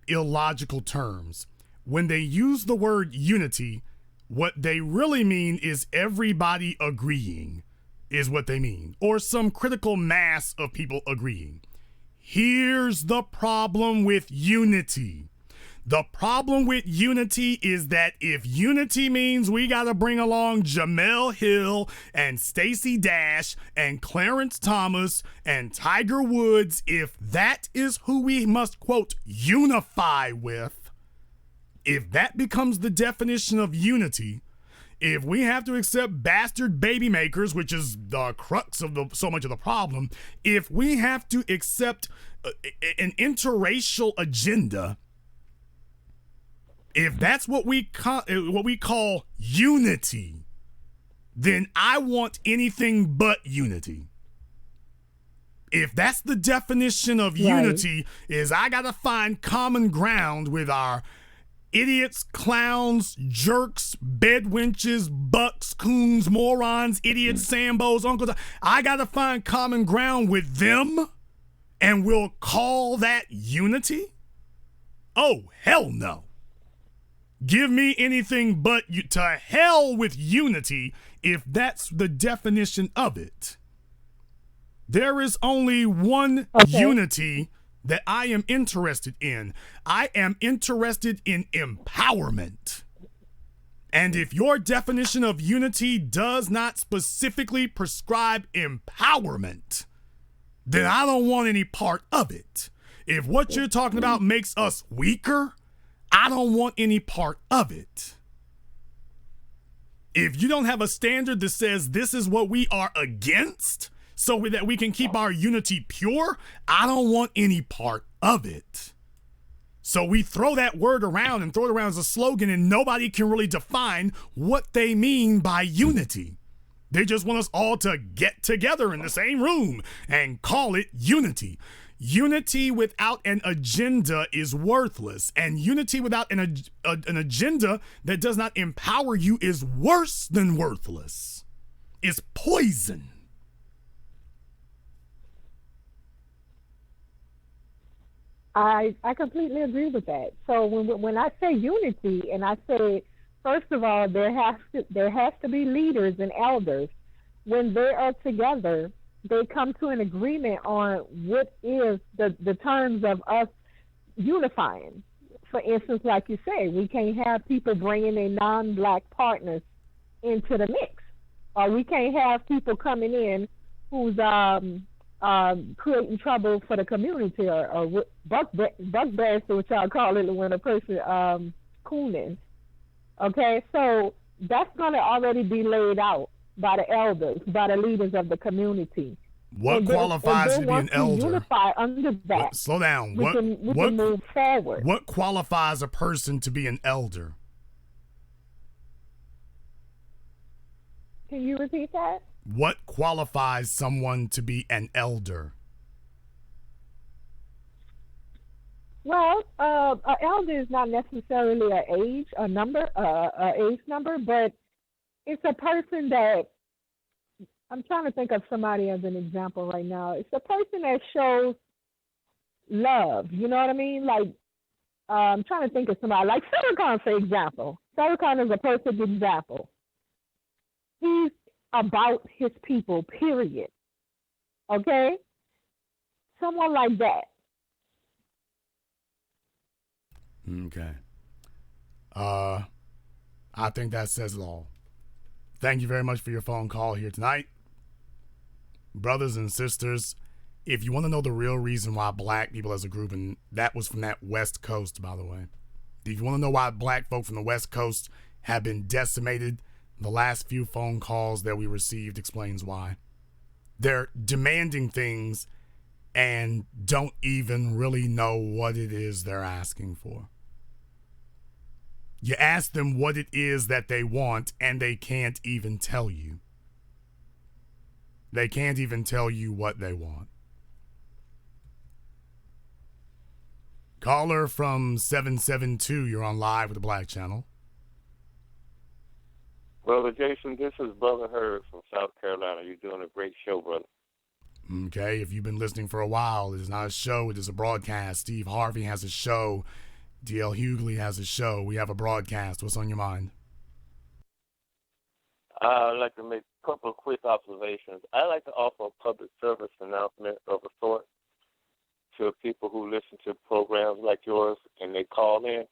illogical terms. When they use the word unity, what they really mean is everybody agreeing is what they mean, or some critical mass of people agreeing. Here's the problem with unity. The problem with unity is that if unity means we got to bring along Jamel Hill and Stacey Dash and Clarence Thomas and Tiger Woods, if that is who we must, quote, unify with, if that becomes the definition of unity, if we have to accept bastard baby makers, which is the crux of so much of the problem, if we have to accept an interracial agenda, if that's what we call unity, then I want anything but unity. If that's the definition of unity, is I gotta find common ground with our idiots, clowns, jerks, bedwenches, bucks, coons, morons, idiots, sambos, uncles. I gotta find common ground with them, and we'll call that unity? Oh, hell no. Give me anything but to hell with unity if that's the definition of it. There is only one unity that I am interested in. I am interested in empowerment. And if your definition of unity does not specifically prescribe empowerment, then I don't want any part of it. If what you're talking about makes us weaker, I don't want any part of it. If you don't have a standard that says this is what we are against so that we can keep our unity pure, I don't want any part of it. So we throw that word around and throw it around as a slogan, and nobody can really define what they mean by unity. They just want us all to get together in the same room and call it unity. Unity without an agenda is worthless, and unity without an agenda that does not empower you is worse than worthless. It's poison. I completely agree with that. So when I say unity, and I say, first of all, there has to be leaders and elders. When they are together, they come to an agreement on what is the terms of us unifying. For instance, like you say, we can't have people bringing in non-black partners into the mix, or we can't have people coming in who's creating trouble for the community, or bugbears, which I'll call it when a person cooning. Okay, so that's going to already be laid out by the elders, by the leaders of the community. What qualifies to be an elder? Unify under that. Slow down. We can move forward. What qualifies a person to be an elder? Can you repeat that? What qualifies someone to be an elder? Well, an elder is not necessarily an age, age number, but it's a person that, I'm trying to think of somebody as an example right now. It's a person that shows love. You know what I mean? Like, I'm trying to think of somebody like Farrakhan, for example. Farrakhan is a perfect example. He's about his people, period. Okay? Someone like that. Okay. I think that says it all. Thank you very much for your phone call here tonight. Brothers and sisters, if you want to know the real reason why black people as a group, and that was from that West Coast, by the way. If you want to know why black folk from the West Coast have been decimated, the last few phone calls that we received explains why. They're demanding things and don't even really know what it is they're asking for. You ask them what it is that they want, and they can't even tell you. They can't even tell you what they want. Caller from 772, you're on live with the Black Channel. Brother Jason, this is Brother Hurd from South Carolina. You're doing a great show, brother. Okay, if you've been listening for a while, it is not a show, it is a broadcast. Steve Harvey has a show. D.L. Hughley has a show. We have a broadcast. What's on your mind? I'd like to make a couple of quick observations. I'd like to offer a public service announcement of a sort to people who listen to programs like yours and they call in.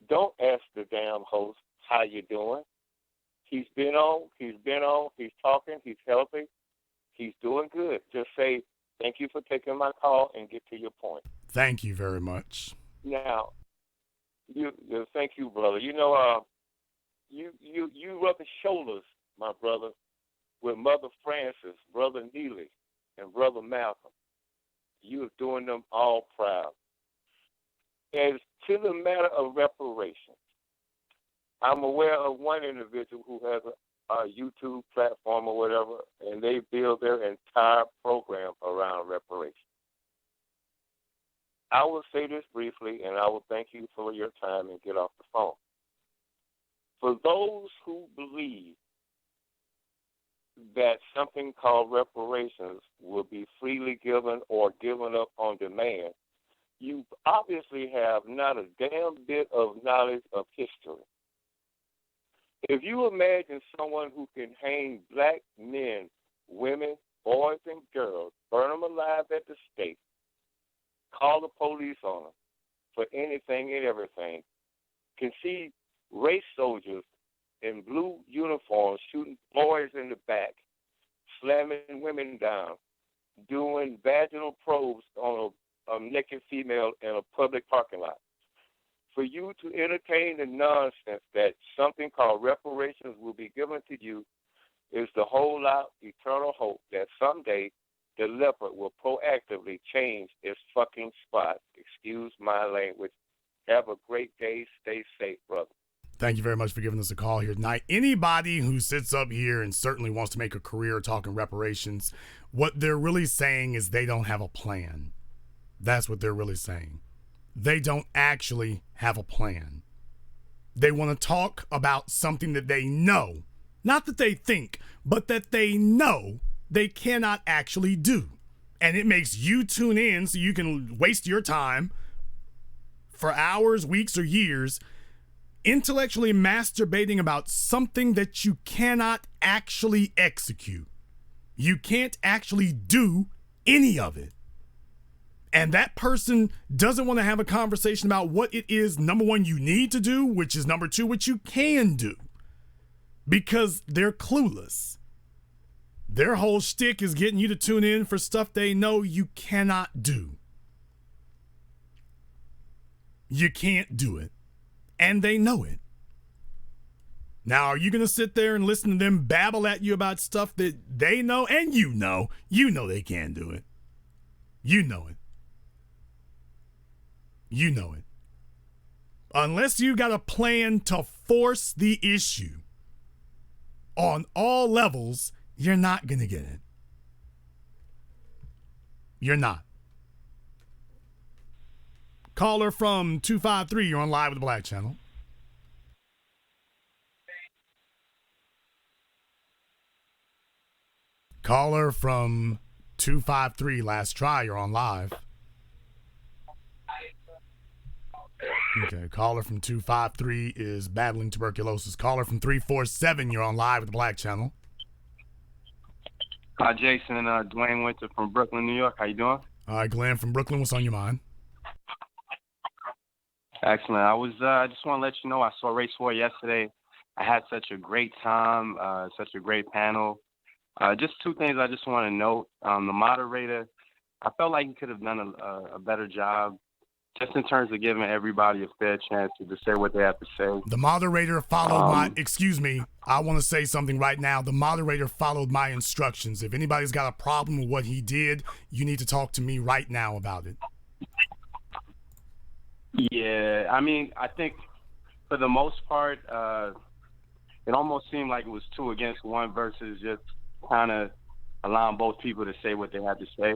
Don't ask the damn host how you doing. He's been on, he's talking, he's healthy, he's doing good. Just say, thank you for taking my call and get to your point. Thank you very much. Now, thank you, brother. You know, you rubbing shoulders, my brother, with Mother Francis, Brother Neely, and Brother Malcolm. You are doing them all proud. As to the matter of reparations, I'm aware of one individual who has a YouTube platform or whatever, and they build their entire program around reparations. I will say this briefly, and I will thank you for your time and get off the phone. For those who believe that something called reparations will be freely given or given up on demand, you obviously have not a damn bit of knowledge of history. If you imagine someone who can hang black men, women, boys, and girls, burn them alive at the stake, call the police on them for anything and everything, can see race soldiers in blue uniforms shooting boys in the back, slamming women down, doing vaginal probes on a naked female in a public parking lot. For you to entertain the nonsense that something called reparations will be given to you is to hold out eternal hope that someday the leopard will proactively change its fucking spot. Excuse my language. Have a great day. Stay safe, brother. Thank you very much for giving us a call here tonight. Anybody who sits up here and certainly wants to make a career talking reparations, what they're really saying is they don't have a plan. That's what they're really saying. They don't actually have a plan. They want to talk about something that they know, not that they think, but that they know they cannot actually do. And it makes you tune in so you can waste your time for hours, weeks, or years intellectually masturbating about something that you cannot actually execute. You can't actually do any of it. And that person doesn't want to have a conversation about what it is, number one, you need to do, which is number two, what you can do. Because they're clueless. Their whole shtick is getting you to tune in for stuff they know you cannot do. You can't do it. And they know it. Now, are you going to sit there and listen to them babble at you about stuff that they know and you know they can't do it? You know it. You know it. Unless you got a plan to force the issue on all levels, you're not going to get it. You're not. Caller from 253, you're on live with the Black Channel. Caller from 253, last try, you're on live. Okay, caller from 253 is battling tuberculosis. Caller from 347, you're on live with the Black Channel. Hi, Jason. Dwayne Winter from Brooklyn, New York. How you doing? All right, Glenn from Brooklyn, what's on your mind? Excellent. I just want to let you know I saw Race 4 yesterday. I had such a great time, such a great panel. Just two things I just want to note. The moderator, I felt like he could have done a better job just in terms of giving everybody a fair chance to say what they have to say. The moderator followed I want to say something right now. The moderator followed my instructions. If anybody's got a problem with what he did, you need to talk to me right now about it. Yeah, I mean, I think for the most part, it almost seemed like it was 2 against 1 versus just kind of allowing both people to say what they had to say.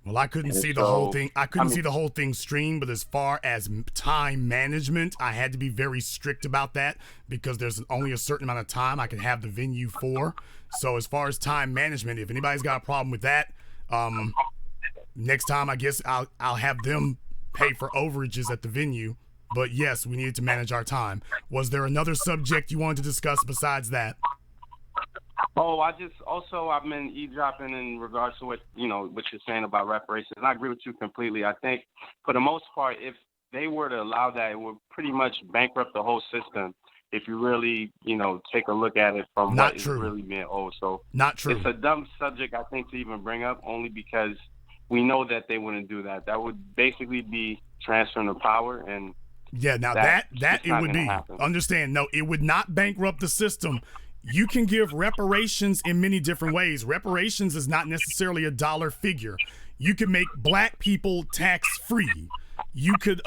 Well, I couldn't see the whole thing. I couldn't see the whole thing streamed, but as far as time management, I had to be very strict about that because there's only a certain amount of time I can have the venue for. So as far as time management, if anybody's got a problem with that, next time I guess I'll have them pay for overages at the venue. But yes, we needed to manage our time. Was there another subject you wanted to discuss besides that? Oh, I've been eavesdropping in regards to what you're saying about reparations. And I agree with you completely. I think for the most part, if they were to allow that, it would pretty much bankrupt the whole system. If you really, take a look at it from what is really being owed. So not true. It's a dumb subject, I think, to even bring up only because we know that they wouldn't do that. That would basically be transferring the power and yeah, now that it would be. Happen. Understand, no, it would not bankrupt the system. You can give reparations in many different ways. Reparations is not necessarily a dollar figure. You can make black people tax-free. You could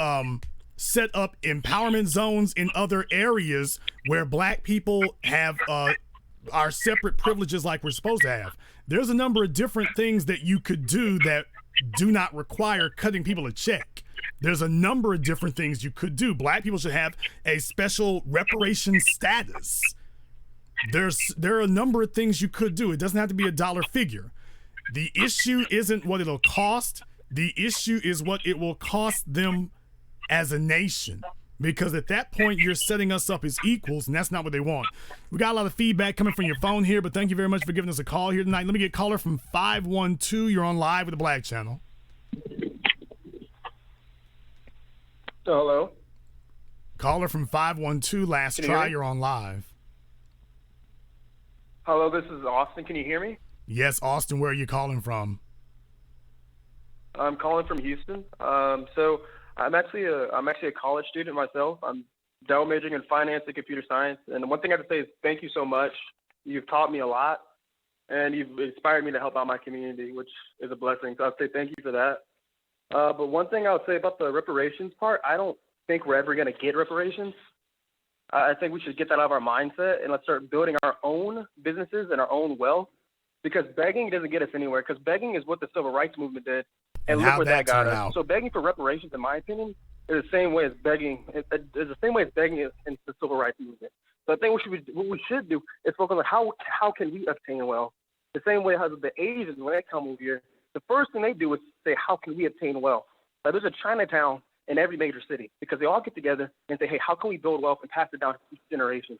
set up empowerment zones in other areas where black people have our separate privileges like we're supposed to have. There's a number of different things that you could do that do not require cutting people a check. There's a number of different things you could do. Black people should have a special reparation status. There are a number of things you could do. It doesn't have to be a dollar figure. The issue isn't what it'll cost. The issue is what it will cost them as a nation. Because at that point, you're setting us up as equals, and that's not what they want. We got a lot of feedback coming from your phone here, but thank you very much for giving us a call here tonight. Let me get caller from 512. You're on live with the Black Channel. Hello. Caller from 512, last try. You're on live. Hello, this is Austin. Can you hear me? Yes, Austin, where are you calling from? I'm calling from Houston. So I'm actually a college student myself. I'm double majoring in finance and computer science. And the one thing I have to say is thank you so much. You've taught me a lot, and you've inspired me to help out my community, which is a blessing. So I'd say thank you for that. But one thing I would say about the reparations part, I don't think we're ever going to get reparations. I think we should get that out of our mindset and let's start building our own businesses and our own wealth, because begging doesn't get us anywhere, because begging is what the civil rights movement did. And look where that got us. So begging for reparations, in my opinion, is the same way as begging. Is the same way as begging is in the civil rights movement. So I think what we should do is focus on how can we obtain wealth. The same way how the Asians, when they come over here, the first thing they do is say, how can we obtain wealth? There's a Chinatown in every major city, because they all get together and say, hey, how can we build wealth and pass it down to future generations?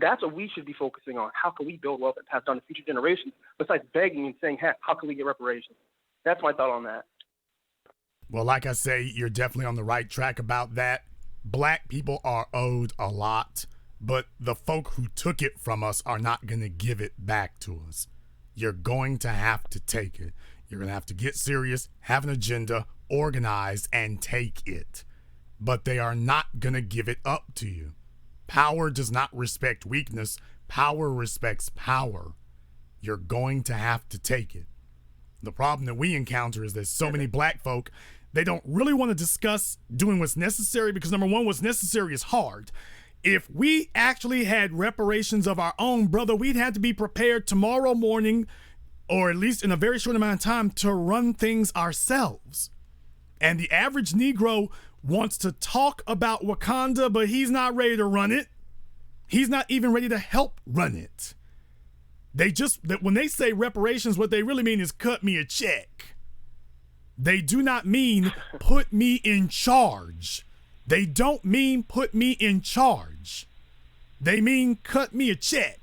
That's what we should be focusing on. How can we build wealth and pass it down to future generations, besides begging and saying, hey, how can we get reparations? That's my thought on that. Well, like I say, you're definitely on the right track about that. Black people are owed a lot, but the folk who took it from us are not going to give it back to us. You're going to have to take it. You're going to have to get serious, have an agenda, organize, and take it. But they are not going to give it up to you. Power does not respect weakness. Power respects power. You're going to have to take it. The problem that we encounter is that so many black folk, they don't really want to discuss doing what's necessary because, number one, what's necessary is hard. If we actually had reparations of our own, brother, we'd have to be prepared tomorrow morning, or at least in a very short amount of time, to run things ourselves. And the average Negro wants to talk about Wakanda, but he's not ready to run it. He's not even ready to help run it. When they say reparations, what they really mean is cut me a check. They do not mean put me in charge. They don't mean put me in charge. They mean cut me a check.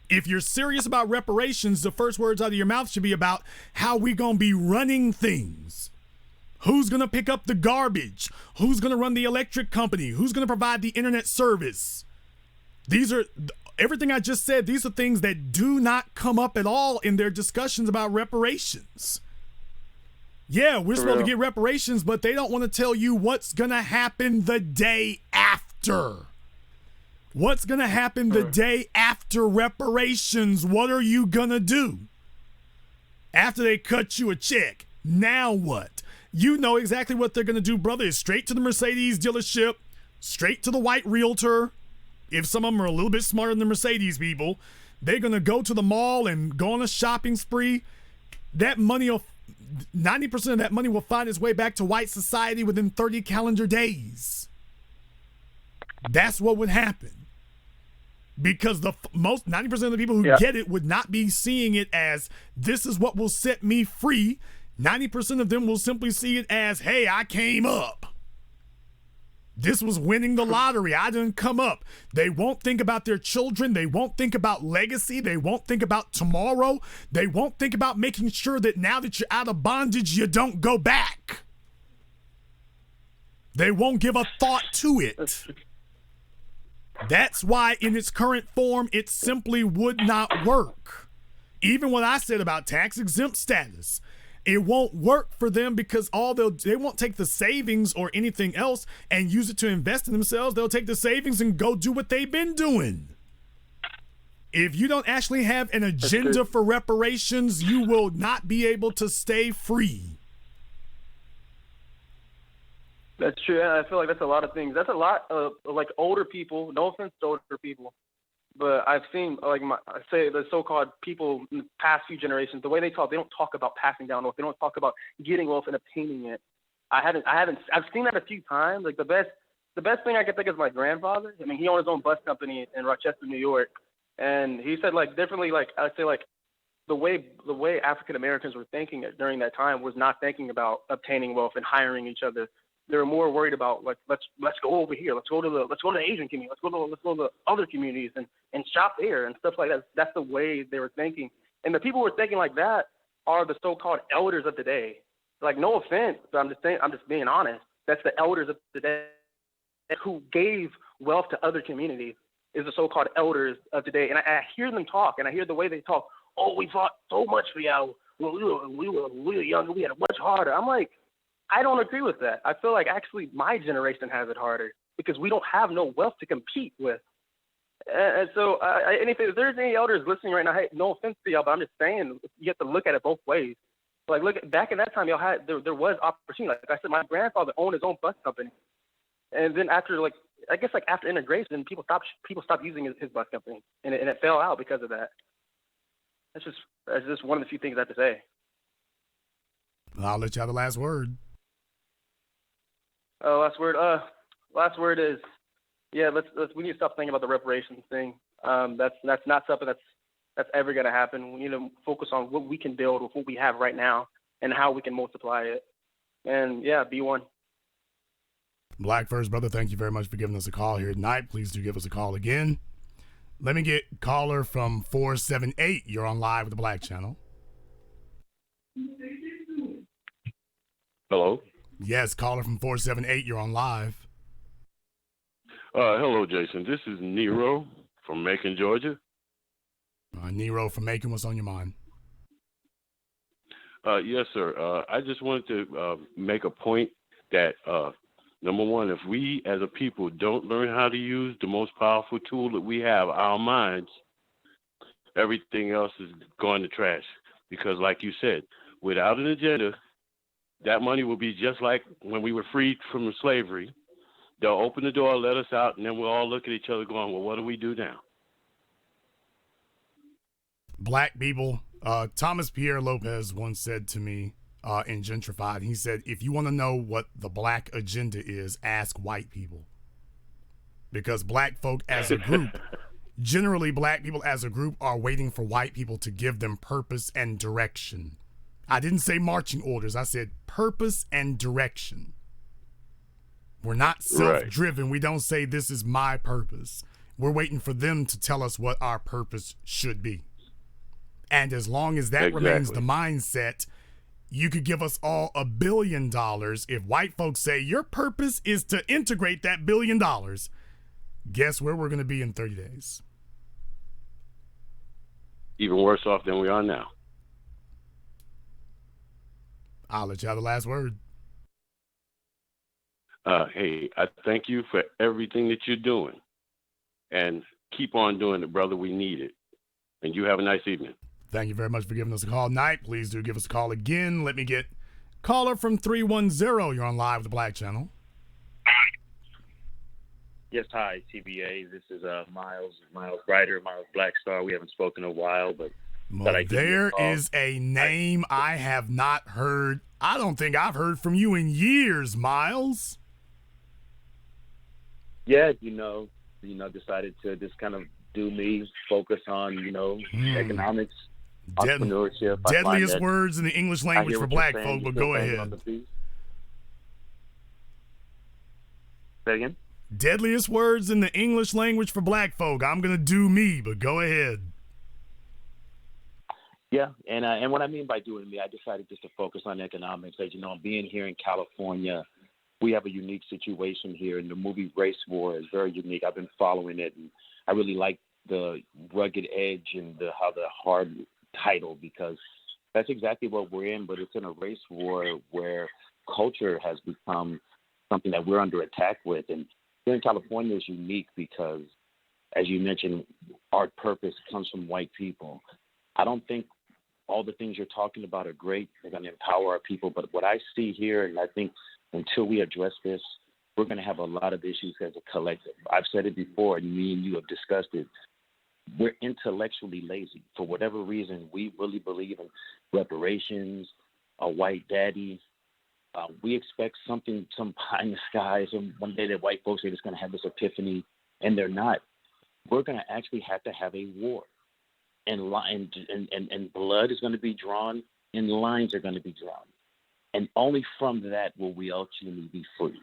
If you're serious about reparations, the first words out of your mouth should be about how we gonna be running things. Who's gonna pick up the garbage? Who's gonna run the electric company? Who's gonna provide the internet service? Everything I just said, these are things that do not come up at all in their discussions about reparations. Yeah, we're supposed to get reparations, but they don't want to tell you what's gonna happen the day after. What's going to happen the day after reparations? What are you going to do? After they cut you a check, now what? You know exactly what they're going to do, brother. Is straight to the Mercedes dealership, straight to the white realtor. If some of them are a little bit smarter than the Mercedes people, they're going to go to the mall and go on a shopping spree. That money, 90% of that money will find its way back to white society within 30 calendar days. That's what would happen. Because the most 90% of the people who get it would not be seeing it as this is what will set me free. 90% of them will simply see it as, hey, I came up. This was winning the lottery. I didn't come up. They won't think about their children. They won't think about legacy. They won't think about tomorrow. They won't think about making sure that now that you're out of bondage, you don't go back. They won't give a thought to it. That's why in its current form, it simply would not work. Even what I said about tax exempt status, it won't work for them because they won't take the savings or anything else and use it to invest in themselves. They'll take the savings and go do what they've been doing. If you don't actually have an agenda for reparations, you will not be able to stay free. That's true. I feel like that's a lot of things. That's a lot of like older people. No offense to older people, but I've seen the so-called people in the past few generations. The way they talk, they don't talk about passing down wealth. They don't talk about getting wealth and obtaining it. I've seen that a few times. Like the best thing I can think of is my grandfather. I mean, he owned his own bus company in Rochester, New York, and he said differently. I'd say the way African Americans were thinking during that time was not thinking about obtaining wealth and hiring each other. They were more worried about let's go over here, let's go to the Asian community, let's go to the other communities and shop there and stuff like that. That's the way they were thinking. And the people who were thinking like that are the so-called elders of today. Like, no offense, but I'm just being honest. That's the elders of today who gave wealth to other communities is the so-called elders of today. And I hear them talk, and I hear the way they talk. Oh, we fought so much for y'all. well, we were younger, we had it much harder. I'm like, I don't agree with that. I feel like actually my generation has it harder because we don't have no wealth to compete with. And so, if there's any elders listening right now, hey, no offense to y'all, but I'm just saying you have to look at it both ways. Like, look, back in that time, y'all had there was opportunity. Like I said, my grandfather owned his own bus company, and then after after integration, people stopped using his bus company, and it fell out because of that. That's just one of the few things I have to say. I'll let you have the last word. Last word is, yeah. We need to stop thinking about the reparations thing. That's not something that's ever going to happen. We need to focus on what we can build with what we have right now and how we can multiply it. And yeah, be one. Black First, brother, thank you very much for giving us a call here tonight. Please do give us a call again. Let me get caller from 478. You're on live with the Black Channel. Hello? Yes, caller from 478. You're on live. Hello, Jason. This is Nero from Macon, Georgia. Nero from Macon, what's on your mind? Yes, sir. I just wanted to make a point that, number one, if we as a people don't learn how to use the most powerful tool that we have, our minds, everything else is going to trash. Because like you said, without an agenda, that money will be just like when we were freed from slavery. They'll open the door, let us out, and then we'll all look at each other going, well, what do we do now? Black people, Thomas Pierre Lopez once said to me in Gentrified, he said, if you want to know what the black agenda is, ask white people. Because black folk as a group, generally black people as a group are waiting for white people to give them purpose and direction. I didn't say marching orders. I said purpose and direction. We're not self-driven. Right. We don't say this is my purpose. We're waiting for them to tell us what our purpose should be. And as long as that remains the mindset, you could give us all $1 billion. If white folks say your purpose is to integrate that $1 billion, guess where we're going to be in 30 days? Even worse off than we are now. I'll let you have the last word. Hey, I thank you for everything that you're doing. And keep on doing it, brother. We need it. And you have a nice evening. Thank you very much for giving us a call tonight. Please do give us a call again. Let me get caller from 310. You're on live with the Black Channel. Yes, hi, TBA. This is Miles Ryder, Miles Blackstar. We haven't spoken in a while, but there is a name I have not heard. I don't think I've heard from you in years, Miles. Yeah, decided to just kind of do me, focus on, economics, entrepreneurship. Deadliest words in the English language for black folk, but go ahead. Say again? Deadliest words in the English language for black folk. I'm going to do me, but go ahead. Yeah, and what I mean by doing me, I decided just to focus on economics. As you know, being here in California, we have a unique situation here, and the movie Race War is very unique. I've been following it, and I really like the rugged edge and how the hard title, because that's exactly what we're in, but it's in a race war where culture has become something that we're under attack with. And here in California is unique because, as you mentioned, our purpose comes from white people. I don't think all the things you're talking about are great. They're going to empower our people. But what I see here, and I think until we address this, we're going to have a lot of issues as a collective. I've said it before, and me and you have discussed it. We're intellectually lazy. For whatever reason, we really believe in reparations, a white daddy. We expect something, some pie in the sky, one day that white folks are just going to have this epiphany, and they're not. We're going to actually have to have a war. And blood is going to be drawn, and lines are going to be drawn. And only from that will we ultimately be free.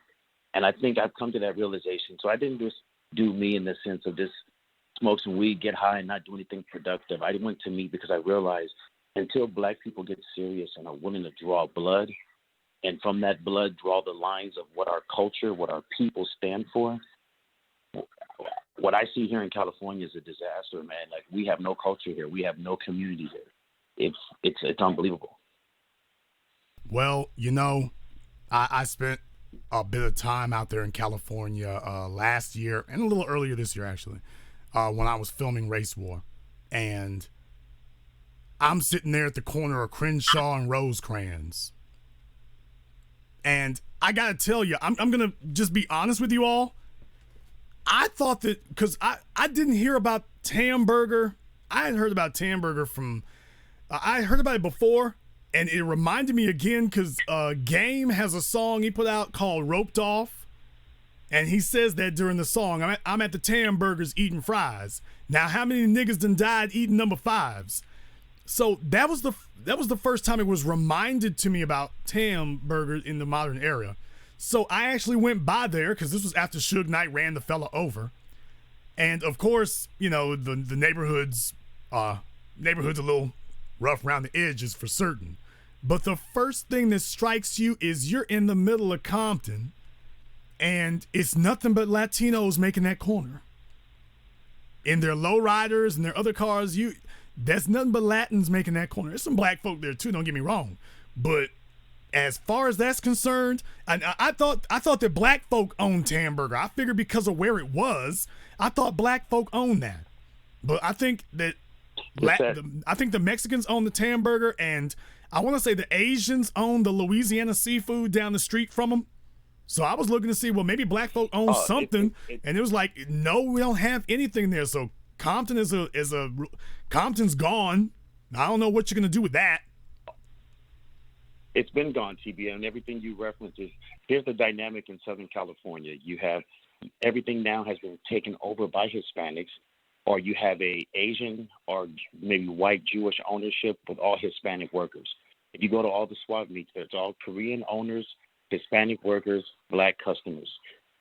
And I think I've come to that realization. So I didn't just do me in the sense of just smoke some weed, get high, and not do anything productive. I went to me because I realized until black people get serious and are willing to draw blood, and from that blood draw the lines of what our culture, what our people stand for, what I see here in California is a disaster, man. Like, we have no culture here. We have no community here. it's unbelievable. Well, I spent a bit of time out there in California last year and a little earlier this year, actually, when I was filming Race War. And I'm sitting there at the corner of Crenshaw and Rosecrans. And I got to tell you, I'm going to just be honest with you all. I thought that, because I didn't hear about Tamburger. I had heard about Tamburger from, I heard about it before. And it reminded me again because Game has a song he put out called Roped Off. And he says that during the song, I'm at the Tamburgers eating fries. Now, how many niggas done died eating number fives? So that was the first time it was reminded to me about Tamburgers in the modern era. So I actually went by there because this was after Suge Knight ran the fella over. And of course, the neighborhood's a little rough around the edges for certain. But the first thing that strikes you is you're in the middle of Compton and it's nothing but Latinos making that corner. In their lowriders and their other cars, that's nothing but Latins making that corner. There's some black folk there too, don't get me wrong. But as far as that's concerned, I thought that black folk owned Tamburger. I figured because of where it was, I thought black folk owned that. But I think that I think the Mexicans own the Tamburger, and I want to say the Asians own the Louisiana seafood down the street from them. So I was looking to see, well, maybe black folk own something, and it was like, no, we don't have anything there. So Compton Compton's gone. I don't know what you're gonna do with that. It's been gone, TBA, and everything you referenced is, here's the dynamic in Southern California. You have everything now has been taken over by Hispanics, or you have a Asian or maybe white Jewish ownership with all Hispanic workers. If you go to all the swap meets, there's all Korean owners, Hispanic workers, black customers.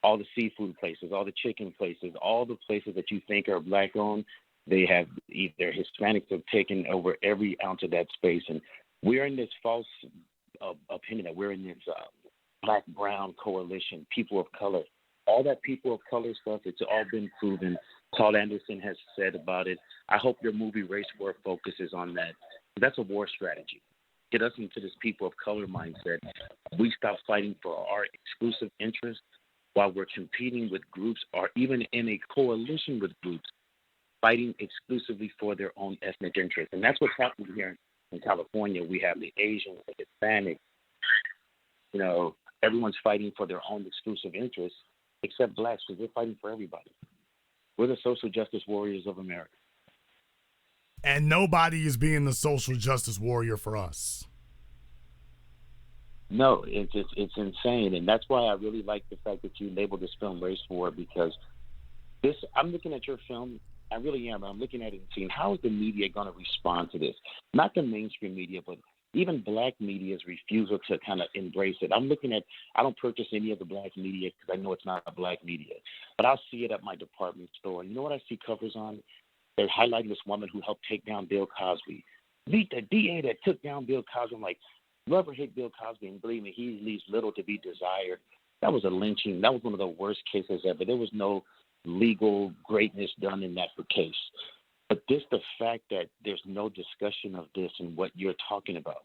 All the seafood places, all the chicken places, all the places that you think are black owned, they have either Hispanics have taken over every ounce of that space. And we're in this false opinion that we're in this black-brown coalition, people of color. All that people of color stuff, it's all been proven. Paul Anderson has said about it. I hope your movie Race War focuses on that. That's a war strategy. Get us into this people of color mindset. We stop fighting for our exclusive interests while we're competing with groups or even in a coalition with groups fighting exclusively for their own ethnic interests. And that's what's happening here in California. We have the Asians, the Hispanics, everyone's fighting for their own exclusive interests except blacks, because we're fighting for everybody. We're the social justice warriors of America. And nobody is being the social justice warrior for us. No, it's insane. And that's why I really like the fact that you labeled this film Race War, because I'm looking at your film, I really am. I'm looking at it and seeing how is the media going to respond to this? Not the mainstream media, but even black media's refusal to kind of embrace it. I don't purchase any of the black media because I know it's not a black media, but I'll see it at my department store. You know what I see covers on? They're highlighting this woman who helped take down Bill Cosby. Meet the DA that took down Bill Cosby. I'm like, whoever hit Bill Cosby, and believe me, he leaves little to be desired. That was a lynching. That was one of the worst cases ever. There was no legal greatness done in that case. But the fact that there's no discussion of this and what you're talking about.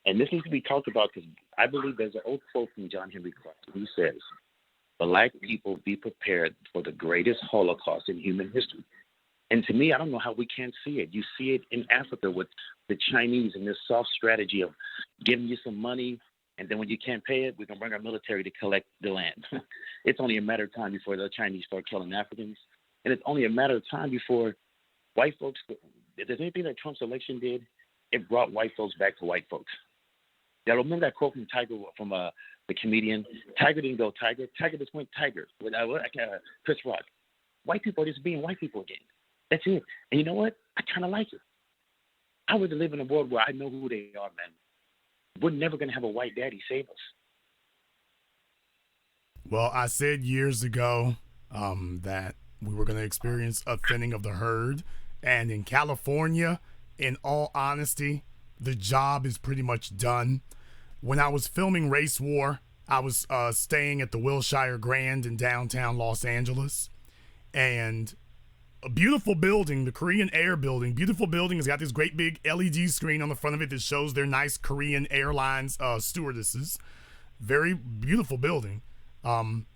And this needs to be talked about because I believe there's an old quote from John Henry Clark who says, black people be prepared for the greatest Holocaust in human history. And to me, I don't know how we can't see it. You see it in Africa with the Chinese and this soft strategy of giving you some money, and then when you can't pay it, we can bring our military to collect the land. It's only a matter of time before the Chinese start killing Africans. And it's only a matter of time before white folks, if there's anything that Trump's election did, it brought white folks back to white folks. Y'all remember that quote from Tiger, from the comedian? Tiger didn't go Tiger. Tiger just went Tiger. With Chris Rock. White people are just being white people again. That's it. And you know what? I kind of like it. I would live in a world where I know who they are, man. We're never going to have a white daddy save us. Well, I said years ago that we were going to experience a thinning of the herd. And in California, in all honesty, the job is pretty much done. When I was filming Race War, I was staying at the Wilshire Grand in downtown Los Angeles. And a beautiful building, the Korean Air building. Beautiful building. It's got this great big LED screen on the front of it that shows their nice Korean Airlines stewardesses. Very beautiful building. I'm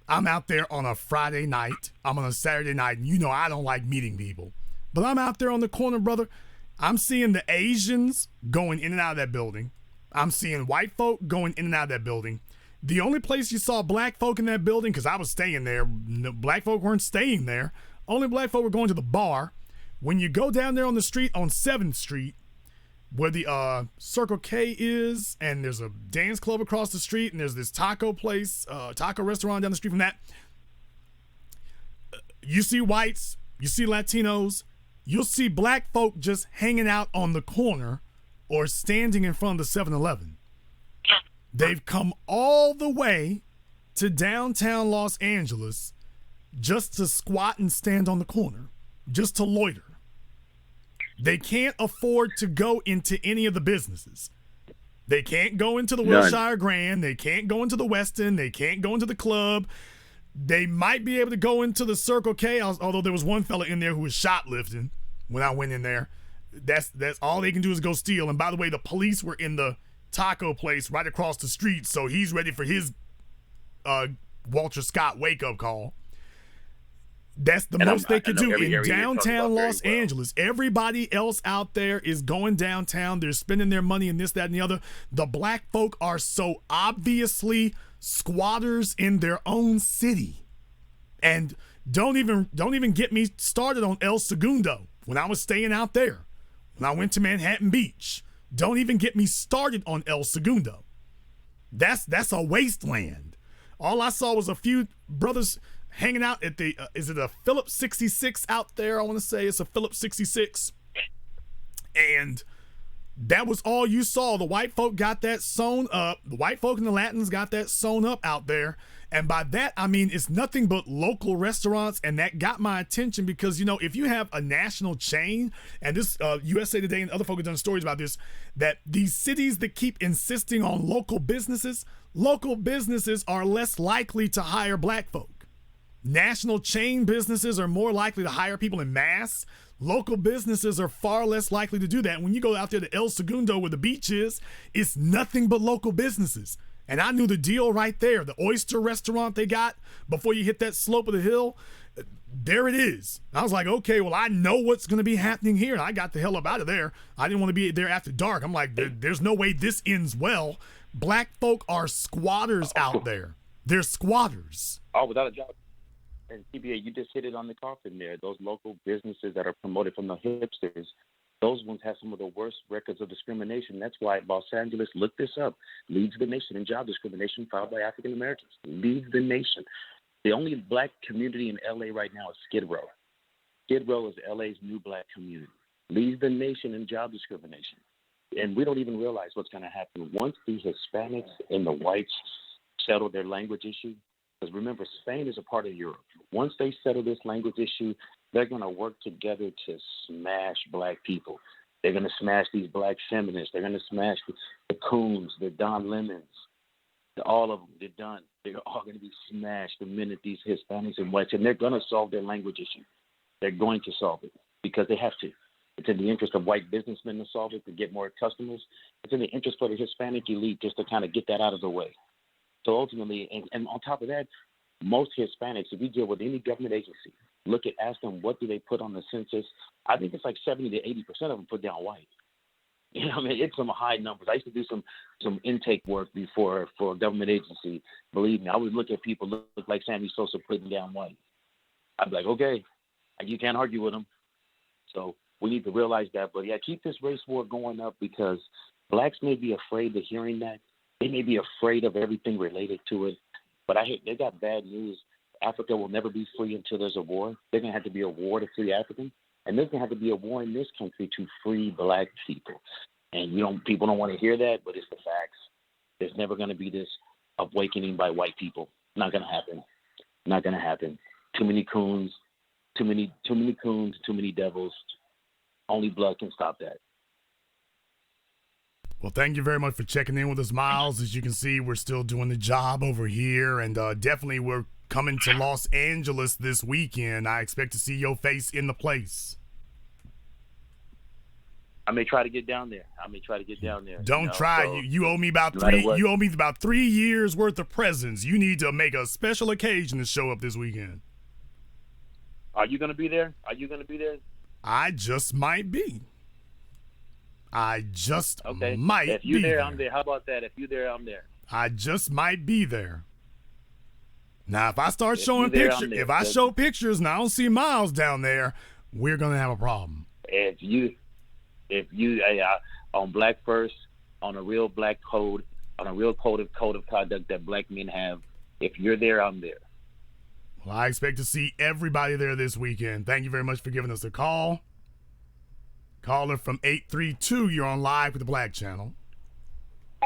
out there on a Friday night. I'm on a Saturday night, and you know I don't like meeting people. But I'm out there on the corner, brother. I'm seeing the Asians going in and out of that building. I'm seeing white folk going in and out of that building. The only place you saw black folk in that building, because I was staying there, black folk weren't staying there. Only black folk were going to the bar. When you go down there on the street on 7th Street, where the Circle K is, and there's a dance club across the street, and there's this taco place, taco restaurant down the street from that, you see whites, you see Latinos, you'll see black folk just hanging out on the corner or standing in front of the 7-Eleven. They've come all the way to downtown Los Angeles just to squat and stand on the corner, just to loiter. They can't afford to go into any of the businesses. They can't go into the Wilshire Grand. They can't go into the Westin. They can't go into the club. They might be able to go into the Circle K, although there was one fella in there who was shoplifting when I went in there. That's all they can do is go steal. And by the way, the police were in the taco place right across the street, so he's ready for his Walter Scott wake-up call. That's the most they could do in downtown Los Angeles. Everybody else out there is going downtown. They're spending their money in this, that, and the other. The black folk are so obviously squatters in their own city. And don't even get me started on El Segundo when I was staying out there, when I went to Manhattan Beach. Don't even get me started on El Segundo. That's a wasteland. All I saw was a few brothers hanging out at the, is it a Phillips 66 out there? I want to say it's a Phillips 66. And that was all you saw. The white folk got that sewn up. The white folk and the Latins got that sewn up out there. And by that, I mean, it's nothing but local restaurants. And that got my attention because, you know, if you have a national chain, and this USA Today and other folk have done stories about this, that these cities that keep insisting on local businesses are less likely to hire black folk. National chain businesses are more likely to hire people in mass. Local businesses are far less likely to do that. When you go out there to El Segundo where the beach is, it's nothing but local businesses. And I knew the deal right there. The oyster restaurant they got before you hit that slope of the hill, there it is. I was like, okay, well, I know what's going to be happening here. And I got the hell up out of there. I didn't want to be there after dark. I'm like, there's no way this ends well. Black folk are squatters out there. They're squatters. Oh, without a doubt. And TBA, you just hit it on the coffin there. Those local businesses that are promoted from the hipsters, those ones have some of the worst records of discrimination. That's why Los Angeles, look this up, leads the nation in job discrimination filed by African Americans. Leads the nation. The only black community in LA right now is Skid Row. Skid Row is LA's new black community. Leads the nation in job discrimination. And we don't even realize what's going to happen. Once the Hispanics and the whites settle their language issue, because remember, Spain is a part of Europe. Once they settle this language issue, they're going to work together to smash black people. They're going to smash these black feminists. They're going to smash the Coons, the Don Lemons, all of them. They're done. They're all going to be smashed the minute these Hispanics and whites, and they're going to solve their language issue. They're going to solve it because they have to. It's in the interest of white businessmen to solve it, to get more customers. It's in the interest for the Hispanic elite just to kind of get that out of the way. So ultimately, and on top of that, most Hispanics, if you deal with any government agency, ask them what do they put on the census. I think it's like 70 to 80% of them put down white. You know, I mean, it's some high numbers. I used to do some intake work before for a government agency. Believe me, I would look at people look like Sammy Sosa putting down white. I'd be like, okay, you can't argue with them. So we need to realize that. But yeah, keep this race war going up because blacks may be afraid of hearing that. They may be afraid of everything related to it, but they got bad news. Africa will never be free until there's a war. There's going to have to be a war to free Africans, and there's going to have to be a war in this country to free black people. And people don't want to hear that, but it's the facts. There's never going to be this awakening by white people. Not going to happen. Not going to happen. Too many coons, too many devils. Only blood can stop that. Well, thank you very much for checking in with us, Miles. As you can see, we're still doing the job over here, and definitely we're coming to Los Angeles this weekend. I expect to see your face in the place. I may try to get down there. Don't try. So, you owe me about no matter three. what. You owe me about 3 years worth of presents. You need to make a special occasion to show up this weekend. Are you gonna be there? I just might be. I just Okay. might If you're be there, there. I'm there. How about that? If you're there, I'm there. I just might be there. Now, if I start If showing you're there, I'm pictures, there. if I show pictures and I don't see Miles down there, we're gonna have a problem. If you, on Black First, on a real black code, on a real code of conduct that black men have, if you're there, I'm there. Well, I expect to see everybody there this weekend. Thank you very much for giving us a call. Caller from 832, you're on live with the Black Channel.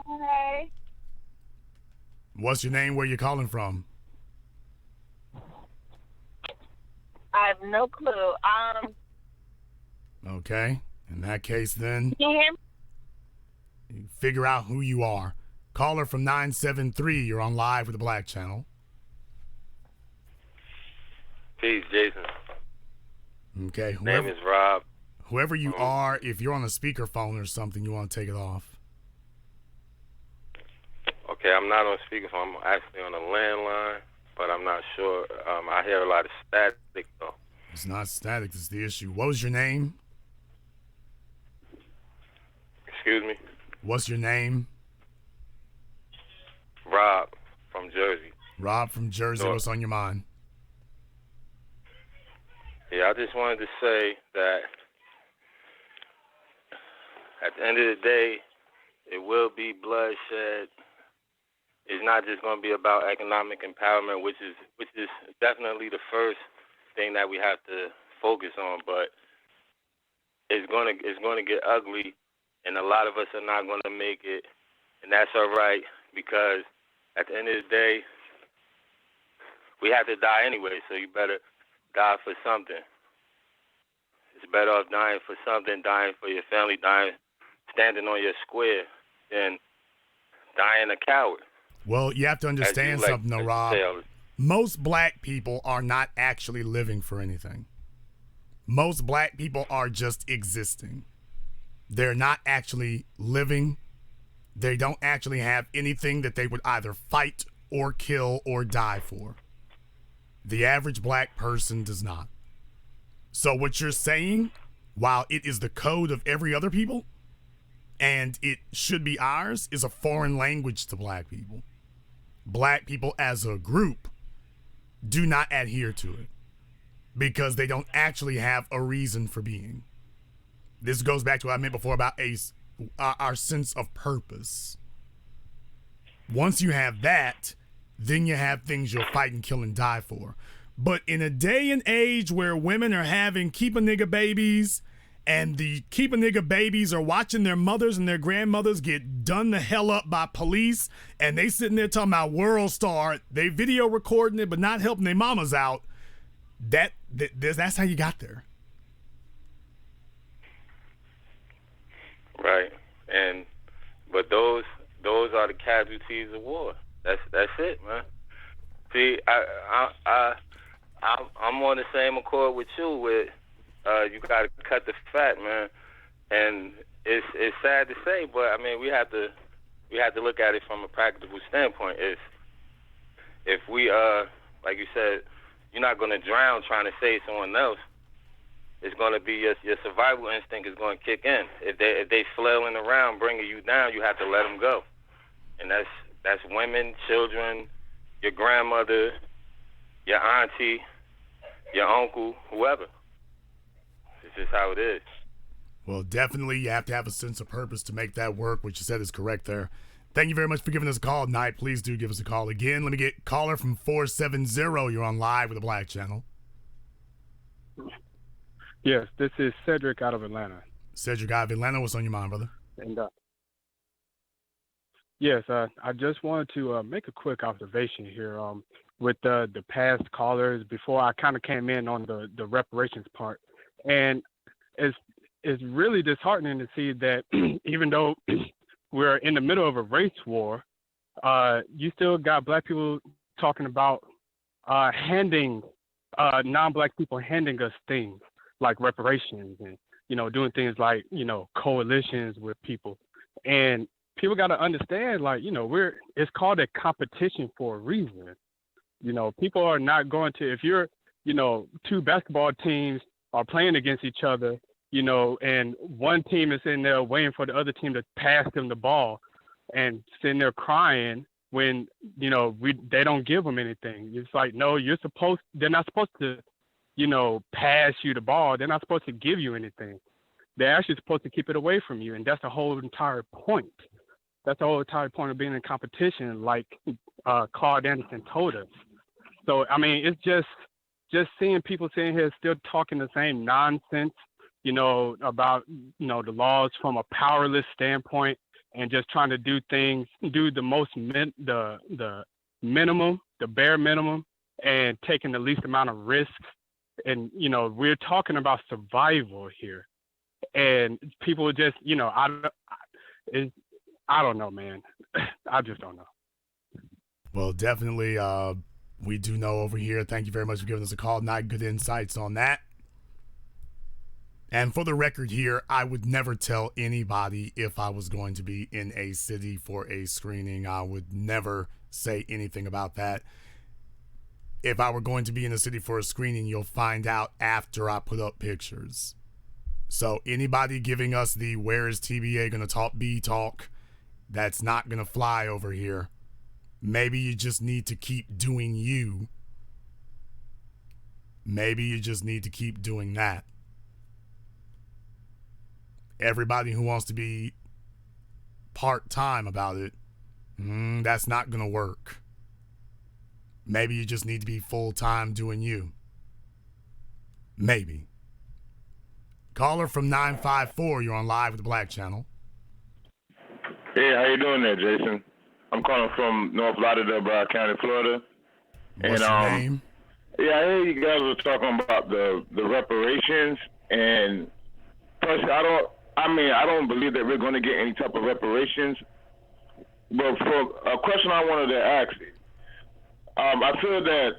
Hey. What's your name? Where you calling from? I have no clue. Okay. In that case, then, Can you hear me? figure out who you are. Caller from 973, you're on live with the Black Channel. Peace, Jason. Okay. Name is Rob. Whoever you are, if you're on a speakerphone or something, you want to take it off. Okay, I'm not on speakerphone. I'm actually on a landline, but I'm not sure. I hear a lot of static, though. It's not static, it's the issue. What was your name? Excuse me? What's your name? Rob from Jersey. Rob from Jersey. North. What's on your mind? Yeah, I just wanted to say that at the end of the day, it will be bloodshed. It's not just going to be about economic empowerment, which is definitely the first thing that we have to focus on. But it's going to get ugly, and a lot of us are not going to make it, and that's all right, because at the end of the day, we have to die anyway. So you better die for something. It's better off dying for something, dying for your family, standing on your square, than dying a coward. Well, you have to understand something, though, Rob. Most black people are not actually living for anything. Most black people are just existing. They're not actually living. They don't actually have anything that they would either fight or kill or die for. The average black person does not. So what you're saying, while it is the code of every other people, and it should be ours, is a foreign language to black people. Black people as a group do not adhere to it because they don't actually have a reason for being. This goes back to what I meant before about our sense of purpose. Once you have that, then you have things you'll fight and kill and die for. But in a day and age where women are having keep a nigga babies, and the keep a nigga babies are watching their mothers and their grandmothers get done the hell up by police, and they sitting there talking about World Star, they video recording it but not helping their mamas out, that's how you got there. Right. But those are the casualties of war. That's it, man. See, I'm on the same accord with you. With you got to cut the fat, man. And it's sad to say, but I mean we have to look at it from a practical standpoint. If we like you said, you're not going to drown trying to save someone else. It's going to be your survival instinct is going to kick in. If they flailing around bringing you down, you have to let them go. And that's women, children, your grandmother, your auntie, your uncle, whoever. It's just how it is. Well, definitely you have to have a sense of purpose to make that work. What you said is correct there. Thank you very much for giving us a call tonight. Please do give us a call again. Let me get caller from 470. You're on live with the Black Channel. Yes, this is Cedric out of Atlanta. Cedric out of Atlanta. What's on your mind, brother? And yes, I just wanted to make a quick observation here with the past callers before I kind of came in on the reparations part. And it's really disheartening to see that even though we're in the middle of a race war, you still got black people talking about handing non-black people handing us things like reparations and doing things like coalitions with people, and people got to understand like it's called a competition for a reason. People are not going to, if you're two basketball teams are playing against each other, and one team is in there waiting for the other team to pass them the ball and sitting there crying when they don't give them anything. It's like, no, they're not supposed to pass you the ball. They're not supposed to give you anything. They're actually supposed to keep it away from you, and that's the whole entire point. That's the whole entire point of being in competition, like Claude Anderson told us. So I mean, it's just seeing people sitting here still talking the same nonsense, about the laws from a powerless standpoint, and just trying to do the minimum, the bare minimum, and taking the least amount of risk. And we're talking about survival here, and people just I don't know, man. I just don't know. Well, definitely, we do know over here. Thank you very much for giving us a call. Not good insights on that. And for the record here, I would never tell anybody if I was going to be in a city for a screening. I would never say anything about that. If I were going to be in a city for a screening, you'll find out after I put up pictures. So anybody giving us the where is TBA going to talk, that's not going to fly over here. Maybe you just need to keep doing you. Maybe you just need to keep doing that. Everybody who wants to be part-time about it, that's not going to work. Maybe you just need to be full-time doing you. Maybe. Caller from 954, you're on Live with the Black Channel. Hey, how you doing there, Jason? I'm calling from North Lauderdale, Broward County, Florida. What's your name? Yeah, I hear you guys were talking about the reparations, and personally, I don't believe that we're going to get any type of reparations. But for a question I wanted to ask, I feel that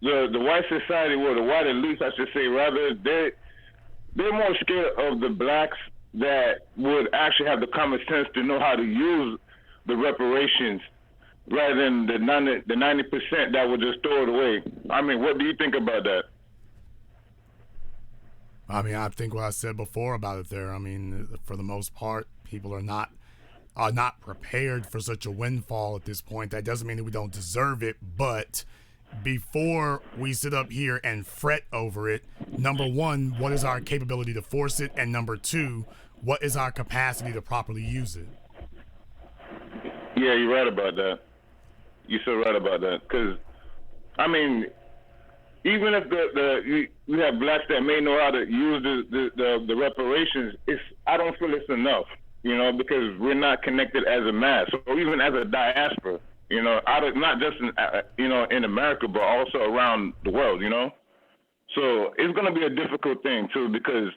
the white society, or the white elites, I should say, rather, they're more scared of the blacks that would actually have the common sense to know how to use the reparations rather than the 90% that would just throw it away. I mean, what do you think about that? I mean, I think what I said before about it there. I mean, for the most part, people are not prepared for such a windfall at this point. That doesn't mean that we don't deserve it, but before we sit up here and fret over it, number one, what is our capability to force it? And number two, what is our capacity to properly use it? Yeah, you're right about that. You're so right about that. Because, I mean, even if we have blacks that may know how to use the reparations, I don't feel it's enough, because we're not connected as a mass, or even as a diaspora, not just in America, but also around the world, So it's going to be a difficult thing too, because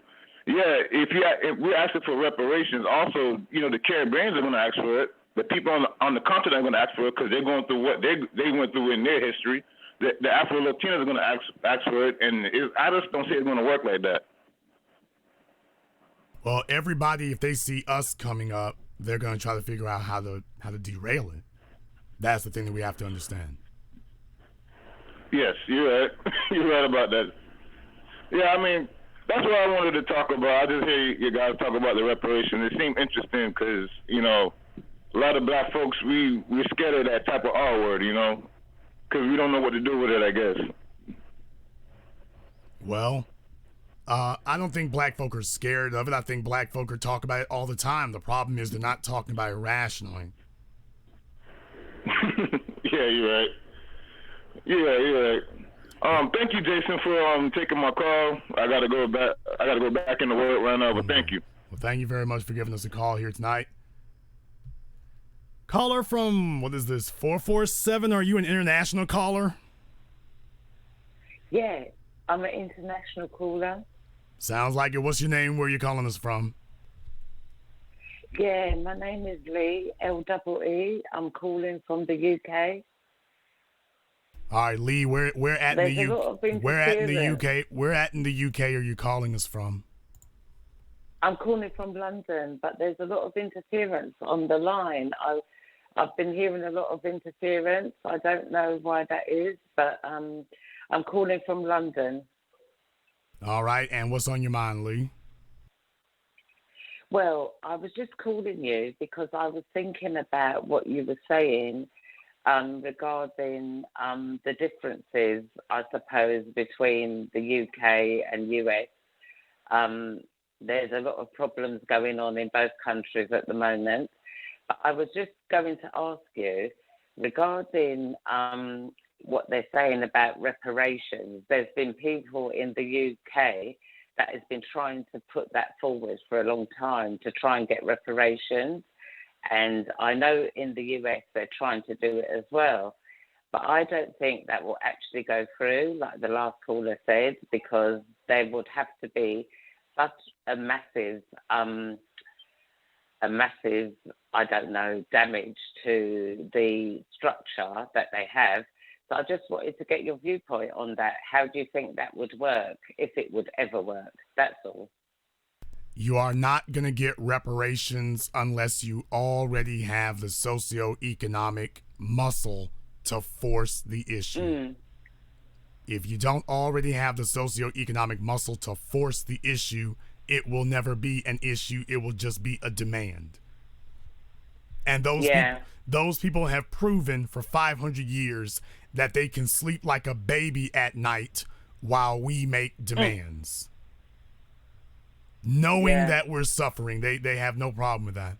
if we're asking for reparations, also, the Caribbeans are going to ask for it. The people on the continent are going to ask for it because they're going through what they went through in their history. The Afro-Latinos are going to ask for it, and I just don't see it going to work like that. Well, everybody, if they see us coming up, they're going to try to figure out how to derail it. That's the thing that we have to understand. Yes, you're right. You're right about that. Yeah, I mean, that's what I wanted to talk about. I just hear you guys talk about the reparation. It seemed interesting because, a lot of black folks, we're scared of that type of R word, because we don't know what to do with it, I guess. Well, I don't think black folk are scared of it. I think black folk are talking about it all the time. The problem is they're not talking about it rationally. Yeah, you're right. Yeah, you're right. Thank you, Jason, for taking my call. I gotta go back in the world right now, but thank you. Well, thank you very much for giving us a call here tonight. Caller from, what is this, 447? Are you an international caller? Yeah, I'm an international caller. Sounds like it. What's your name? Where are you calling us from? Yeah, my name is Lee, L-E-E. I'm calling from the UK. All right, Lee, where at There's in a lot of the UK? Where at in the interference. UK? Where at in the UK are you calling us from? I'm calling from London, but there's a lot of interference on the line. I've been hearing a lot of interference. I don't know why that is, but I'm calling from London. All right, and what's on your mind, Lee? Well, I was just calling you because I was thinking about what you were saying regarding the differences, I suppose, between the UK and US. There's a lot of problems going on in both countries at the moment. But I was just going to ask you regarding what they're saying about reparations. There's been people in the UK that has been trying to put that forward for a long time to try and get reparations. And I know in the US they're trying to do it as well. But I don't think that will actually go through, like the last caller said, because there would have to be such a massive, I don't know, damage to the structure that they have. So I just wanted to get your viewpoint on that. How do you think that would work, if it would ever work? That's all. You are not going to get reparations unless you already have the socioeconomic muscle to force the issue. If you don't already have the socioeconomic muscle to force the issue, it will never be an issue. It will just be a demand. And those people have proven for 500 years that they can sleep like a baby at night while we make demands. Knowing that we're suffering, they have no problem with that.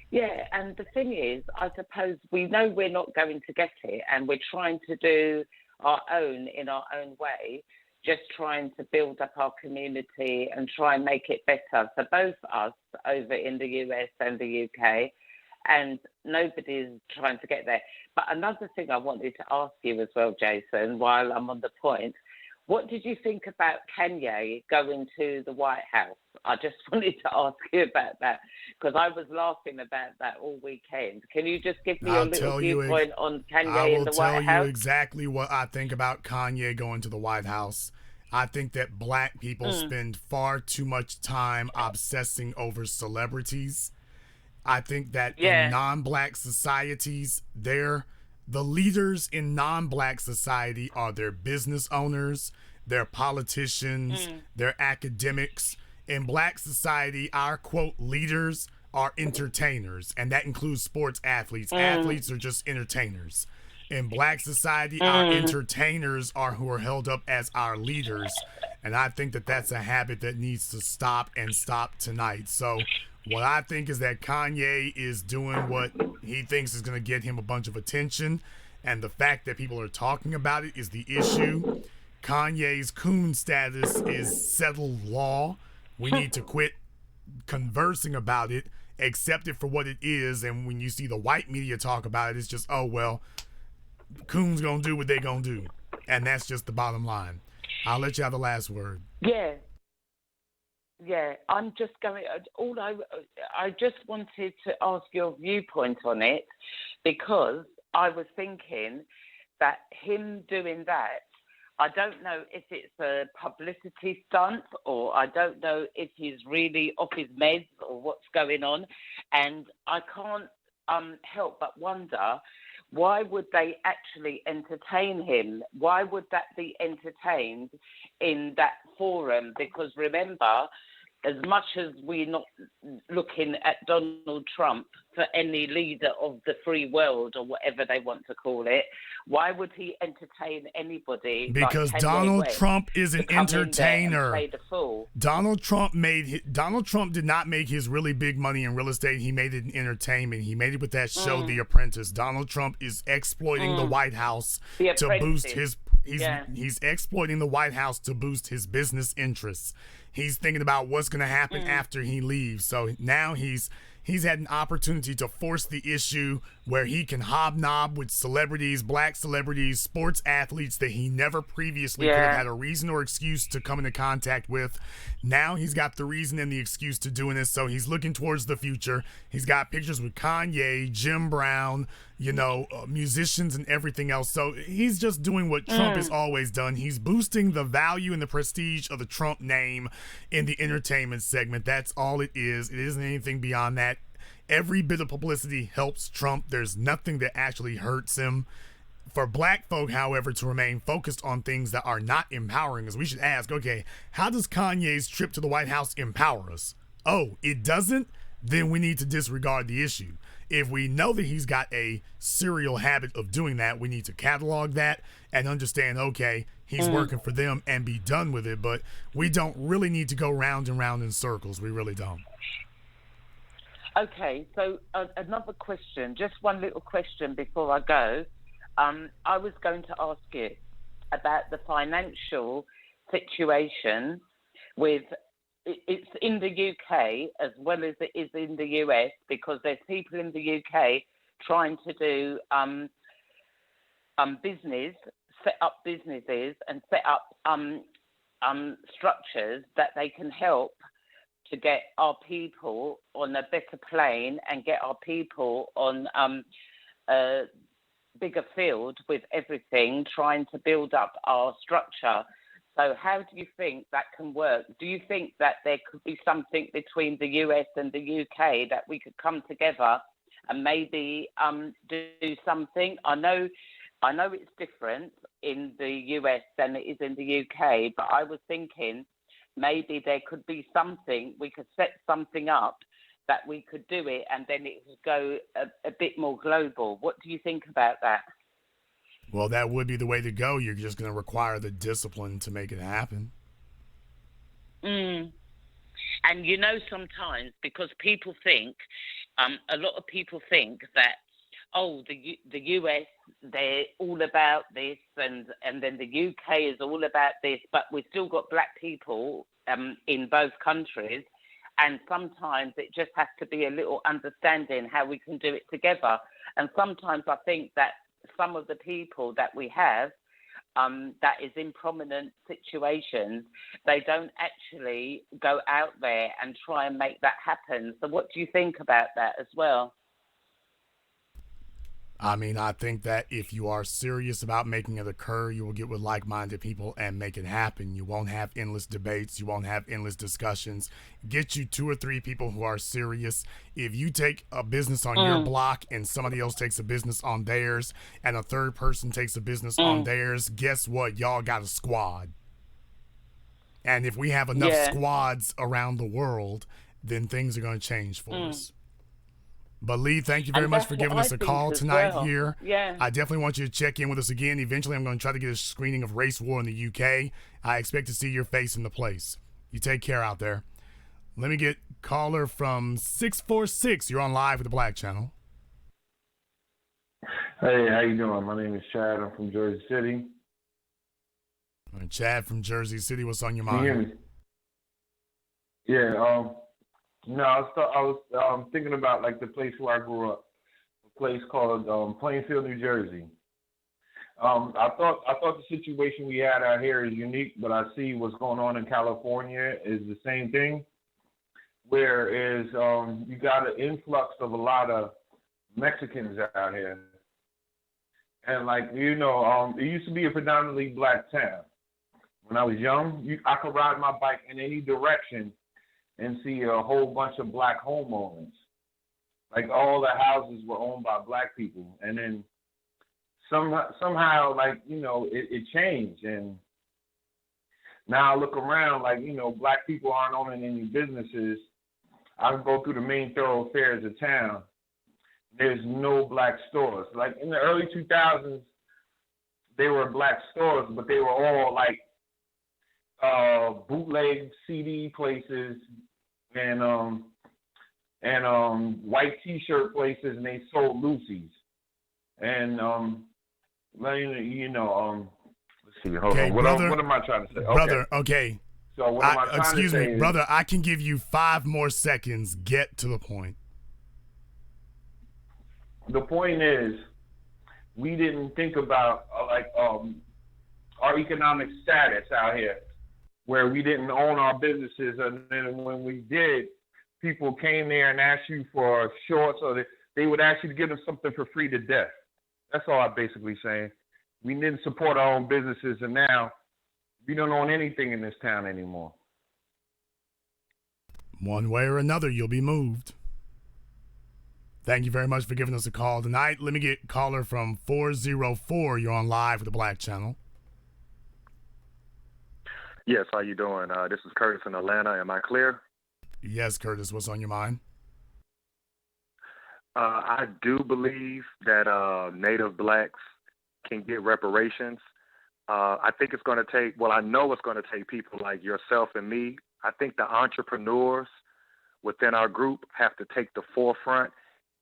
Yeah, and the thing is, I suppose we know we're not going to get it, and we're trying to do our own in our own way, just trying to build up our community and try and make it better for both us over in the US and the UK, and nobody's trying to get there. But another thing I wanted to ask you as well, Jason, while I'm on the point, what did you think about Kanye going to the White House? I just wanted to ask you about that because I was laughing about that all weekend. Can you just give me a little viewpoint on Kanye in the White House? I will tell you exactly what I think about Kanye going to the White House. I think that black people spend far too much time obsessing over celebrities. I think that in non-black societies, the leaders in non-black society are their business owners, their politicians, their academics. In black society, our, quote, leaders are entertainers, and that includes sports athletes. Athletes are just entertainers. In black society, our entertainers are who are held up as our leaders, and I think that that's a habit that needs to stop and stop tonight. So what I think is that Kanye is doing what he thinks is going to get him a bunch of attention, and the fact that people are talking about it is the issue. Kanye's coon status is settled law. We need to quit conversing about it, accept it for what it is, and when you see the white media talk about it, it's just, oh, well, coons going to do what they going to do, and that's just the bottom line. I'll let you have the last word. Yeah, I'm just going. I just wanted to ask your viewpoint on it because I was thinking that him doing that, I don't know if it's a publicity stunt or I don't know if he's really off his meds or what's going on, and I can't help but wonder, why would they actually entertain him? Why would that be entertained in that forum? Because remember, as much as we're not looking at Donald Trump for any leader of the free world or whatever they want to call it, why would he entertain anybody? Because like Donald Trump is an entertainer. Play the fool? Donald Trump did not make his really big money in real estate. He made it in entertainment. He made it with that show, The Apprentice. Donald Trump is exploiting the White House to boost his. He's exploiting the White House to boost his business interests. He's thinking about what's going to happen after he leaves. So now he's had an opportunity to force the issue where he can hobnob with celebrities, black celebrities, sports athletes that he never previously could have had a reason or excuse to come into contact with. Now he's got the reason and the excuse to doing this, so he's looking towards the future. He's got pictures with Kanye, Jim Brown, musicians and everything else. So he's just doing what Trump has always done. He's boosting the value and the prestige of the Trump name in the entertainment segment. That's all it is. It isn't anything beyond that. Every bit of publicity helps Trump. There's nothing that actually hurts him. For black folk, however, to remain focused on things that are not empowering us, we should ask, okay, how does Kanye's trip to the White House empower us? Oh, it doesn't? Then we need to disregard the issue. If we know that he's got a serial habit of doing that, we need to catalog that and understand, okay, he's working for them and be done with it. But we don't really need to go round and round in circles. We really don't. Okay, so another question, just one little question before I go. I was going to ask you about the financial situation with, it's in the UK as well as it is in the US, because there's people in the UK trying to do business, set up businesses and set up structures that they can help to get our people on a better plane and get our people on a bigger field with everything, trying to build up our structure. So how do you think that can work? Do you think that there could be something between the US and the UK that we could come together and maybe do something? I know it's different in the US than it is in the UK, but I was thinking maybe there could be something, we could set something up that we could do it and then it would go a bit more global. What do you think about that? Well, that would be the way to go. You're just going to require the discipline to make it happen. And sometimes, because people think, a lot of people think that, the US, they're all about this, and then the UK is all about this, but we've still got black people in both countries, and sometimes it just has to be a little understanding how we can do it together. And sometimes I think that some of the people that we have that is in prominent situations, they don't actually go out there and try and make that happen. So what do you think about that as well? I mean, I think that if you are serious about making it occur, you will get with like-minded people and make it happen. You won't have endless debates. You won't have endless discussions. Get you 2 or 3 people who are serious. If you take a business on your block and somebody else takes a business on theirs and a third person takes a business on theirs, guess what? Y'all got a squad. And if we have enough squads around the world, then things are going to change for us. But Lee, thank you very much for giving us a call tonight here. Yeah. I definitely want you to check in with us again. Eventually, I'm going to try to get a screening of Race War in the UK. I expect to see your face in the place. You take care out there. Let me get caller from 646. You're on live with the Black Channel. Hey, how you doing? My name is Chad. I'm from Jersey City. Chad from Jersey City. What's on your Can you hear mind? me? Yeah. No, I was thinking about like the place where I grew up, a place called Plainfield, New Jersey. I thought the situation we had out here is unique, but I see what's going on in California is the same thing. Whereas you got an influx of a lot of Mexicans out here, and it used to be a predominantly black town. When I was young, I could ride my bike in any direction and see a whole bunch of black homeowners. Like all the houses were owned by black people. And then somehow it changed. And now I look around black people aren't owning any businesses. I can go through the main thoroughfares of town. There's no black stores. Like in the early 2000s, there were black stores, but they were all bootleg CD places and white T-shirt places, and they sold Lucy's. And let's see. Hold on. What am I trying to say? Brother, okay. So what am I trying to say? Excuse me, brother. I can give you 5 more seconds. Get to the point. The point is, we didn't think about our economic status out here, where we didn't own our businesses, and then when we did, people came there and asked you for shorts, or they would actually give them something for free to death. That's all I'm basically saying. We didn't support our own businesses, and now we don't own anything in this town anymore. One way or another, you'll be moved. Thank you very much for giving us a call tonight. Let me get caller from 404. You're on live with the Black Channel. Yes, how you doing? This is Curtis in Atlanta. Am I clear? Yes, Curtis. What's on your mind? I do believe that Native blacks can get reparations. I think it's going to take, well, I know it's going to take people like yourself and me. I think the entrepreneurs within our group have to take the forefront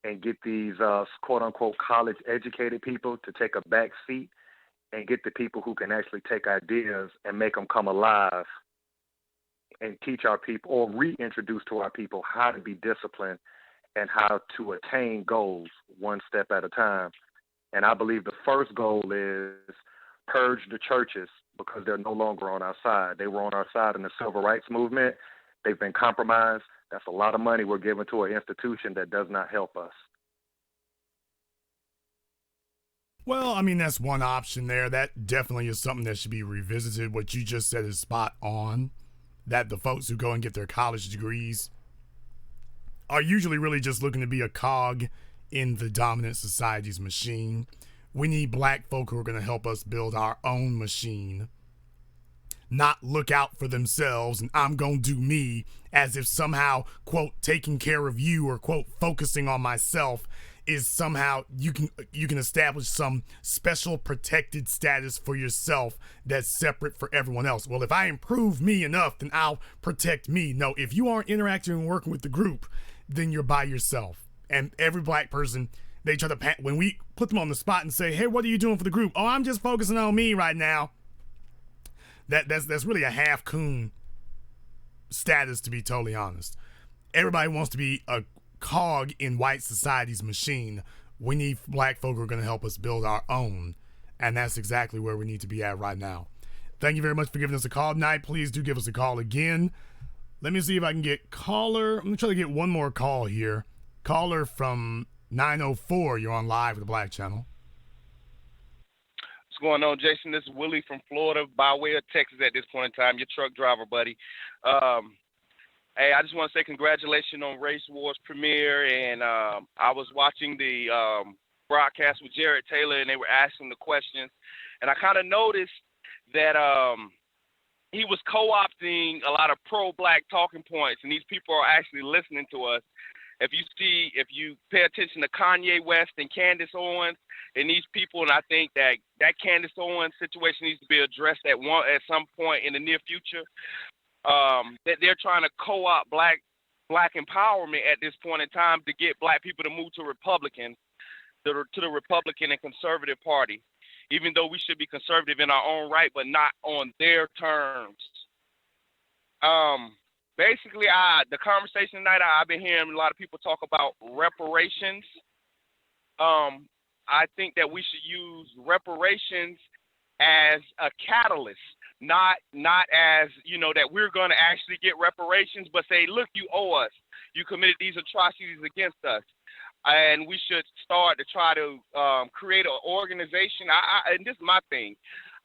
and get these quote-unquote college-educated people to take a back seat and get the people who can actually take ideas and make them come alive and teach our people or reintroduce to our people how to be disciplined and how to attain goals one step at a time. And I believe the first goal is purge the churches because they're no longer on our side. They were on our side in the civil rights movement. They've been compromised. That's a lot of money we're giving to an institution that does not help us. Well, I mean, that's one option there. That definitely is something that should be revisited. What you just said is spot on, that the folks who go and get their college degrees are usually really just looking to be a cog in the dominant society's machine. We need black folk who are going to help us build our own machine, not look out for themselves and I'm going to do me, as if somehow, quote, taking care of you or, quote, focusing on myself is somehow you can establish some special protected status for yourself that's separate for everyone else. Well, if I improve me enough, then I'll protect me. No, if you aren't interacting and working with the group, then you're by yourself. And every black person, they try to, when we put them on the spot and say, hey, what are you doing for the group? Oh, I'm just focusing on me right now. That's really a half-coon status, to be totally honest. Everybody wants to be a cog in white society's machine. We need black folk who are going to help us build our own, and that's exactly where we need to be at right now. Thank you very much for giving us a call tonight. Please do give us a call again. Let me see if I can get caller. I'm going to try to get one more call here. Caller from 904. You're on live with the Black Channel. What's going on, Jason? This is Willie from Florida by way of Texas at this point in time. Your truck driver, buddy. Hey, I just want to say congratulations on Race Wars premiere. And I was watching the broadcast with Jared Taylor, and they were asking the questions. And I kind of noticed that he was co-opting a lot of pro-black talking points, and these people are actually listening to us. If you pay attention to Kanye West and Candace Owens and these people, and I think that Candace Owens situation needs to be addressed at some point in the near future, that they're trying to co-opt black empowerment at this point in time to get black people to move to Republicans, to the Republican and conservative party, even though we should be conservative in our own right, but not on their terms. Basically, the conversation tonight, I've been hearing a lot of people talk about reparations. I think that we should use reparations as a catalyst, not as, that we're going to actually get reparations, but say, look, you owe us. You committed these atrocities against us. And we should start to try to create an organization. And this is my thing.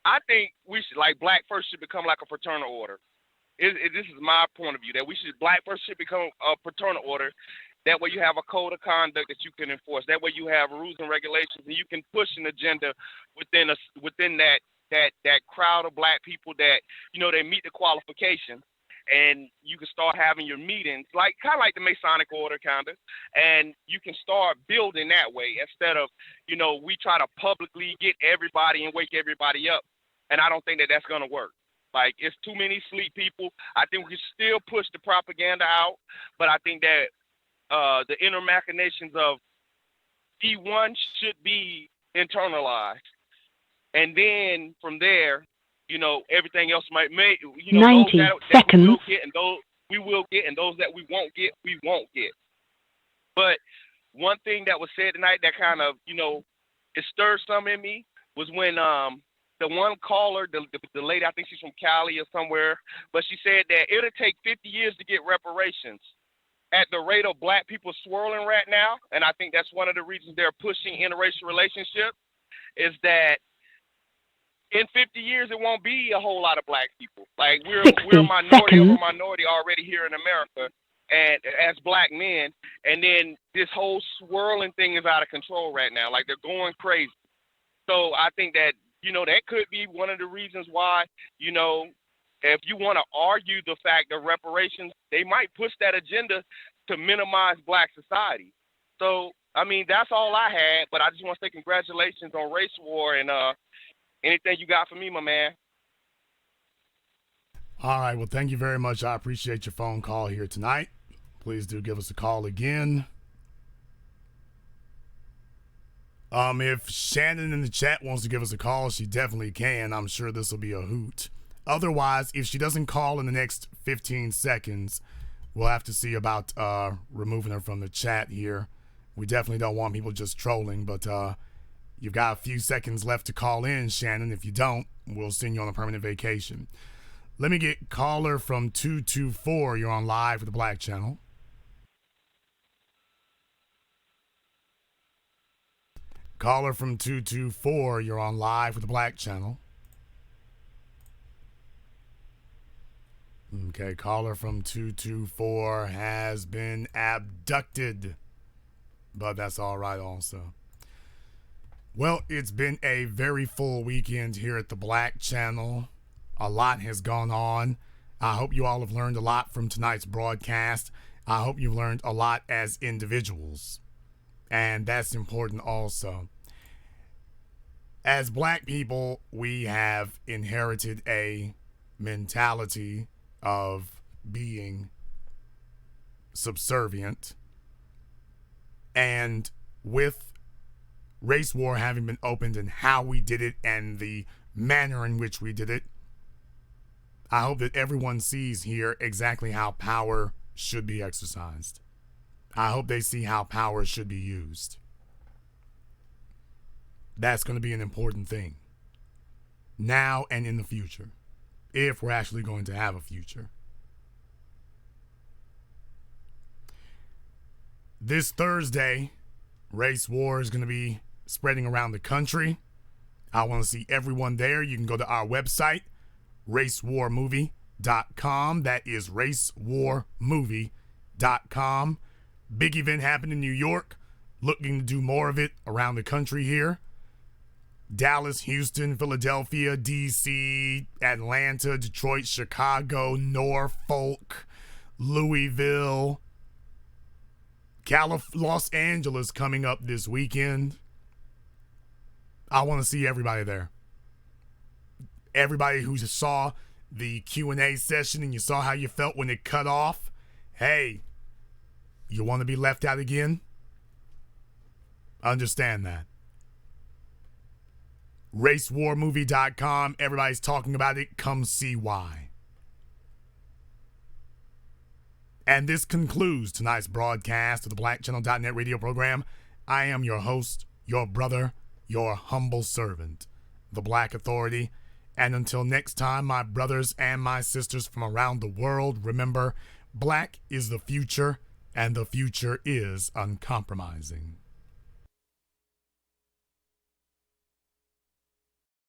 I think we should, like, Black First should become like a fraternal order. This is my point of view, that Black First should become a fraternal order. That way you have a code of conduct that you can enforce. That way you have rules and regulations, and you can push an agenda within that crowd of black people that, they meet the qualifications. And you can start having your meetings, kind of like the Masonic order, and you can start building that way instead of, we try to publicly get everybody and wake everybody up. And I don't think that that's going to work. Like, it's too many sleep people. I think we can still push the propaganda out, but I think that the inner machinations of D1 should be internalized. And then from there, everything else might make, 90 seconds. We will get, and those that we won't get, we won't get. But one thing that was said tonight that kind of, it stirred some in me was when the one caller, the lady, I think she's from Cali or somewhere, but she said that it'll take 50 years to get reparations. at the rate of black people swirling right now, and I think that's one of the reasons they're pushing interracial relationships, is that in 50 years it won't be a whole lot of black people. Like we're a minority of a minority already here in America, and as black men, and then this whole swirling thing is out of control right now. Like they're going crazy. So I think that, that could be one of the reasons why, if you want to argue the fact of reparations, they might push that agenda to minimize black society. So, I mean, that's all I had, but I just want to say congratulations on Race War, and anything you got for me, my man. All right. Well, thank you very much. I appreciate your phone call here tonight. Please do give us a call again. If Shannon in the chat wants to give us a call, she definitely can. I'm sure this will be a hoot. Otherwise, if she doesn't call in the next 15 seconds, we'll have to see about removing her from the chat here. We definitely don't want people just trolling, but you've got a few seconds left to call in, Shannon. If you don't, we'll send you on a permanent vacation. Let me get caller from 224. You're on live with the Black Channel. Caller from 224, you're on live with the Black Channel. Okay, caller from 224 has been abducted, but that's all right also. Well, it's been a very full weekend here at the Black Channel. A lot has gone on. I hope you all have learned a lot from tonight's broadcast. I hope you've learned a lot as individuals. And that's important also. As black people, we have inherited a mentality of being subservient. And with race war having been opened and how we did it and the manner in which we did it, I hope that everyone sees here exactly how power should be exercised. I hope they see how power should be used. That's going to be an important thing now and in the future, if we're actually going to have a future. This Thursday, race war is going to be spreading around the country. I want to see everyone there. You can go to our website, racewarmovie.com. That is racewarmovie.com. Big event happened in New York. Looking to do more of it around the country here. Dallas, Houston, Philadelphia, D.C., Atlanta, Detroit, Chicago, Norfolk, Louisville, Los Angeles coming up this weekend. I want to see everybody there. Everybody who saw the Q&A session and you saw how you felt when it cut off. Hey, you want to be left out again? Understand that. RaceWarMovie.com. Everybody's talking about it. Come see why. And this concludes tonight's broadcast of the BlackChannel.net radio program. I am your host, your brother, your humble servant, the Black Authority. And until next time, my brothers and my sisters from around the world, remember, black is the future, and the future is uncompromising.